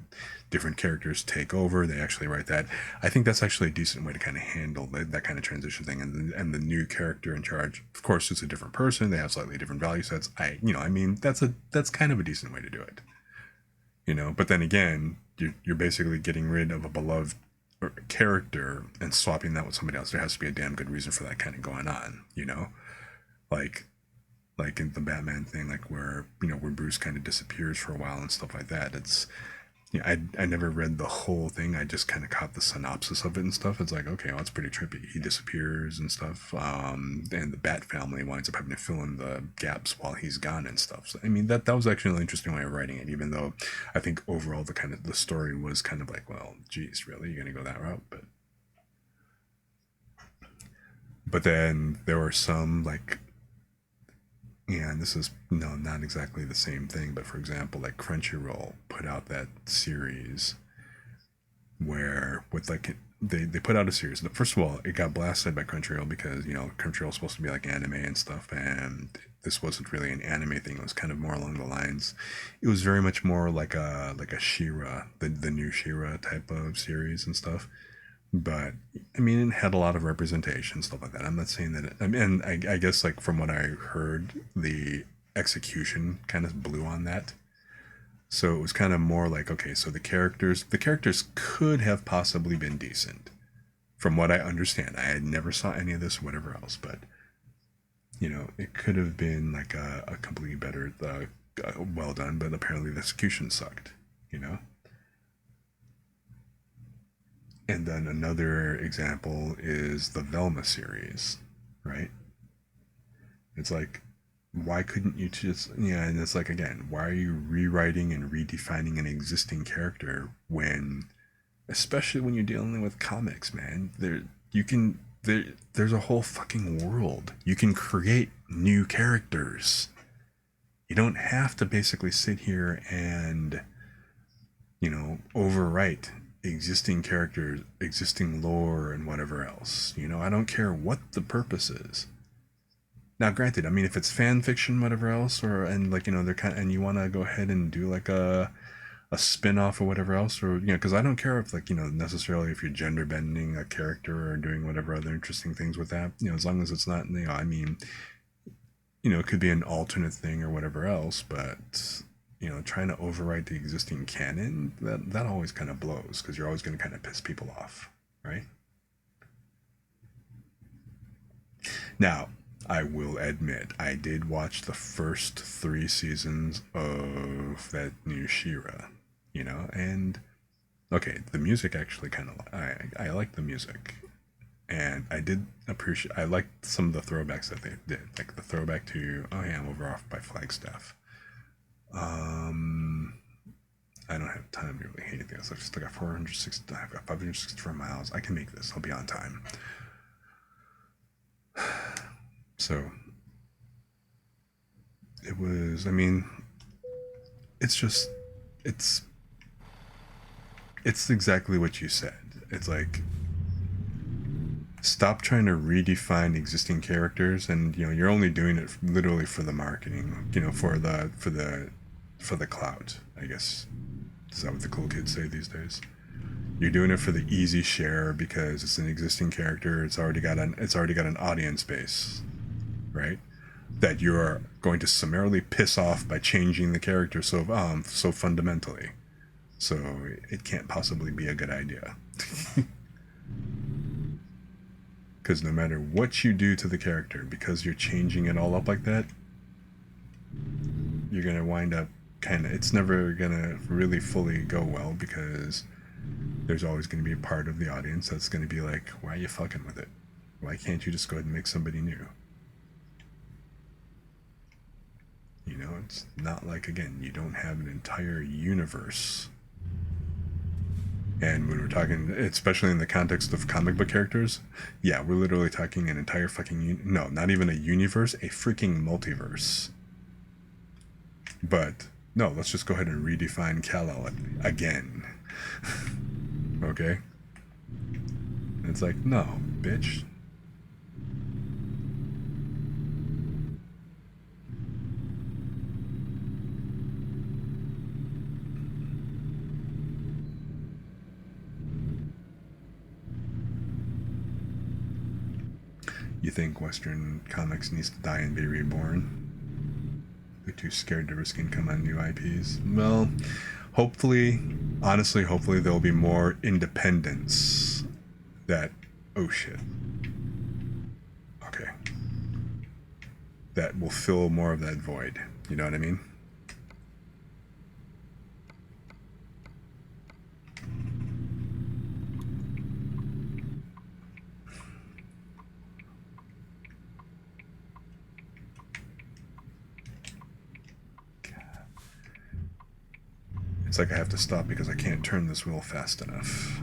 different characters take over, they actually write that. I think that's actually a decent way to kind of handle that kind of transition thing, and the new character in charge, of course, is a different person, they have slightly different value sets. I mean, that's kind of a decent way to do it. But then again, you're basically getting rid of a beloved character and swapping that with somebody else. There has to be a damn good reason for that kind of going on. Like in the Batman thing, where where Bruce kind of disappears for a while and stuff like that. It's I never read the whole thing. I just kind of caught the synopsis of it and stuff. It's okay, well, it's pretty trippy. He disappears and stuff, and the Bat family winds up having to fill in the gaps while he's gone and stuff. So I mean, that was actually an interesting way of writing it. Even though I think overall the story was kind of well, geez, really, you're gonna go that route? But then there were some and this is not exactly the same thing, but for example, Crunchyroll put out that series where with they put out a series. First of all, it got blasted by Crunchyroll because Crunchyroll is supposed to be anime and stuff, and this wasn't really an anime thing. It was kind of more along the lines. It was very much more like a She-Ra, the new She-Ra type of series and stuff. But I mean, it had a lot of representation, stuff like that. I'm not saying that I guess from what I heard, the execution kind of blew on that. So it was kind of more like, okay, so the characters could have possibly been decent, from what I understand. I had never saw any of this or whatever else, but it could have been like a completely better, well done, but apparently the execution sucked, you know. And then another example is the Velma series, right? It's like, why couldn't you just, yeah, and it's like, again, why are you rewriting and redefining an existing character when, especially when you're dealing with comics, man, there's a whole fucking world. You can create new characters. You don't have to basically sit here and, overwrite existing characters, existing lore, and whatever else. I don't care what the purpose is. Now, granted, I mean, if it's fan fiction, whatever else, and like they're and you want to go ahead and do like a spin-off or whatever else, or because I don't care if like necessarily if you're gender bending a character or doing whatever other interesting things with that, as long as it's not, I mean, it could be an alternate thing or whatever else, but trying to overwrite the existing canon, that always kind of blows, because you're always going to kind of piss people off, right? Now, I will admit, I did watch the first 3 seasons of that new She-Ra, and okay, the music actually kind of, I like the music, and I did appreciate, I liked some of the throwbacks that they did, like the throwback to, oh yeah, I'm over off by Flagstaff. I don't have time to really hate this. I've got 564 miles. I can make this. I'll be on time. So it was, I mean, it's exactly what you said. It's like, stop trying to redefine existing characters, and you're only doing it literally for the marketing, for the clout, I guess. Is that what the cool kids say these days? You're doing it for the easy share because it's an existing character. It's already got an audience base, right? That you're going to summarily piss off by changing the character so fundamentally. So it can't possibly be a good idea. Because no matter what you do to the character, because you're changing it all up like that, you're gonna wind up it's never gonna really fully go well, because there's always gonna be a part of the audience that's gonna be like, why are you fucking with it? Why can't you just go ahead and make somebody new? It's not like, again, you don't have an entire universe. And when we're talking, especially in the context of comic book characters, yeah, we're literally talking an entire fucking, no, not even a universe, a freaking multiverse. But no, let's just go ahead and redefine Kal-El again. Okay? And it's like, no, bitch. You think Western comics needs to die and be reborn? They're too scared to risk income on new IPs. Well, hopefully there'll be more independence that, oh shit. Okay. That will fill more of that void. You know what I mean? It's like I have to stop because I can't turn this wheel fast enough.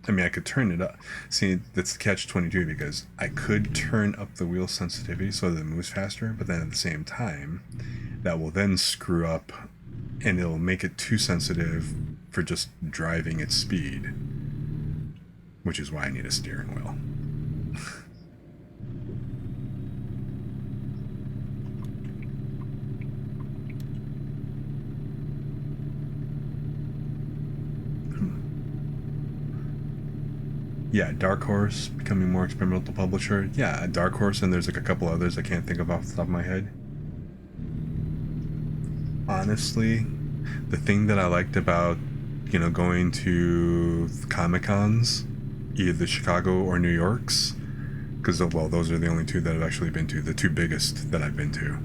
I mean, I could turn it up. See, that's the catch-22, because I could turn up the wheel sensitivity so that it moves faster, but then at the same time, that will then screw up, and it'll make it too sensitive for just driving at speed, which is why I need a steering wheel. Yeah, Dark Horse becoming more experimental publisher. Yeah, Dark Horse, and there's like a couple others I can't think of off the top of my head. honestly, the thing that I liked about, going to Comic Cons, either Chicago or New York's, because, well, those are the only two that I've actually been to, the two biggest that I've been to.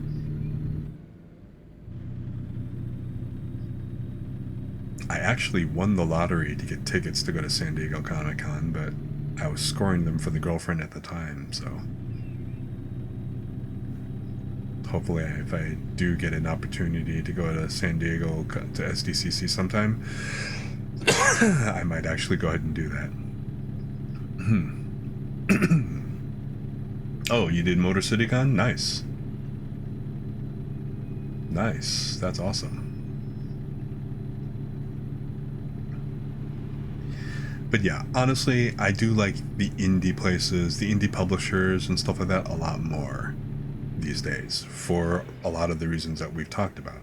I actually won the lottery to get tickets to go to San Diego Comic Con, but I was scoring them for the girlfriend at the time, so hopefully if I do get an opportunity to go to San Diego to SDCC sometime, I might actually go ahead and do that. Oh, you did Motor City Con? Nice. Nice. That's awesome. But yeah, honestly, I do like the indie places, the indie publishers and stuff like that a lot more these days for a lot of the reasons that we've talked about.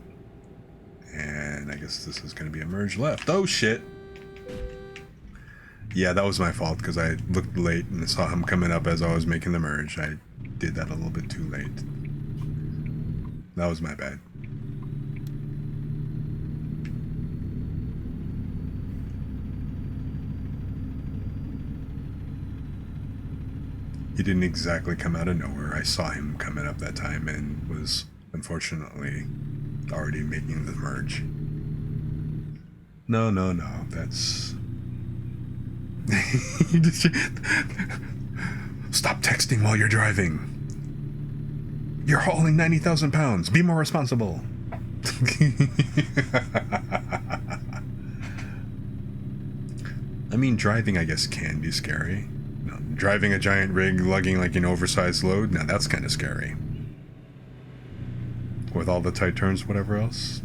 And I guess this is going to be a merge left. Oh, shit. Yeah, that was my fault because I looked late and saw him coming up as I was making the merge. I did that a little bit too late. That was my bad. He didn't exactly come out of nowhere. I saw him coming up that time and was unfortunately already making the merge. No, that's... Stop texting while you're driving. You're hauling 90,000 pounds. Be more responsible. I mean, driving, I guess, can be scary. Driving a giant rig, lugging like an oversized load, now that's kind of scary. With all the tight turns, whatever else.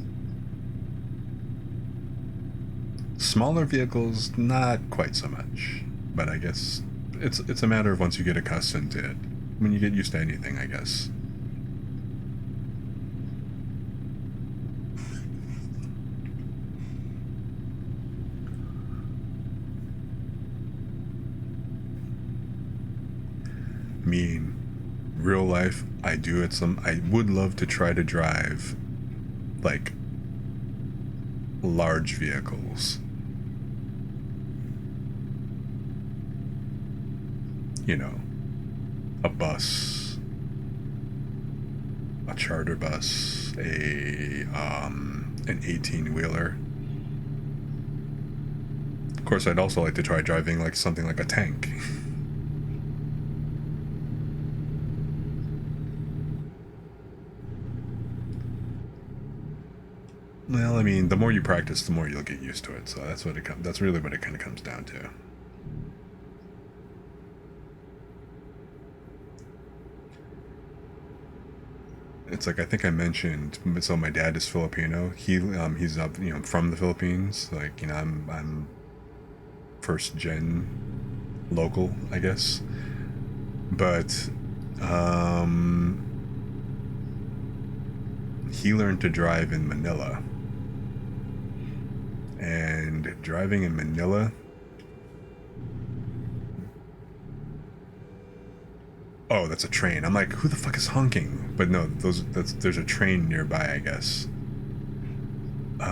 Smaller vehicles, not quite so much. But I guess it's a matter of once you get accustomed to it. When you get used to anything, I guess. I mean, real life, I would love to try to drive, like, large vehicles. You know, a bus, a charter bus, an 18-wheeler. Of course, I'd also like to try driving like something like a tank. Well, I mean, the more you practice, the more you'll get used to it. So that's really what it kind of comes down to. It's like I think I mentioned. So my dad is Filipino. He's up, from the Philippines. Like, I'm first gen local, I guess. But he learned to drive in Manila. And driving in Manila, oh, that's a train. I'm like, who the fuck is honking? But no, there's a train nearby, I guess. But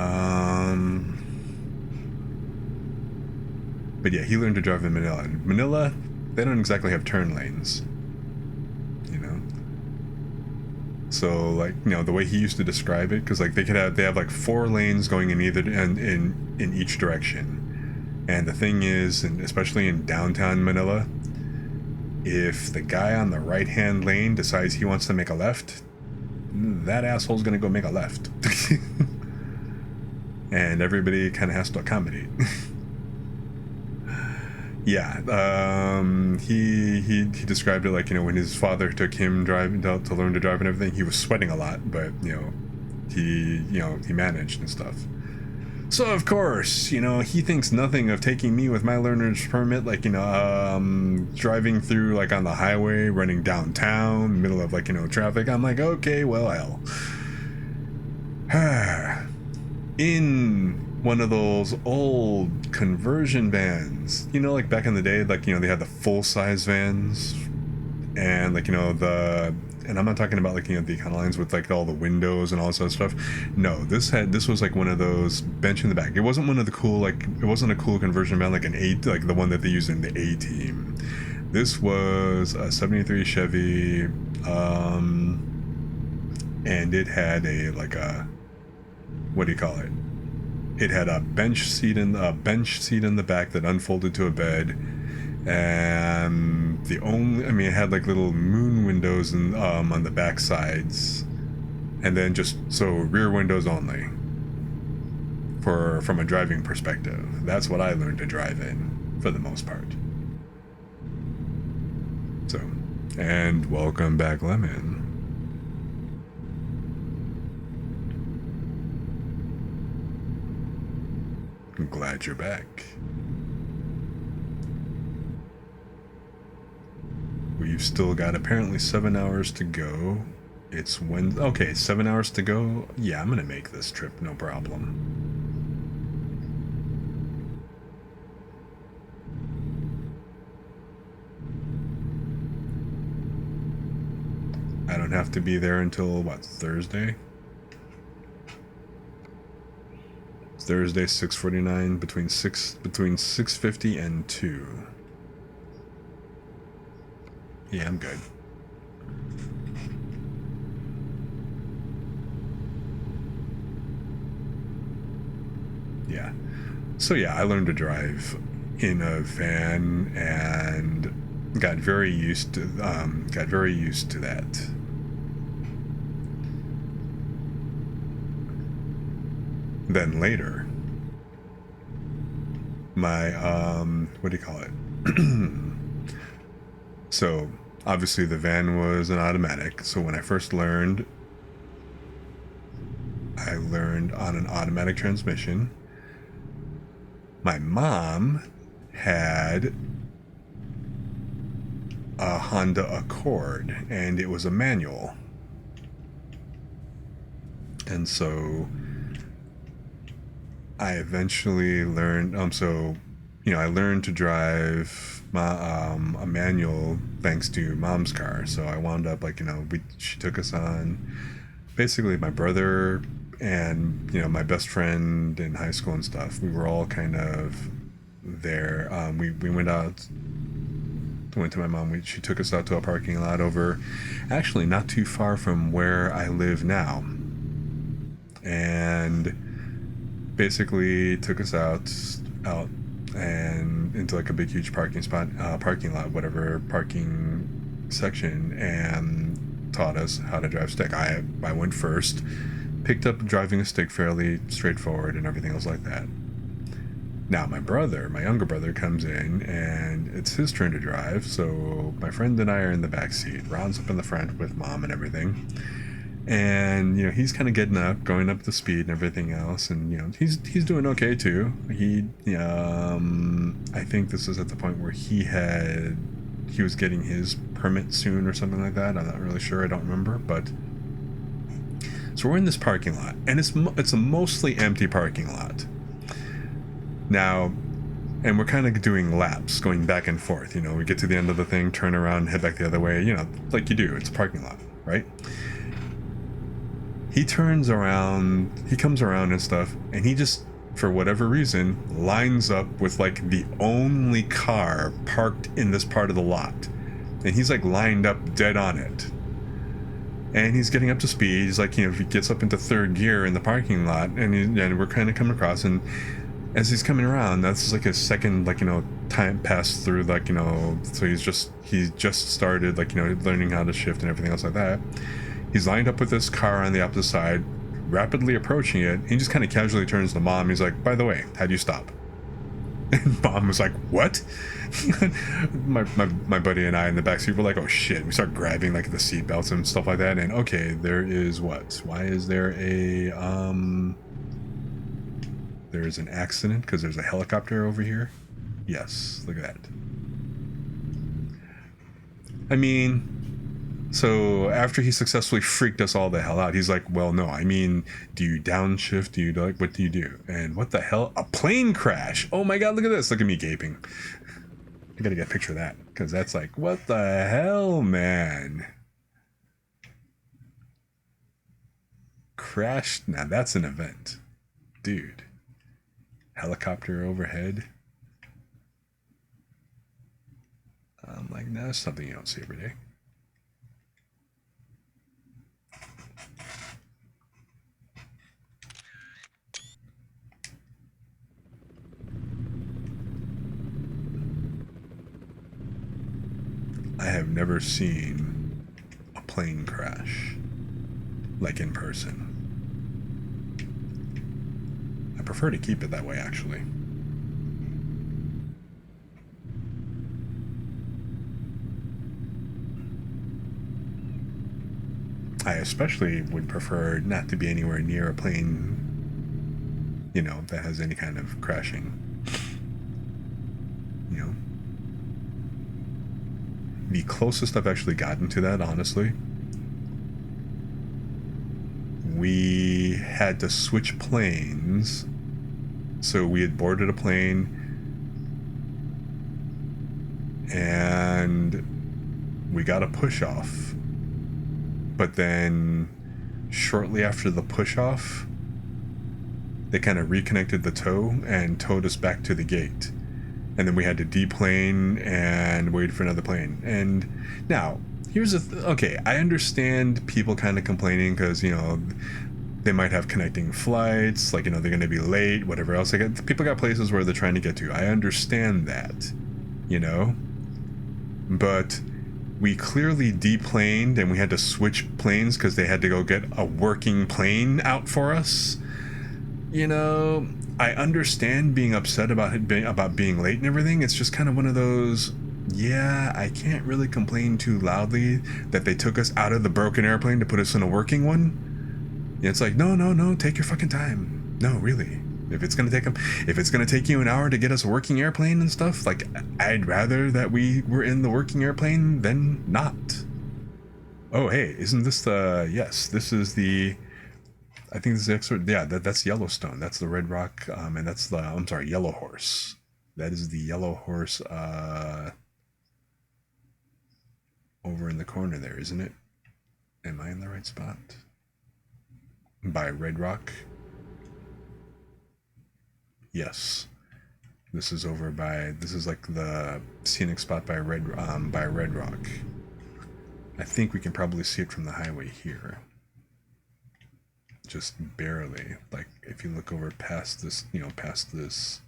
yeah, he learned to drive in Manila. In Manila, they don't exactly have turn lanes. So, like, the way he used to describe it, because like they have like 4 lanes going in either in each direction. And the thing is, and especially in downtown Manila, if the guy on the right-hand lane decides he wants to make a left, that asshole's gonna go make a left. And everybody kind of has to accommodate. Yeah, he described it like, when his father took him driving to learn to drive and everything, he was sweating a lot, but he managed and stuff. So of course, he thinks nothing of taking me with my learner's permit, like, driving through like on the highway, running downtown, middle of like, traffic. I'm like, okay, well, hell. In one of those old conversion vans, like back in the day, like, they had the full-size vans, and like, you know, and I'm not talking about like, you know, the Econolines with like all the windows and all this other stuff. No, this was like one of those bench in the back. It wasn't one of the cool, like, it wasn't a cool conversion van like an A, like the one that they use in the A Team. This was a 73 Chevy, and it had a, like a, what do you call it? It had a bench seat in the back that unfolded to a bed, and it had like little moon windows and on the back sides, and then just so rear windows only. From a driving perspective, that's what I learned to drive in for the most part. So, and welcome back, Lemon. I'm glad you're back. We've still got apparently 7 hours to go. It's Wednesday. Okay, 7 hours to go. Yeah, I'm gonna make this trip, no problem. I don't have to be there until what, Thursday? Thursday, 6:49, between 6:50 and 2. Yeah, I'm good. Yeah. So yeah, I learned to drive in a van and got very used to that. Then later, my what do you call it? So obviously the van was an automatic. So when I first learned, I learned on an automatic transmission. My mom had a Honda Accord, and it was a manual. And so I eventually learned, I learned to drive a manual thanks to Mom's car. So I wound up, like, she took us on, basically my brother and, my best friend in high school and stuff. We were all kind of there. We went to my mom. She took us out to a parking lot over, actually not too far from where I live now. And basically took us out and into like a big huge parking lot, whatever parking section, and taught us how to drive stick. I went first, picked up driving a stick fairly straightforward and everything else like that. Now my younger brother comes in and it's his turn to drive, so my friend and I are in the back seat. Ron's up in the front with Mom and everything. And he's kind of going up the speed and everything else, and he's doing okay too. I think this is at the point where he was getting his permit soon or something like that. I'm not really sure. I don't remember. But so we're in this parking lot, and it's a mostly empty parking lot now, and we're kind of doing laps, going back and forth. We get to the end of the thing, turn around, head back the other way. Like you do. It's a parking lot, right? He turns around, he comes around and stuff, and he just, for whatever reason, lines up with like the only car parked in this part of the lot. And he's like lined up dead on it. And he's getting up to speed. He's like, he gets up into third gear in the parking lot, and we're kind of coming across, and as he's coming around, that's like his second, time passed through, so he just started, learning how to shift and everything else like that. He's lined up with this car on the opposite side, rapidly approaching it. He just kind of casually turns to Mom. He's like, "By the way, how do you stop?" And Mom was like, "What?" my buddy and I in the backseat were like, "Oh shit!" We start grabbing the seat belts and stuff like that. And okay, there is what? Why is there there's an accident because there's a helicopter over here? Yes, look at that. I mean, so after he successfully freaked us all the hell out, he's like, "Well, no, I mean, do you downshift? Do you what do you do?" And what the hell? A plane crash! Oh my god, look at this. Look at me gaping. I gotta get a picture of that. Because that's like, what the hell, man? Crashed? Now that's an event. Dude. Helicopter overhead. I'm like, no, that's something you don't see every day. I have never seen a plane crash, like in person. I prefer to keep it that way, actually. I especially would prefer not to be anywhere near a plane, you know, that has any kind of crashing. You know? The closest I've actually gotten to that, honestly, we had to switch planes. So we had boarded a plane and we got a push off. But then shortly after the push off, they kind of reconnected the tow and towed us back to the gate. And then we had to deplane and wait for another plane. And now, here's okay, I understand people kind of complaining because, you know, they might have connecting flights, like, you know, they're going to be late, whatever else. People got places where they're trying to get to. I understand that, you know? But we clearly deplaned and we had to switch planes because they had to go get a working plane out for us. You know, I understand being upset about being late and everything. It's just kind of one of those, yeah, I can't really complain too loudly that they took us out of the broken airplane to put us in a working one. It's like, no, take your fucking time. No, really. If it's gonna take you an hour to get us a working airplane and stuff, like, I'd rather that we were in the working airplane than not. Oh, hey, isn't this the... Yes, this is the... I think this is the extra... Yeah, that's Yellowstone. That's the Red Rock, and that's the... I'm sorry, Yellow Horse. That is the Yellow Horse, over in the corner there, isn't it? Am I in the right spot? By Red Rock? Yes. This is over by... This is like the scenic spot by Red Rock. I think we can probably see it from the highway here. Just barely. Like, if you look over past this, you know, past this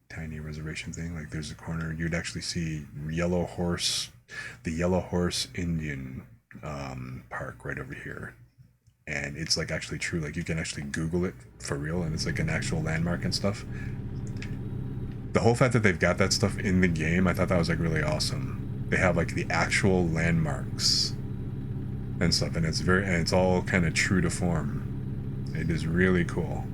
tiny reservation thing, like there's a corner, you'd actually see Yellow Horse, the Yellow Horse Indian Park right over here. And it's like actually true, like you can actually Google it for real, and it's like an actual landmark and stuff. The whole fact that they've got that stuff in the game, I thought that was like really awesome. They have like the actual landmarks and stuff, and it's all kind of true to form. It is really cool.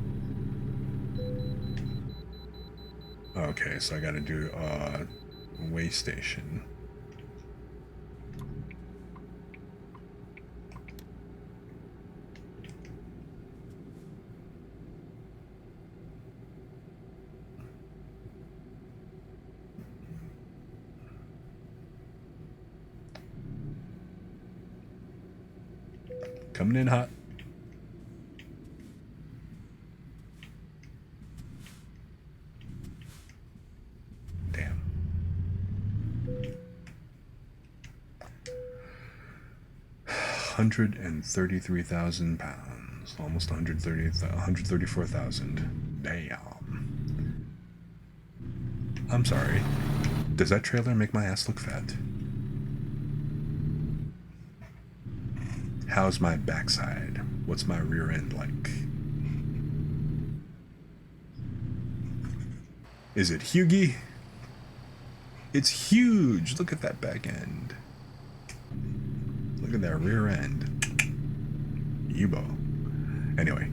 Okay, so I gotta do a way station. Coming in hot. Damn. £133,000, almost 134,000. Damn. I'm sorry. Does that trailer make my ass look fat? How's my backside? What's my rear end like? Is it Hugie? It's huge! Look at that back end. Look at that rear end. Yubo. Anyway.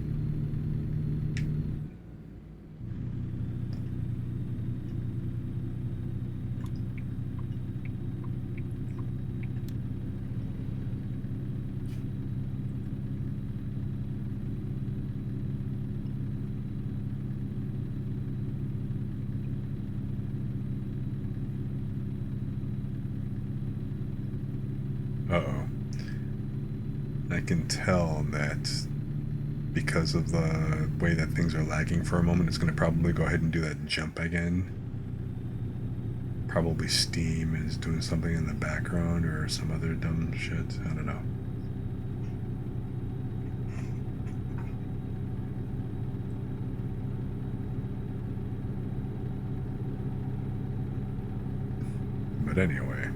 I can tell that because of the way that things are lagging for a moment, it's going to probably go ahead and do that jump again. Probably Steam is doing something in the background or some other dumb shit. I don't know. But anyway.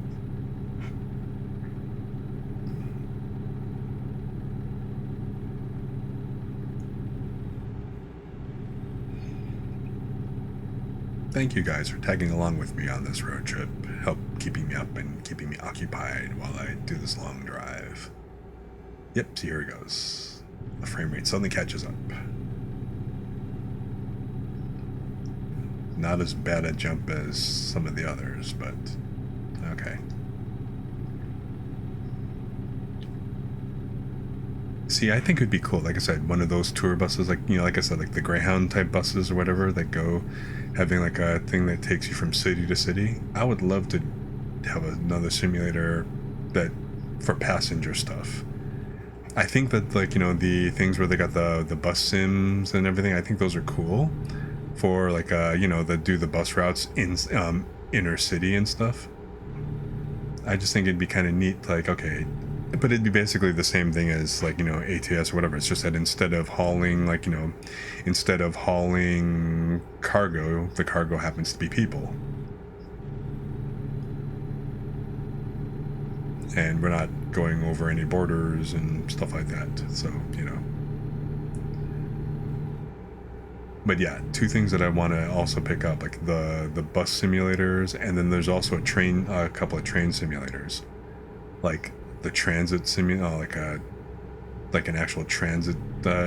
Thank you guys for tagging along with me on this road trip. Help keeping me up and keeping me occupied while I do this long drive. Yep, see, here it goes. The frame rate suddenly catches up. Not as bad a jump as some of the others, but okay. See, I think it'd be cool, like I said, one of those tour buses, like, you know, like I said, like the Greyhound type buses or whatever that go, having like a thing that takes you from city to city. I would love to have another simulator that for passenger stuff. I think that, like, you know, the things where they got the bus sims and everything, I think those are cool for like, you know, that do the bus routes in inner city and stuff. I just think it'd be kind of neat, like, okay, but it'd be basically the same thing as, like, you know, ATS or whatever. It's just that instead of hauling, like, you know, instead of hauling cargo, the cargo happens to be people. And we're not going over any borders and stuff like that. So, you know. But yeah, two things that I want to also pick up, like the bus simulators, and then there's also a couple of train simulators, like the transit simulator, like an actual transit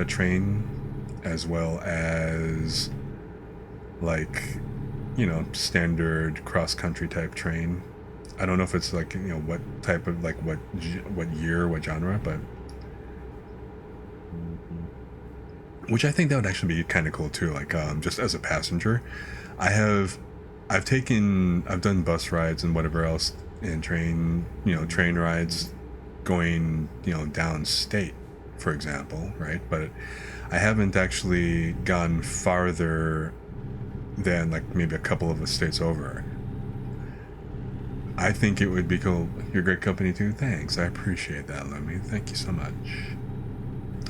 train, as well as like, you know, standard cross country type train. I don't know if it's like, you know, what type of, like, what year, what genre, but which I think that would actually be kind of cool too. Like, just as a passenger, I've done bus rides and whatever else, and train rides going, you know, downstate, for example, right? But I haven't actually gone farther than like maybe a couple of the states over. I think it would be cool. You're great company too. Thanks. I appreciate that, Lemmy. Thank you so much.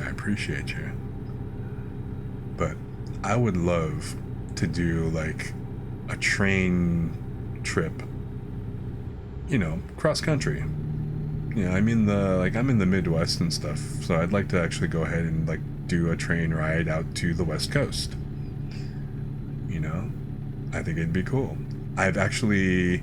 I appreciate you. But I would love to do like a train trip, you know, cross country. You know, I'm in the Midwest and stuff, so I'd like to actually go ahead and like do a train ride out to the West Coast. You know, I think it'd be cool. I've actually,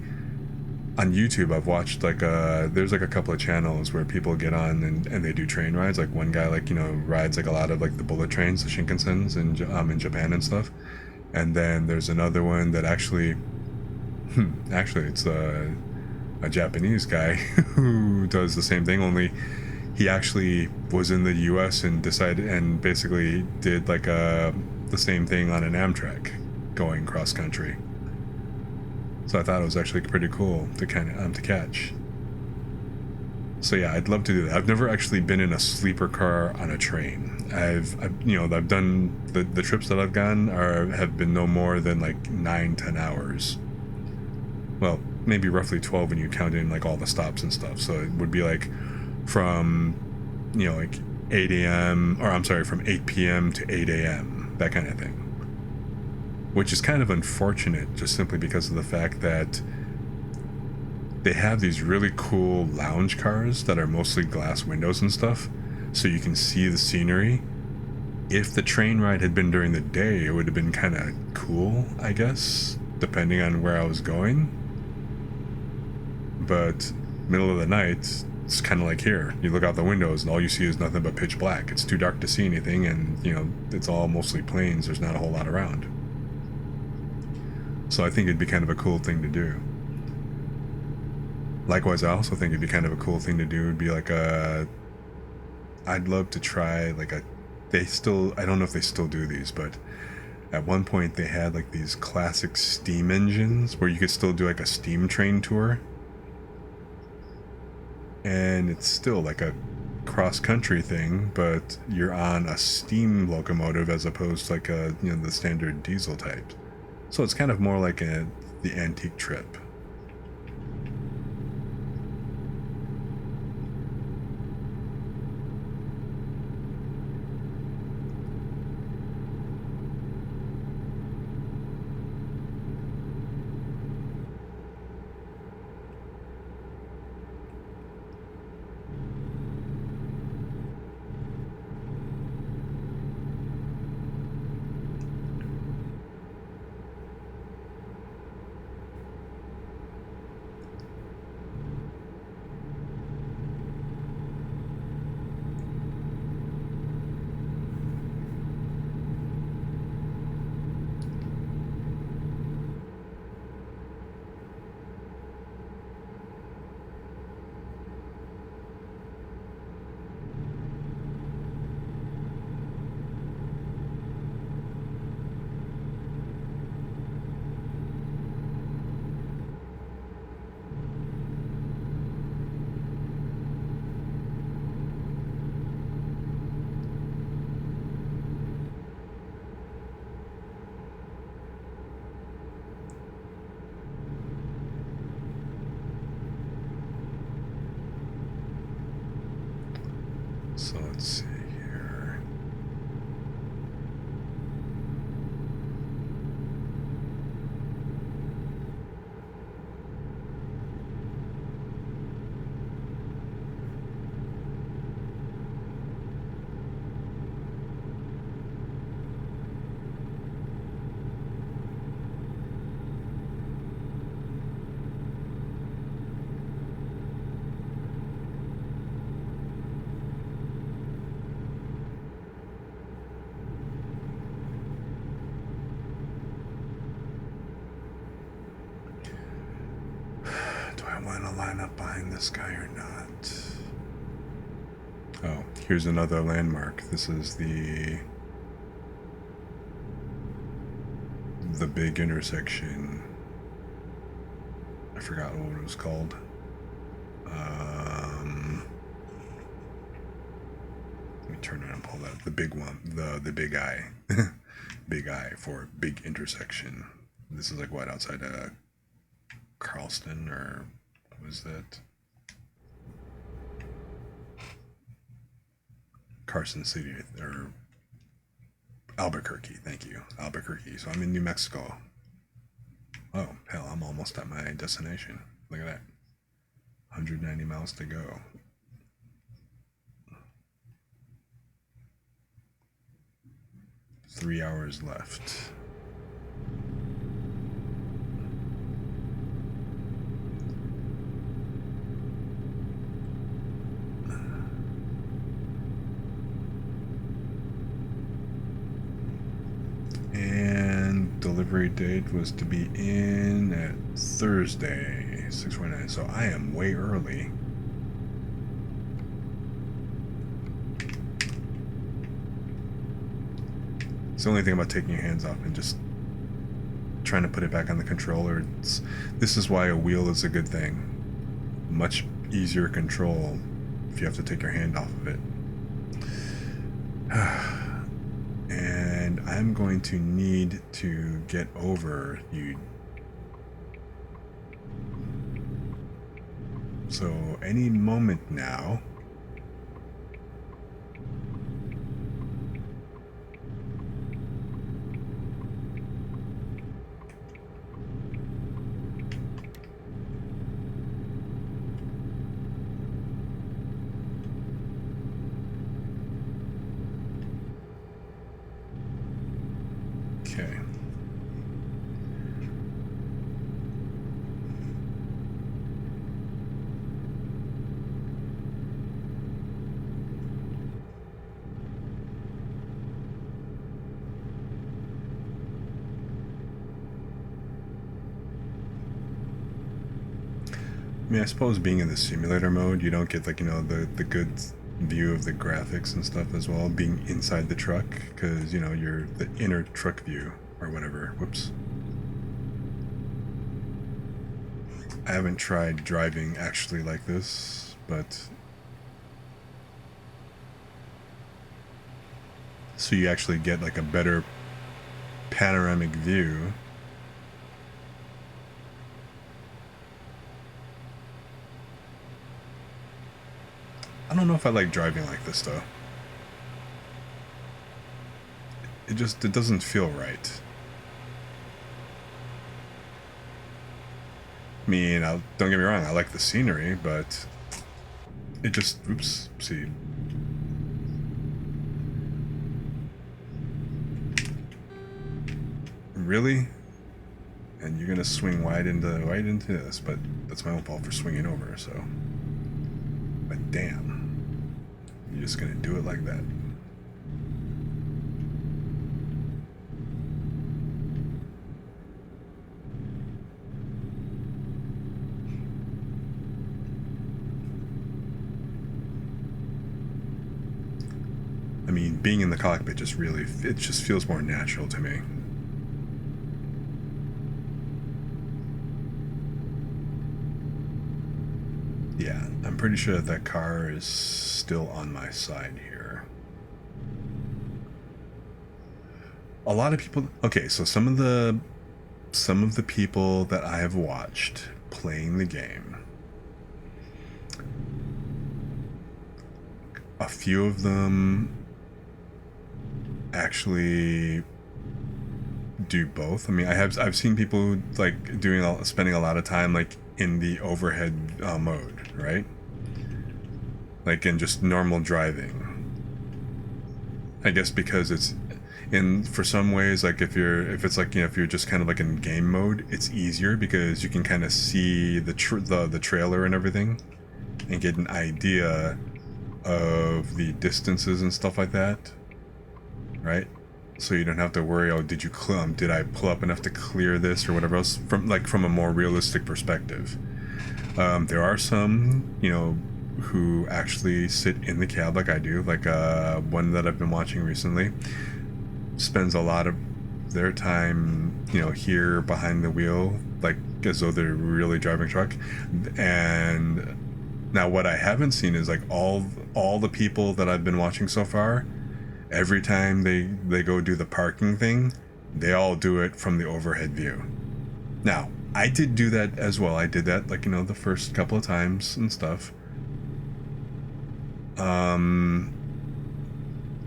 on YouTube, I've watched like there's like a couple of channels where people get on and they do train rides. Like one guy, like, you know, rides like a lot of like the bullet trains, the Shinkansens in Japan and stuff. And then there's another one that actually it's a Japanese guy who does the same thing, only he actually was in the US and decided and basically did like the same thing on an Amtrak going cross country. So I thought it was actually pretty cool to kind of to catch. So yeah, I'd love to do that. I've never actually been in a sleeper car on a train. I've done the trips that I've gone have been no more than like 9-10 hours. Well, maybe roughly 12 when you count in like all the stops and stuff. So it would be like from, you know, like 8 a.m. or I'm sorry, from 8 p.m. to 8 a.m. that kind of thing. Which is kind of unfortunate, just simply because of the fact that they have these really cool lounge cars that are mostly glass windows and stuff, so you can see the scenery. If the train ride had been during the day, it would have been kind of cool, I guess, depending on where I was going. But middle of the night, it's kind of like here. You look out the windows and all you see is nothing but pitch black. It's too dark to see anything, and, you know, it's all mostly plains. There's not a whole lot around. So I think it'd be kind of a cool thing to do. Likewise, I also think it'd be kind of a cool thing to do would be like I'd love to try like I don't know if they still do these, but at one point they had like these classic steam engines where you could still do like a steam train tour. And it's still like a cross-country thing, but you're on a steam locomotive as opposed to like a, you know, the standard diesel type. So it's kind of more like the antique trip. So let's see here. Do I want to line up behind this guy or not? Oh, here's another landmark. This is the big intersection. I forgot what it was called. Let me turn it and pull that. The big one, the big eye, big eye for big intersection. This is like what, outside Charleston, or what was that? Carson City, or Albuquerque. Thank you, Albuquerque. So I'm in New Mexico. Oh hell, I'm almost at my destination. Look at that. 190 miles to go. Three hours left. And delivery date was to be in at Thursday, 6:29. So I am way early. It's the only thing about taking your hands off and just trying to put it back on the controller. This is why a wheel is a good thing. Much easier control if you have to take your hand off of it. And I'm going to need to get over you. So any moment now. Okay. I mean, I suppose being in the simulator mode, you don't get, like, you know, the good view of the graphics and stuff as well, being inside the truck, because, you know, you're the inner truck view or whatever. Whoops. I haven't tried driving actually like this, but so you actually get like a better panoramic view. I don't know if I like driving like this though. It doesn't feel right. I mean, don't get me wrong, I like the scenery, but it just, oops, see. Really? And you're gonna swing right into this, but that's my own fault for swinging over, so. But damn, you're just gonna do it like that. I mean, being in the cockpit just really, it just feels more natural to me. Yeah, I'm pretty sure that car is still on my side here. A lot of people, okay, so some of the people that I have watched playing the game, a few of them actually do both. I mean, I've seen people like spending a lot of time like in the overhead mode, right? Like in just normal driving. I guess because it's in, for some ways, like if it's like, you know, if you're just kind of like in game mode, it's easier because you can kind of see the trailer and everything and get an idea of the distances and stuff like that, right? So you don't have to worry, oh, did I pull up enough to clear this or whatever else, from a more realistic perspective. There are some, you know, who actually sit in the cab like I do, like one that I've been watching recently spends a lot of their time, you know, here behind the wheel, like as though they're really driving a truck. And now what I haven't seen is like all the people that I've been watching so far, every time they go do the parking thing, they all do it from the overhead view. Now, I did do that as well. I did that, like, you know, the first couple of times and stuff.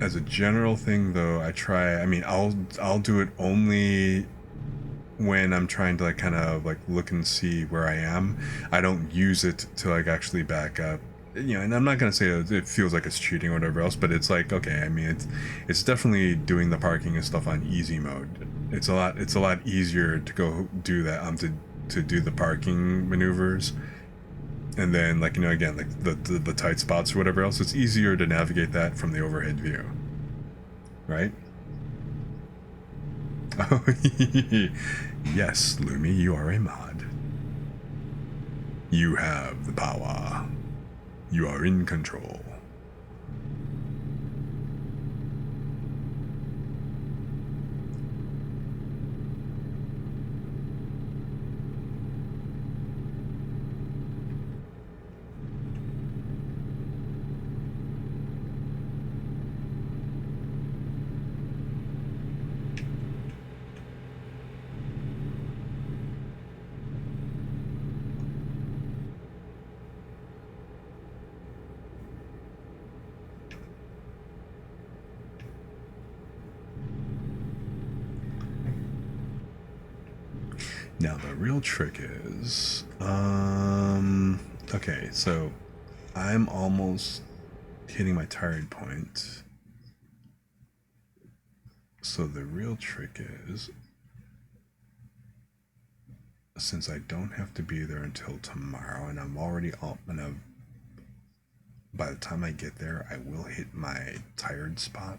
As a general thing though, I'll do it only when I'm trying to like kind of like look and see where I am. I don't use it to like actually back up, you know. And I'm not gonna say it feels like it's cheating or whatever else, but it's like, okay, I mean, it's definitely doing the parking and stuff on easy mode. It's a lot easier to go do that, to do the parking maneuvers, and then, like, you know, again, like the tight spots or whatever else. It's easier to navigate that from the overhead view, right? Oh, yes, Lumi, you are a mod. You have the power. You are in control. Now the real trick is, okay, so I'm almost hitting my tired point. So the real trick is, since I don't have to be there until tomorrow, and I'm already up, and by the time I get there, I will hit my tired spot.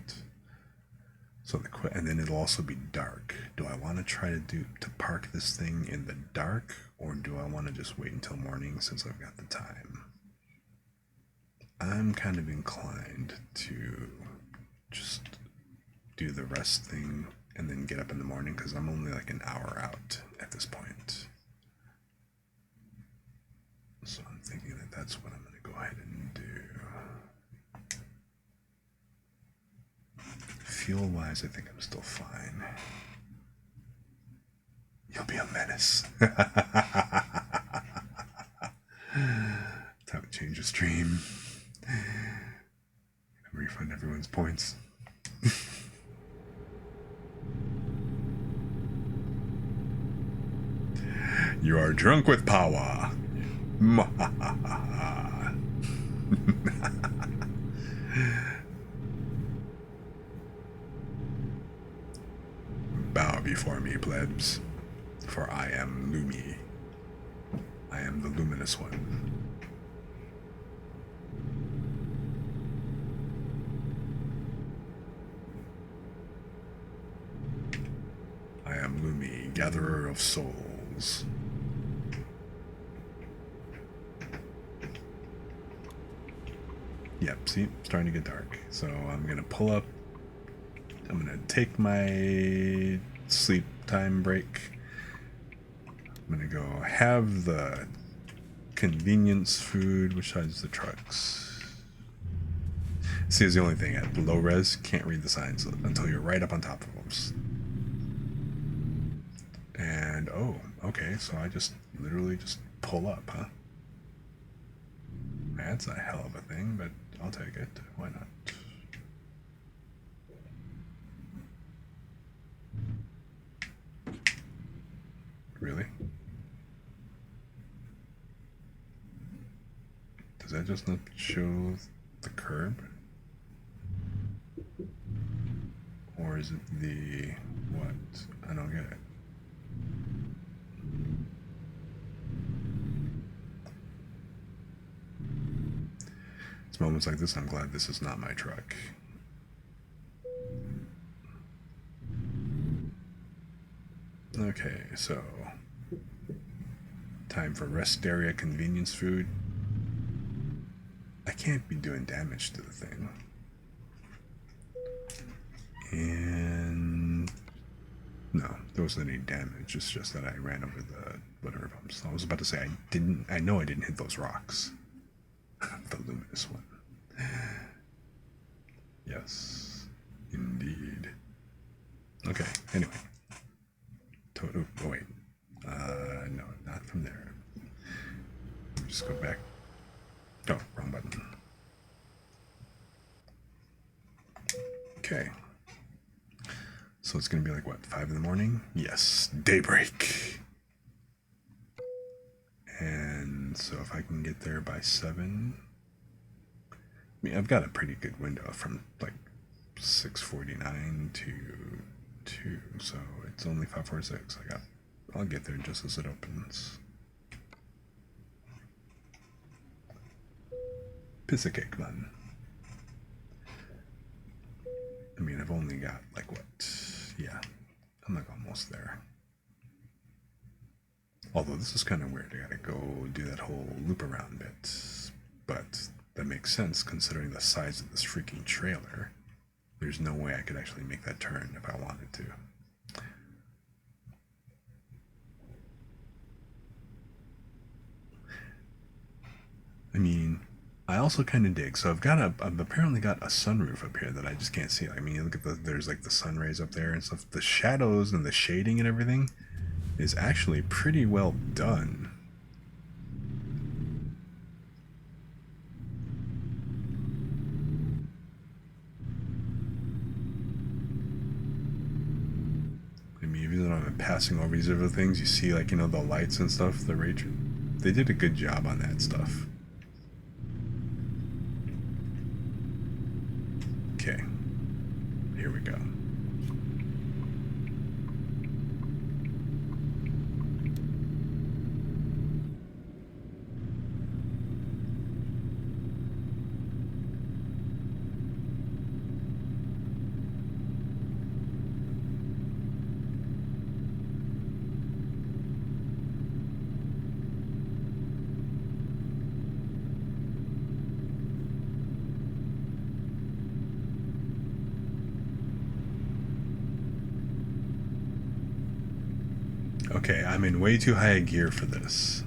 So and then it'll also be dark. Do I want to try to park this thing in the dark, or do I want to just wait until morning since I've got the time? I'm kind of inclined to just do the rest thing and then get up in the morning, because I'm only like an hour out at this point. So I'm thinking that that's what I'm going to go ahead and do. fuel-wise, I think I'm still fine. You'll be a menace. Time to change the stream. Refund everyone's points. You are drunk with power. Bow before me, plebs, for I am Lumi. I am the luminous one. I am Lumi, gatherer of souls. Yep, see, it's starting to get dark. So I'm gonna pull up. I'm gonna take my sleep time break. I'm gonna go have the convenience food. Which side's the trucks? See, is the only thing at low res, can't read the signs until you're right up on top of them. And oh, okay, so I just literally just pull up, huh? That's a hell of a thing, but I'll take it. Why not? Really? Does that just not show the curb? Or is it the what? I don't get it. It's moments like this I'm glad this is not my truck. Okay, so time for rest area convenience food. I can't be doing damage to the thing. And no, there wasn't any damage. It's just that I ran over the whatever bumps. I was about to say I know I didn't hit those rocks. The luminous one. Yes, indeed. Okay, anyway. Oh, wait. No, not from there. Just go back. Oh, wrong button. Okay. So it's gonna be like, what, 5 in the morning? Yes, daybreak. And so if I can get there by 7, I mean, I've got a pretty good window from like 6:49 to 2, so it's only 5:46. I'll get there just as it opens. Piss a cake, man. I mean, I've only got like what? Yeah, I'm like almost there. Although this is kind of weird. I gotta go do that whole loop around bit, but that makes sense considering the size of this freaking trailer. There's no way I could actually make that turn if I wanted to. I mean, I also kind of dig. So I've apparently got a sunroof up here that I just can't see. I mean, you look at there's like the sun rays up there and stuff. The shadows and the shading and everything is actually pretty well done. I mean, even though I'm passing over these other things, you see like, you know, the lights and stuff, the ray tracing. They did a good job on that stuff. Okay, here we go. Okay, I'm in way too high a gear for this.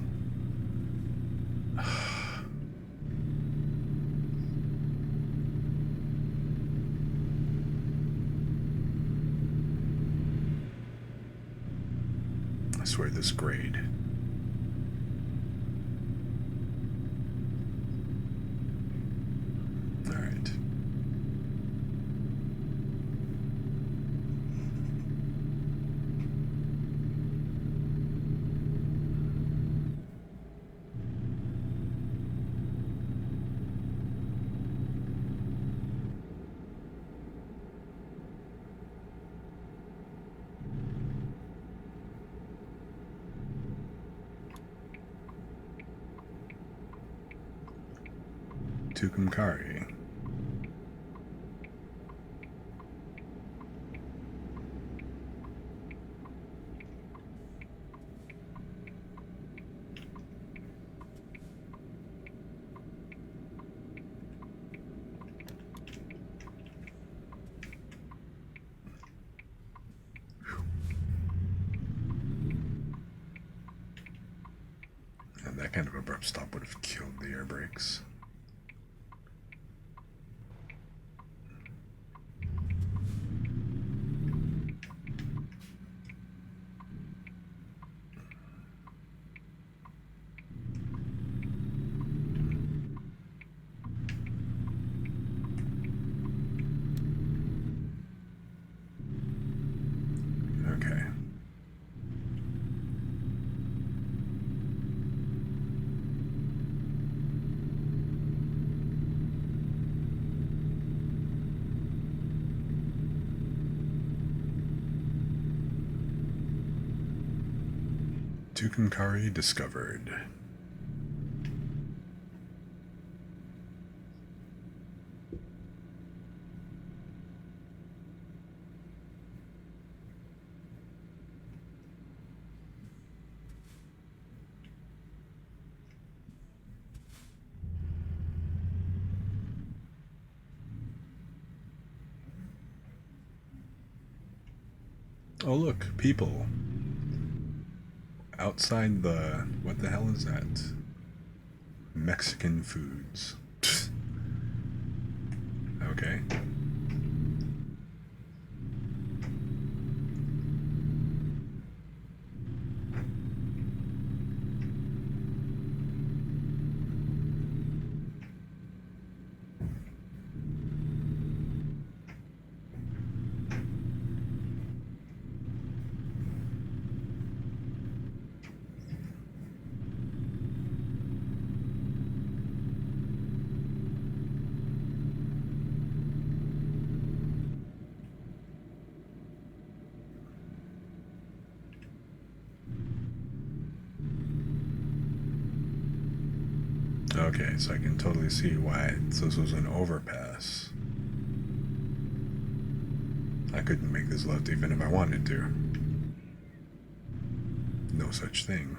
swear this grade. Alright. Tucumcari. And that kind of abrupt stop would have killed the air brakes. Okay. Tucumcari discovered. Oh look, people. Outside the... what the hell is that? Mexican foods. Okay. Okay, so I can totally see why this was an overpass. I couldn't make this left even if I wanted to. No such thing.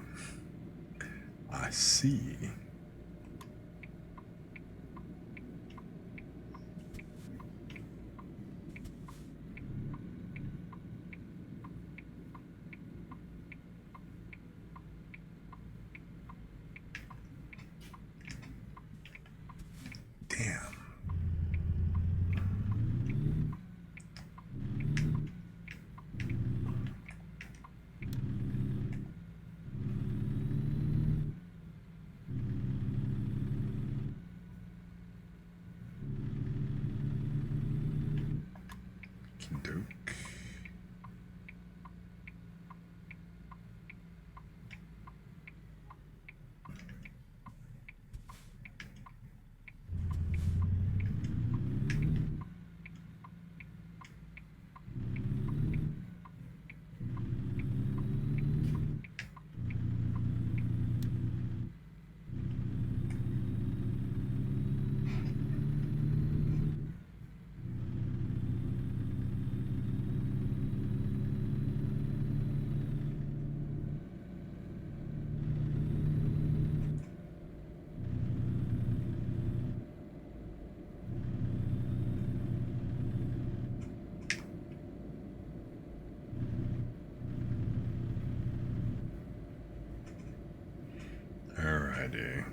I see. Damn. Doke. Alrighty.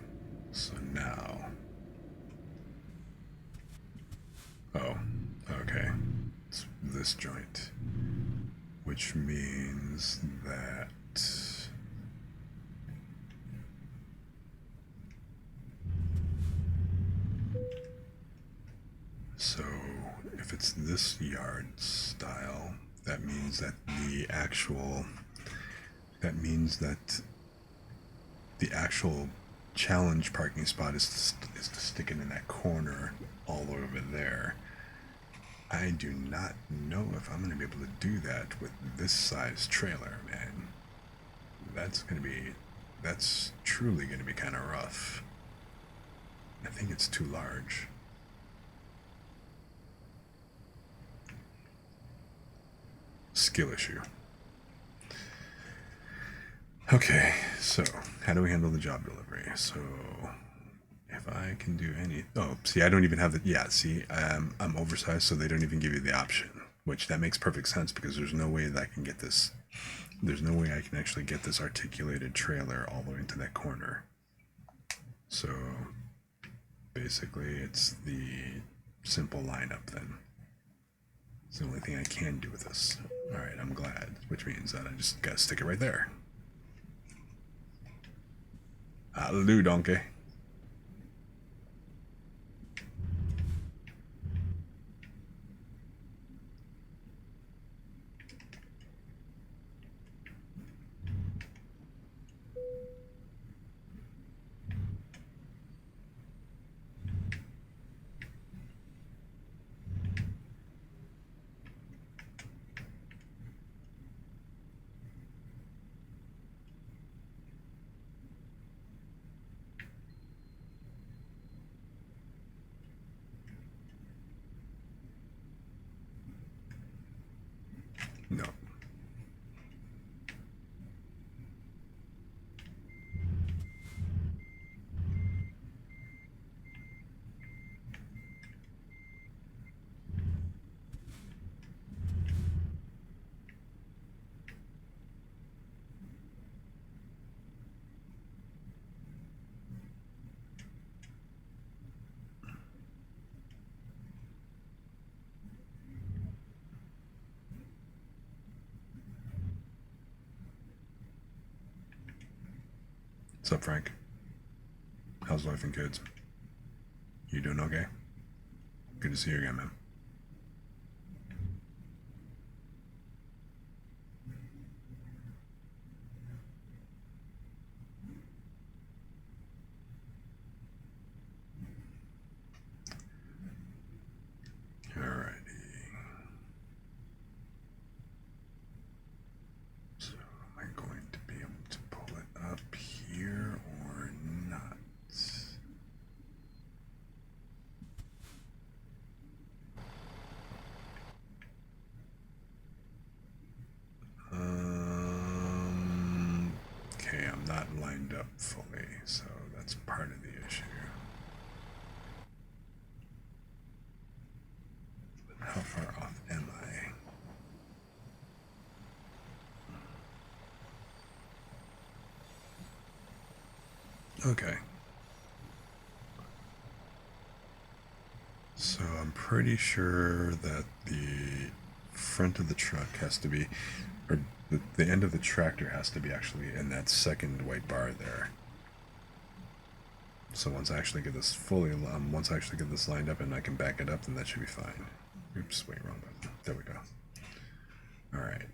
So now. Oh, okay. It's this joint. Which means that So if it's this yard style, that means that the actual challenge parking spot is to stick it in that corner all the way over there. I do not know if I'm going to be able to do that with this size trailer, man. That's truly going to be kind of rough. I think it's too large. Skill issue. Okay, so how do we handle the job delivery? So if I can do oh, see, I don't even have the, yeah, see, I'm oversized, so they don't even give you the option, which that makes perfect sense because there's no way that I can get this, there's no way I can actually get this articulated trailer all the way into that corner. So basically it's the simple lineup then. It's the only thing I can do with this. All right, I'm glad, which means that I just gotta stick it right there. Hallelujah, donkey. No. What's up, Frank? How's life and kids? You doing okay? Good to see you again, man. Alrighty. So, am I going to be able to pull it up here or not? Okay, I'm not lined up fully, so that's part of the issue. But how far off am I? Okay. So I'm pretty sure that the front of the truck has to be, or the end of the tractor has to be actually in that second white bar there. So once I actually get this once I actually get this lined up and I can back it up, then that should be fine. Oops, wait, wrong button. There we go. All right.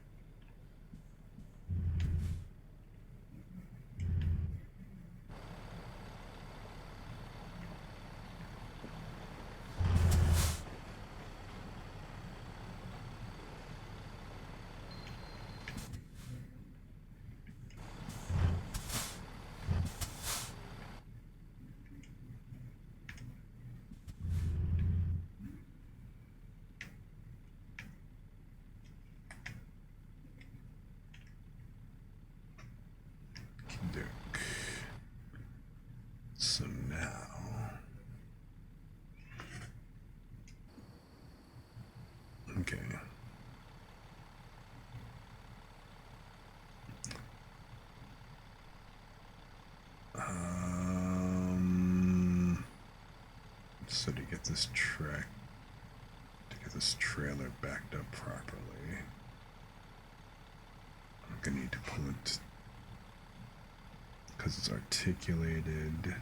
So now, okay. So to get this trailer backed up properly, I'm gonna need to pull it because it's articulated.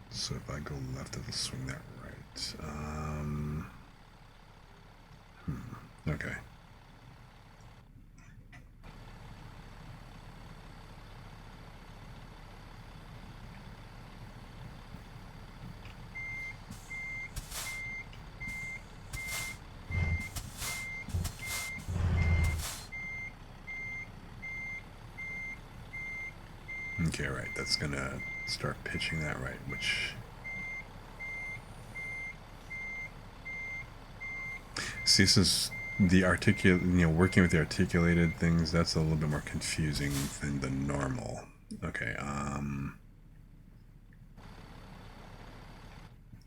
So if I go left, it'll swing that right. Okay. Okay, right. That's gonna start pitching that right, which... See, this is the working with the articulated things, that's a little bit more confusing than the normal. Okay,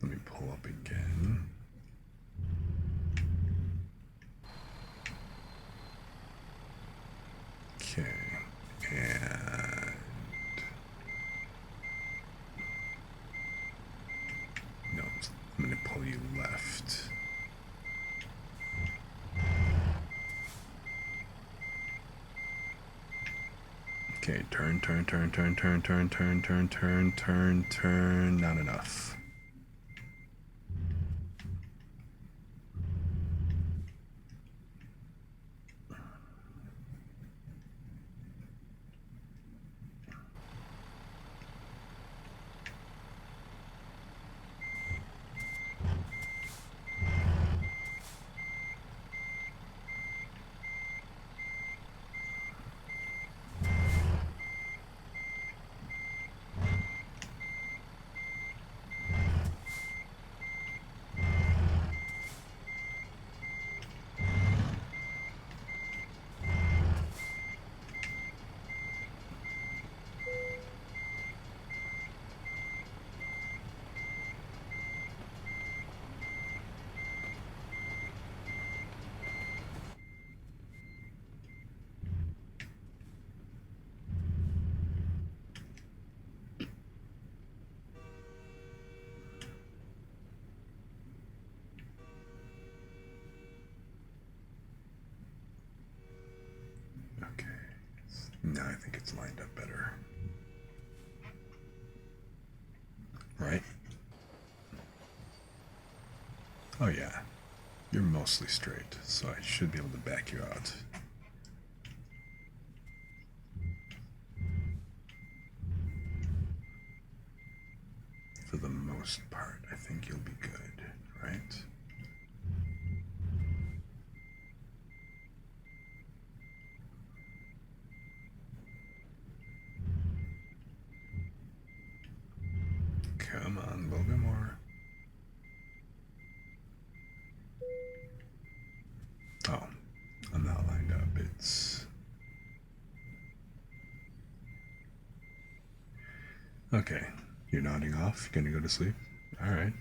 let me pull up again. Okay, and... No, I'm gonna pull you left. Okay, turn, not enough. Okay, now I think it's lined up better. Right? Oh yeah, you're mostly straight, so I should be able to back you out. For the most part, I think you'll be good, right? Come on, a little bit more. Oh, I'm not lined up. It's... Okay, you're nodding off. You're gonna go to sleep? Alright.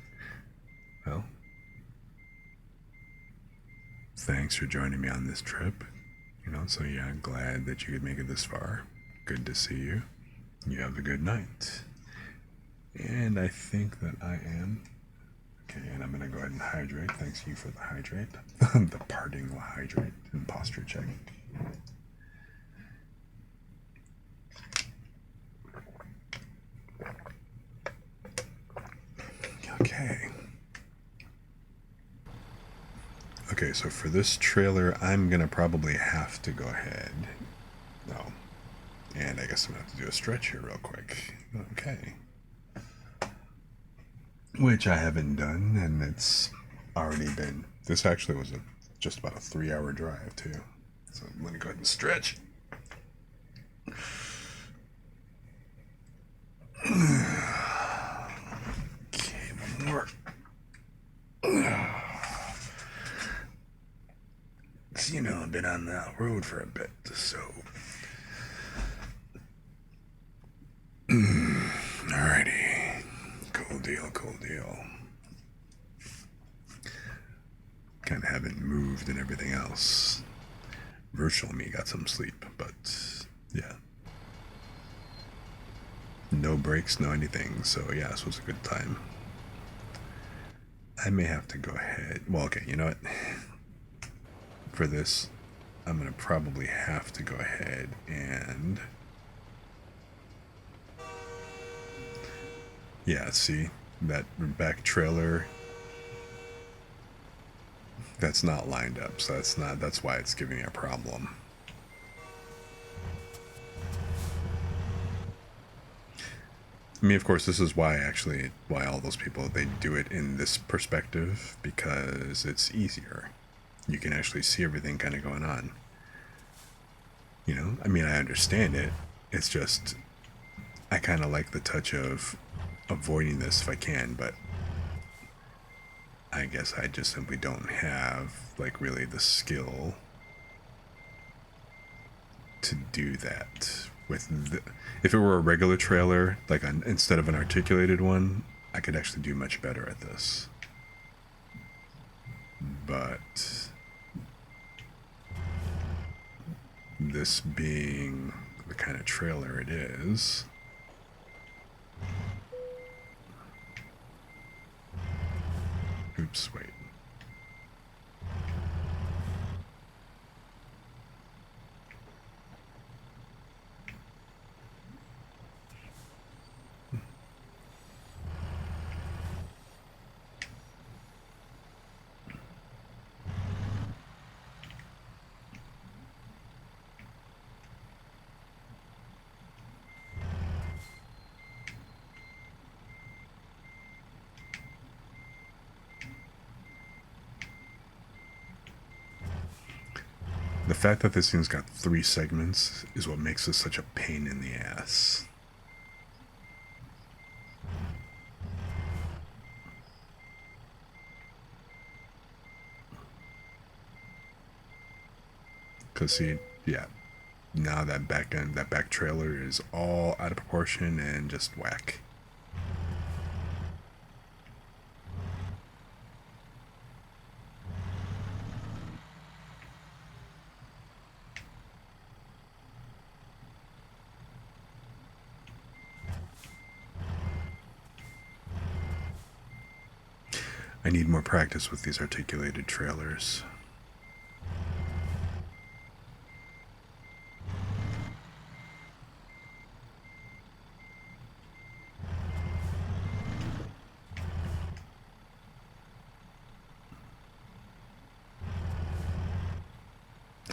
Well, thanks for joining me on this trip. So yeah, I'm glad that you could make it this far. Good to see you. You have a good night. And I think that I am... Okay, and I'm gonna go ahead and hydrate. Thanks you for the hydrate. The parting will hydrate and posture check. Okay. Okay, so for this trailer, I'm gonna probably have to go ahead. No. And I guess I'm gonna have to do a stretch here real quick. Okay. Which I haven't done, and it's already been... This actually was just about a 3-hour drive, too. So I'm gonna go ahead and stretch. Okay, one more. So, I've been on that road for a bit, so... Alrighty. Cool deal, cool deal. Kind of haven't moved and everything else. Virtual me got some sleep, but yeah. No breaks, no anything, so yeah, this was a good time. I may have to go ahead. Well, okay, you know what? For this, I'm gonna probably have to go ahead and... Yeah, see? That back trailer That's not lined up, so that's why it's giving me a problem. I mean, of course, this is why all those people, they do it in this perspective, because it's easier. You can actually see everything kind of going on. You know, I mean, I understand it. It's just, I kind of like the touch of avoiding this if I can, but I guess I just simply don't have, like, really the skill to do that. If it were a regular trailer, like instead of an articulated one, I could actually do much better at this. But this being the kind of trailer it is, oops, wait. The fact that this thing's got 3 segments is what makes this such a pain in the ass. Cause see, yeah, now that back trailer is all out of proportion and just whack. I need more practice with these articulated trailers.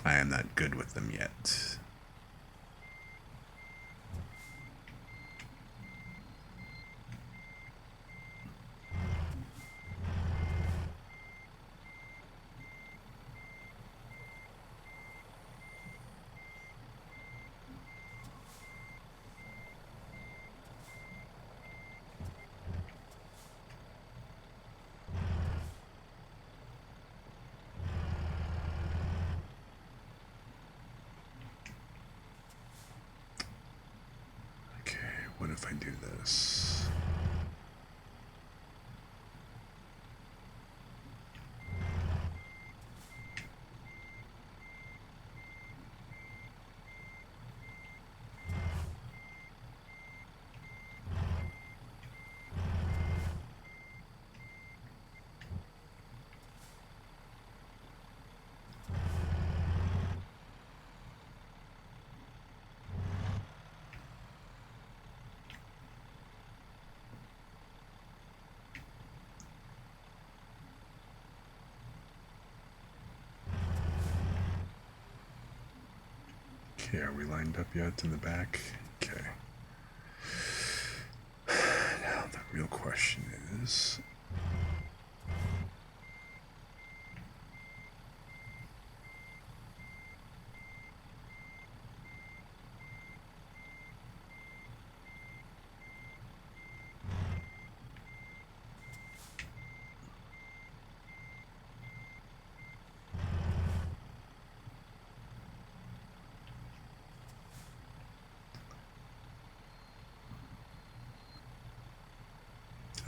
I am not good with them yet. Okay, what if I do this? Okay, are we lined up yet in the back? Okay. Now the real question is,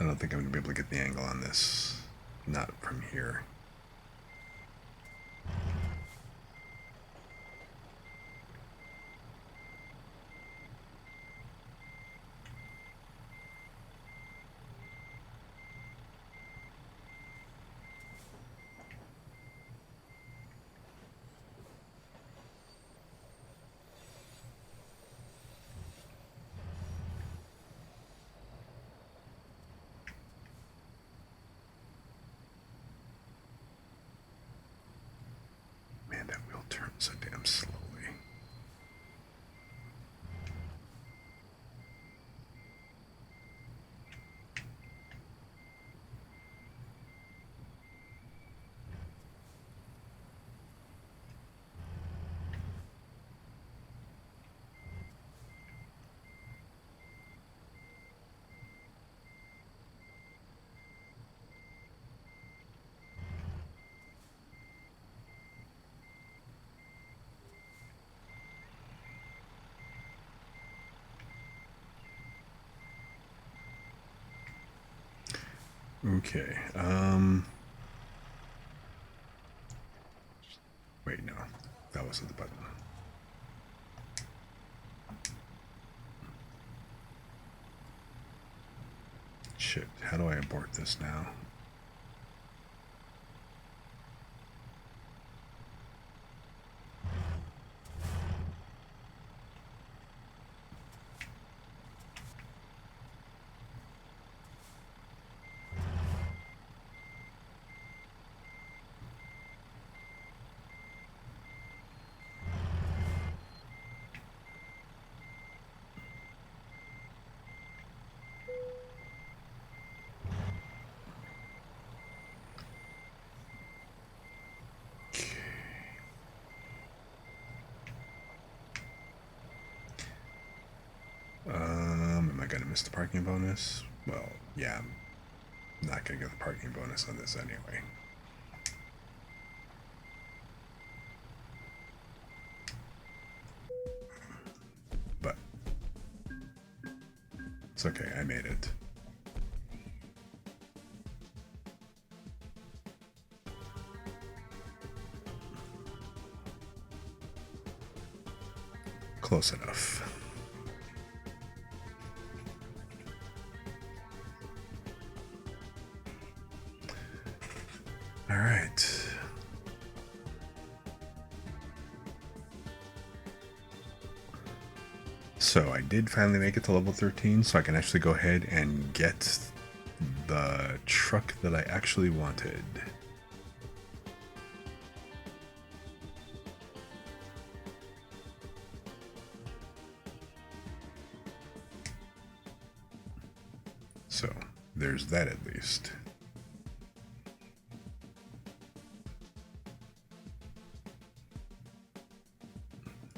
I don't think I'm going to be able to get the angle on this. Not from here. turn so damn slowly. Okay, wait, no, that wasn't the button. Shit, how do I abort this now? Am I gonna miss the parking bonus? Well, yeah, I'm not gonna get the parking bonus on this anyway. But it's okay, I made it. Close enough. All right. So I did finally make it to level 13, so I can actually go ahead and get the truck that I actually wanted. So there's that at least.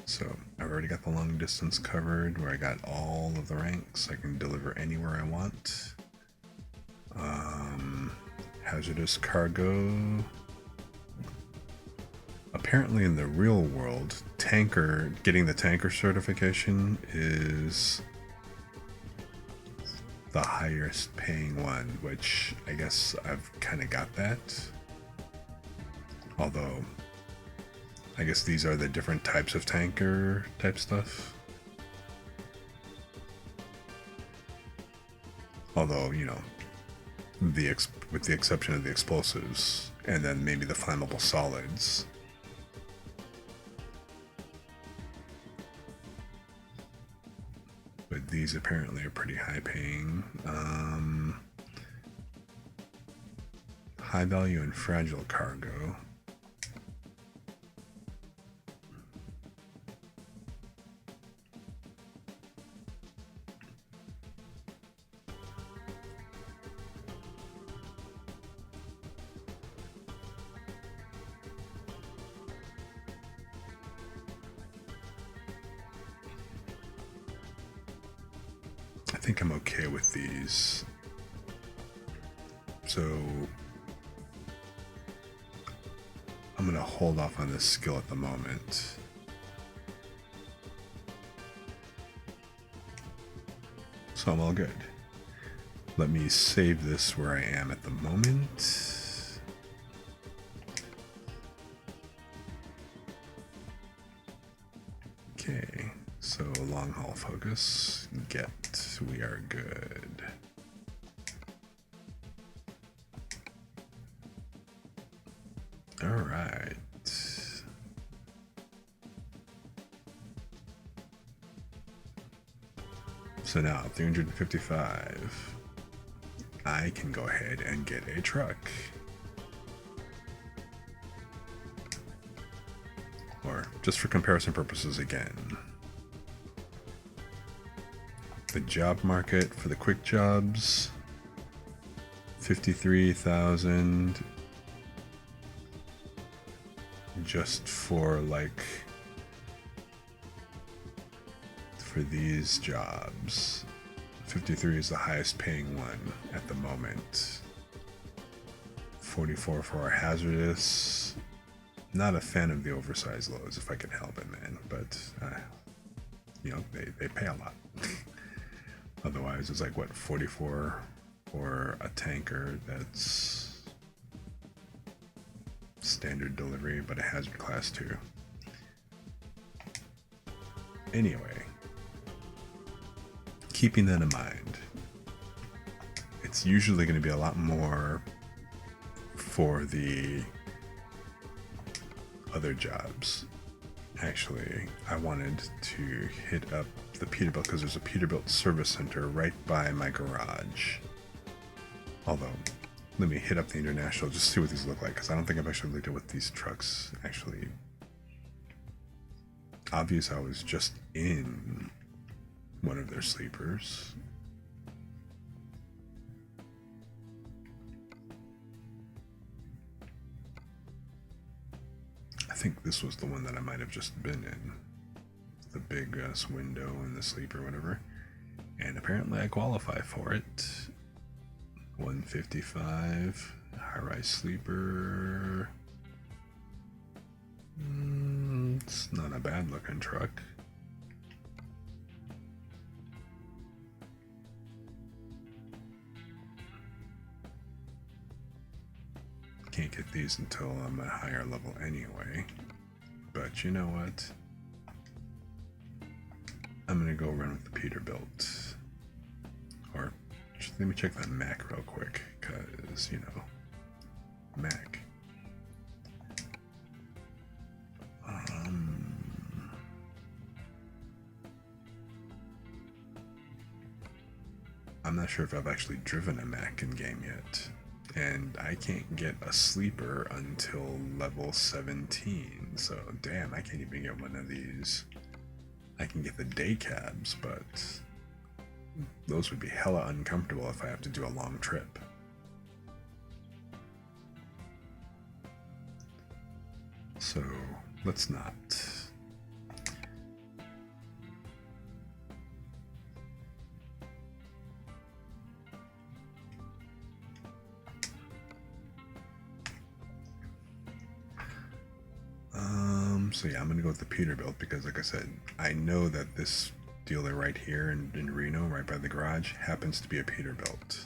So I've already got the long distance covered where I got all of the ranks. I can deliver anywhere I want. Hazardous cargo. Apparently in the real world, getting the tanker certification is the highest paying one, which I guess I've kind of got that. Although I guess these are the different types of tanker type stuff. Although, you know, with the exception of the explosives and then maybe the flammable solids. But these apparently are pretty high paying. High value and fragile cargo. I think I'm okay with these. So I'm gonna hold off on this skill at the moment. So I'm all good. Let me save this where I am at the moment. Okay, so long haul focus, we are good. All right. So now 355. I can go ahead and get a truck. Or just for comparison purposes again. The job market for the quick jobs, 53,000 just for like for these jobs. 53 is the highest paying one at the moment. 44 for our hazardous. Not a fan of the oversized loads if I can help it, man, but you know, they pay a lot. Otherwise it's like what, 44 for a tanker that's standard delivery but a hazard class 2. Anyway, keeping that in mind, it's usually going to be a lot more for the other jobs. Actually, I wanted to hit up the Peterbilt because there's a Peterbilt service center right by my garage. Although, let me hit up the International just to see what these look like, because I don't think I've actually looked at what these trucks actually. Obvious, I was just in one of their sleepers. I think this was the one that I might have just been in. The big window in the sleeper, whatever. And apparently I qualify for it. 155, high-rise sleeper. It's not a bad looking truck. Can't get these until I'm at a higher level anyway. But you know what? I'm gonna go run with the Peterbilt. Or let me check that Mac real quick, because, you know, Mac. I'm not sure if I've actually driven a Mac in game yet. And I can't get a sleeper until level 17. So, damn, I can't even get one of these. I can get the day cabs, but those would be hella uncomfortable if I have to do a long trip. So, let's not. So yeah, I'm gonna go with the Peterbilt because, like I said, I know that this dealer right here in Reno, right by the garage, happens to be a Peterbilt.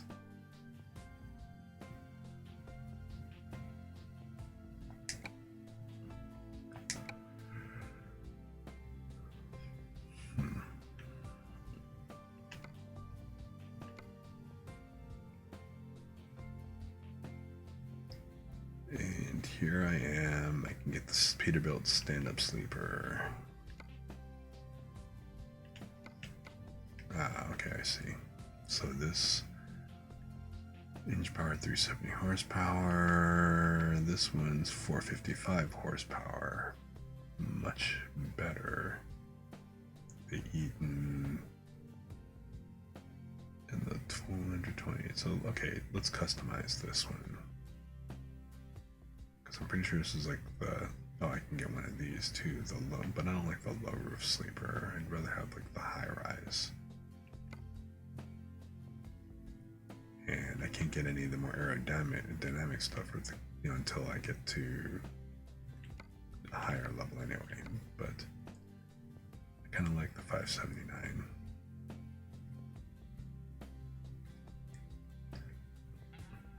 And here I am. I can get this Peterbilt stand-up sleeper. Ah, okay, I see. So this engine power 370 horsepower. This one's 455 horsepower. Much better. The Eaton and the 220. So okay, let's customize this one. I'm pretty sure this is like the, oh, I can get one of these too, the low, but I don't like the low roof sleeper. I'd rather have like the high rise. And I can't get any of the more aerodynamic stuff with, you know, until I get to a higher level anyway. But I kind of like the 579.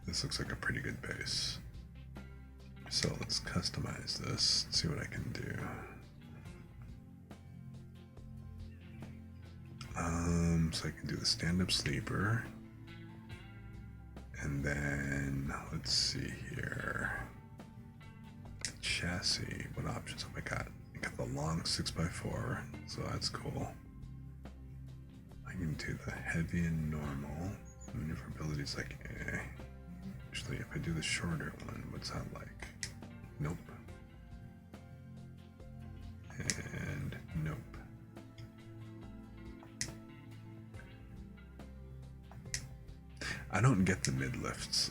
This looks like a pretty good base. So let's customize this, see what I can do. So I can do the stand-up sleeper. And then, let's see here. Chassis, what options have I got? I got the long 6x4, so that's cool. I can do the heavy and normal. Maneuverability is like, eh. Actually, if I do the shorter one, what's that like? Nope. And nope. I don't get the mid lifts.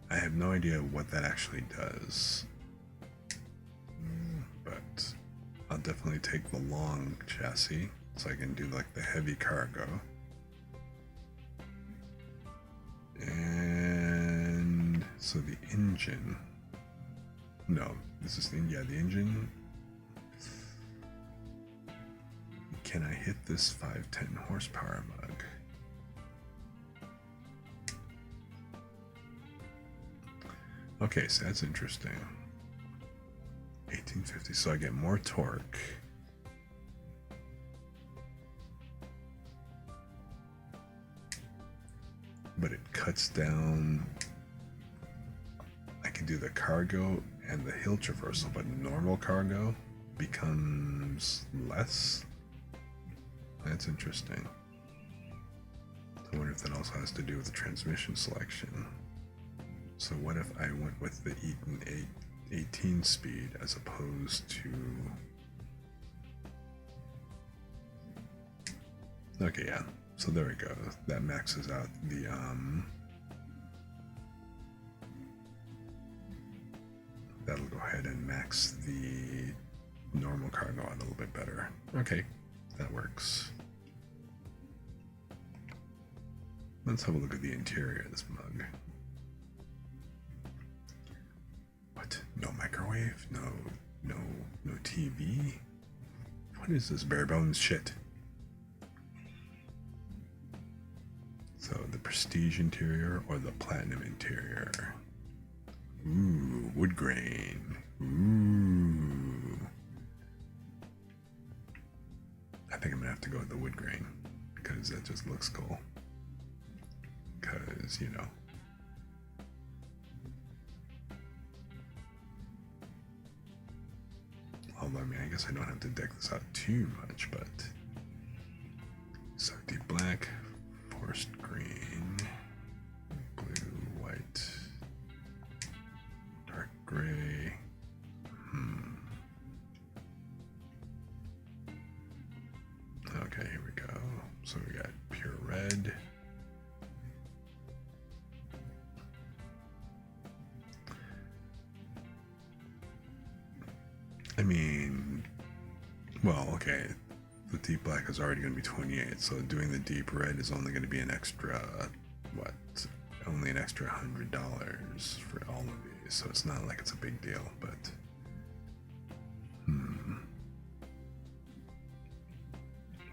I have no idea what that actually does. But I'll definitely take the long chassis so I can do like the heavy cargo. And so the engine. No, this is the engine. Can I hit this 510 horsepower mug? Okay, so that's interesting. 1850, so I get more torque. But it cuts down. I can do the cargo and the hill traversal, but normal cargo becomes less. That's interesting. I wonder if that also has to do with the transmission selection. So what if I went with the Eaton 18 speed as opposed to... Okay, yeah. So there we go. That maxes out the that'll go ahead and max the normal cargo out a little bit better. Okay, that works. Let's have a look at the interior of this mug. What? No microwave? No TV? What is this bare bones shit? So the prestige interior or the platinum interior? Ooh, wood grain. Ooh. I think I'm gonna have to go with the wood grain because that just looks cool. Because, you know. Although, I mean, I guess I don't have to deck this out too much, but. So deep black, forest green, blue, white, dark gray. Okay, here we go. So we got pure red. I mean, well, okay, the deep black is already going to be 28, so doing the deep red is only going to be an extra, what, only an extra $100 for all of these, so it's not like it's a big deal, but,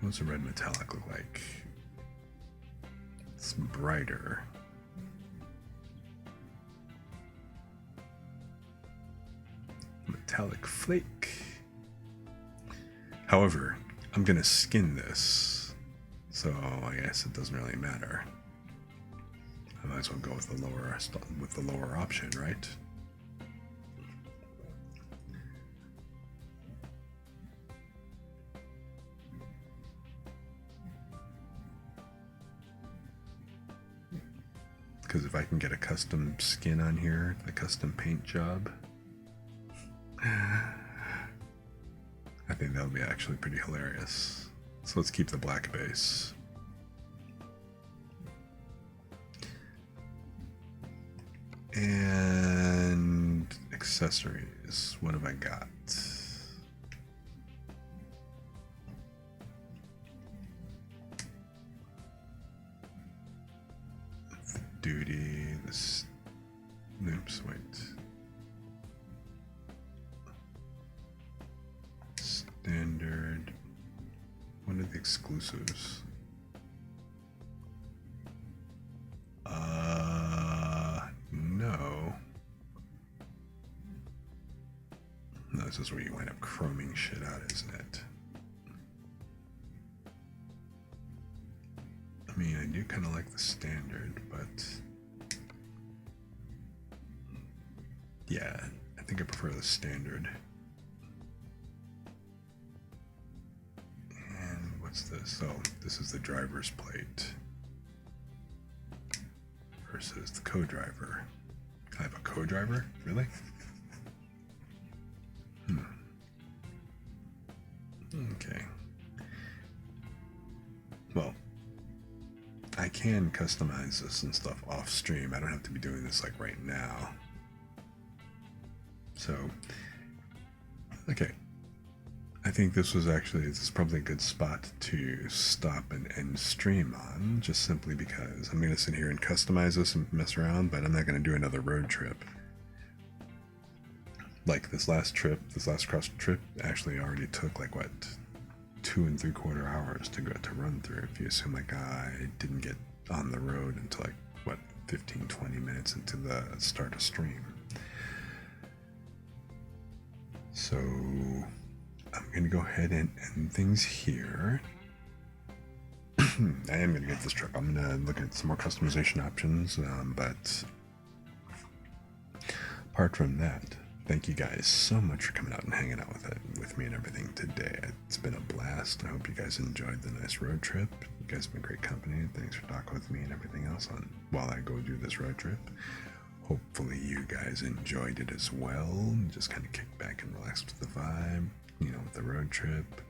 what does a red metallic look like? It's brighter. Metallic flake. However, I'm gonna skin this, so I guess it doesn't really matter. I might as well go with the lower option, right? Because if I can get a custom skin on here, a custom paint job, I think that would be actually pretty hilarious. So let's keep the black base. And accessories, what have I got? The duty, this, oops, wait. Standard. What are the exclusives? No. No, this is where you wind up chroming shit out, isn't it? I mean, I do kind of like the standard, but yeah, I think I prefer the standard. And what's this? Oh, this is the driver's plate versus the co-driver. I have a co-driver? Really? can customize this and stuff off stream. I don't have to be doing this like right now. So, okay. I think this is probably a good spot to stop and end stream on, just simply because I'm going to sit here and customize this and mess around, but I'm not going to do another road trip. Like this last cross trip actually already took like what, 2 3/4 hours to run through. If you assume like I didn't get on the road until like what, 15-20 minutes into the start of stream. So I'm going to go ahead and end things here. I am going to get this truck. I'm going to look at some more customization options, but apart from that, thank you guys so much for coming out and hanging out with me and everything today. It's been a blast. I hope you guys enjoyed the nice road trip. You guys have been great company. Thanks for talking with me and everything else while I go do this road trip. Hopefully you guys enjoyed it as well. Just kind of kick back and relax with the vibe, with the road trip.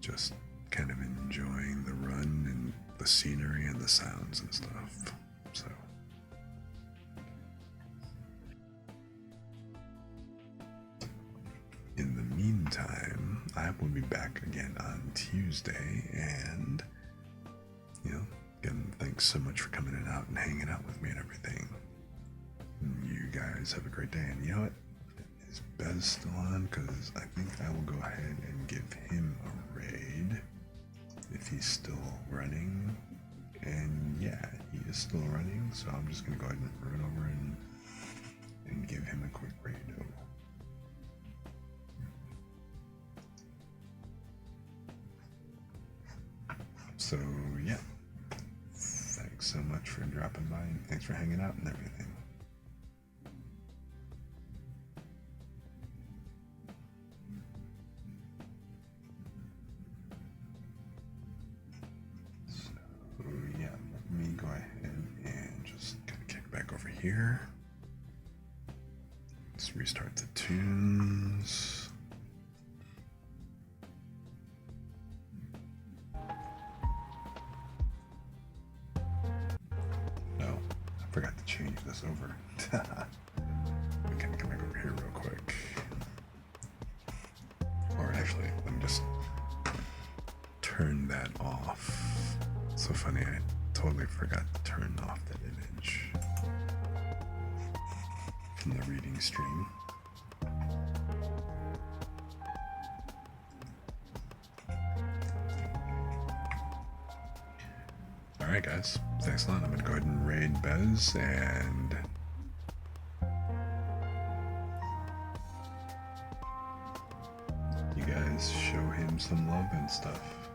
Just kind of enjoying the run and the scenery and the sounds and stuff. So in the meantime, I will be back again on Tuesday, and again, thanks so much for coming out and hanging out with me and everything. You guys have a great day, and you know what? Is Bez still on? Because I think I will go ahead and give him a raid if he's still running. And yeah, he is still running, so I'm just gonna go ahead and run over and give him a quick raid. So yeah, thanks so much for dropping by, and thanks for hanging out and everything. So yeah, let me go ahead and just kind of kick back over here. Let's restart the tunes. I forgot to change this over. Let me kind of come back over here real quick. Or actually, let me just turn that off. It's so funny, I totally forgot to turn off that image from the reading stream. Alright guys, thanks a lot. I'm going to go ahead and raid Bez, and you guys show him some love and stuff.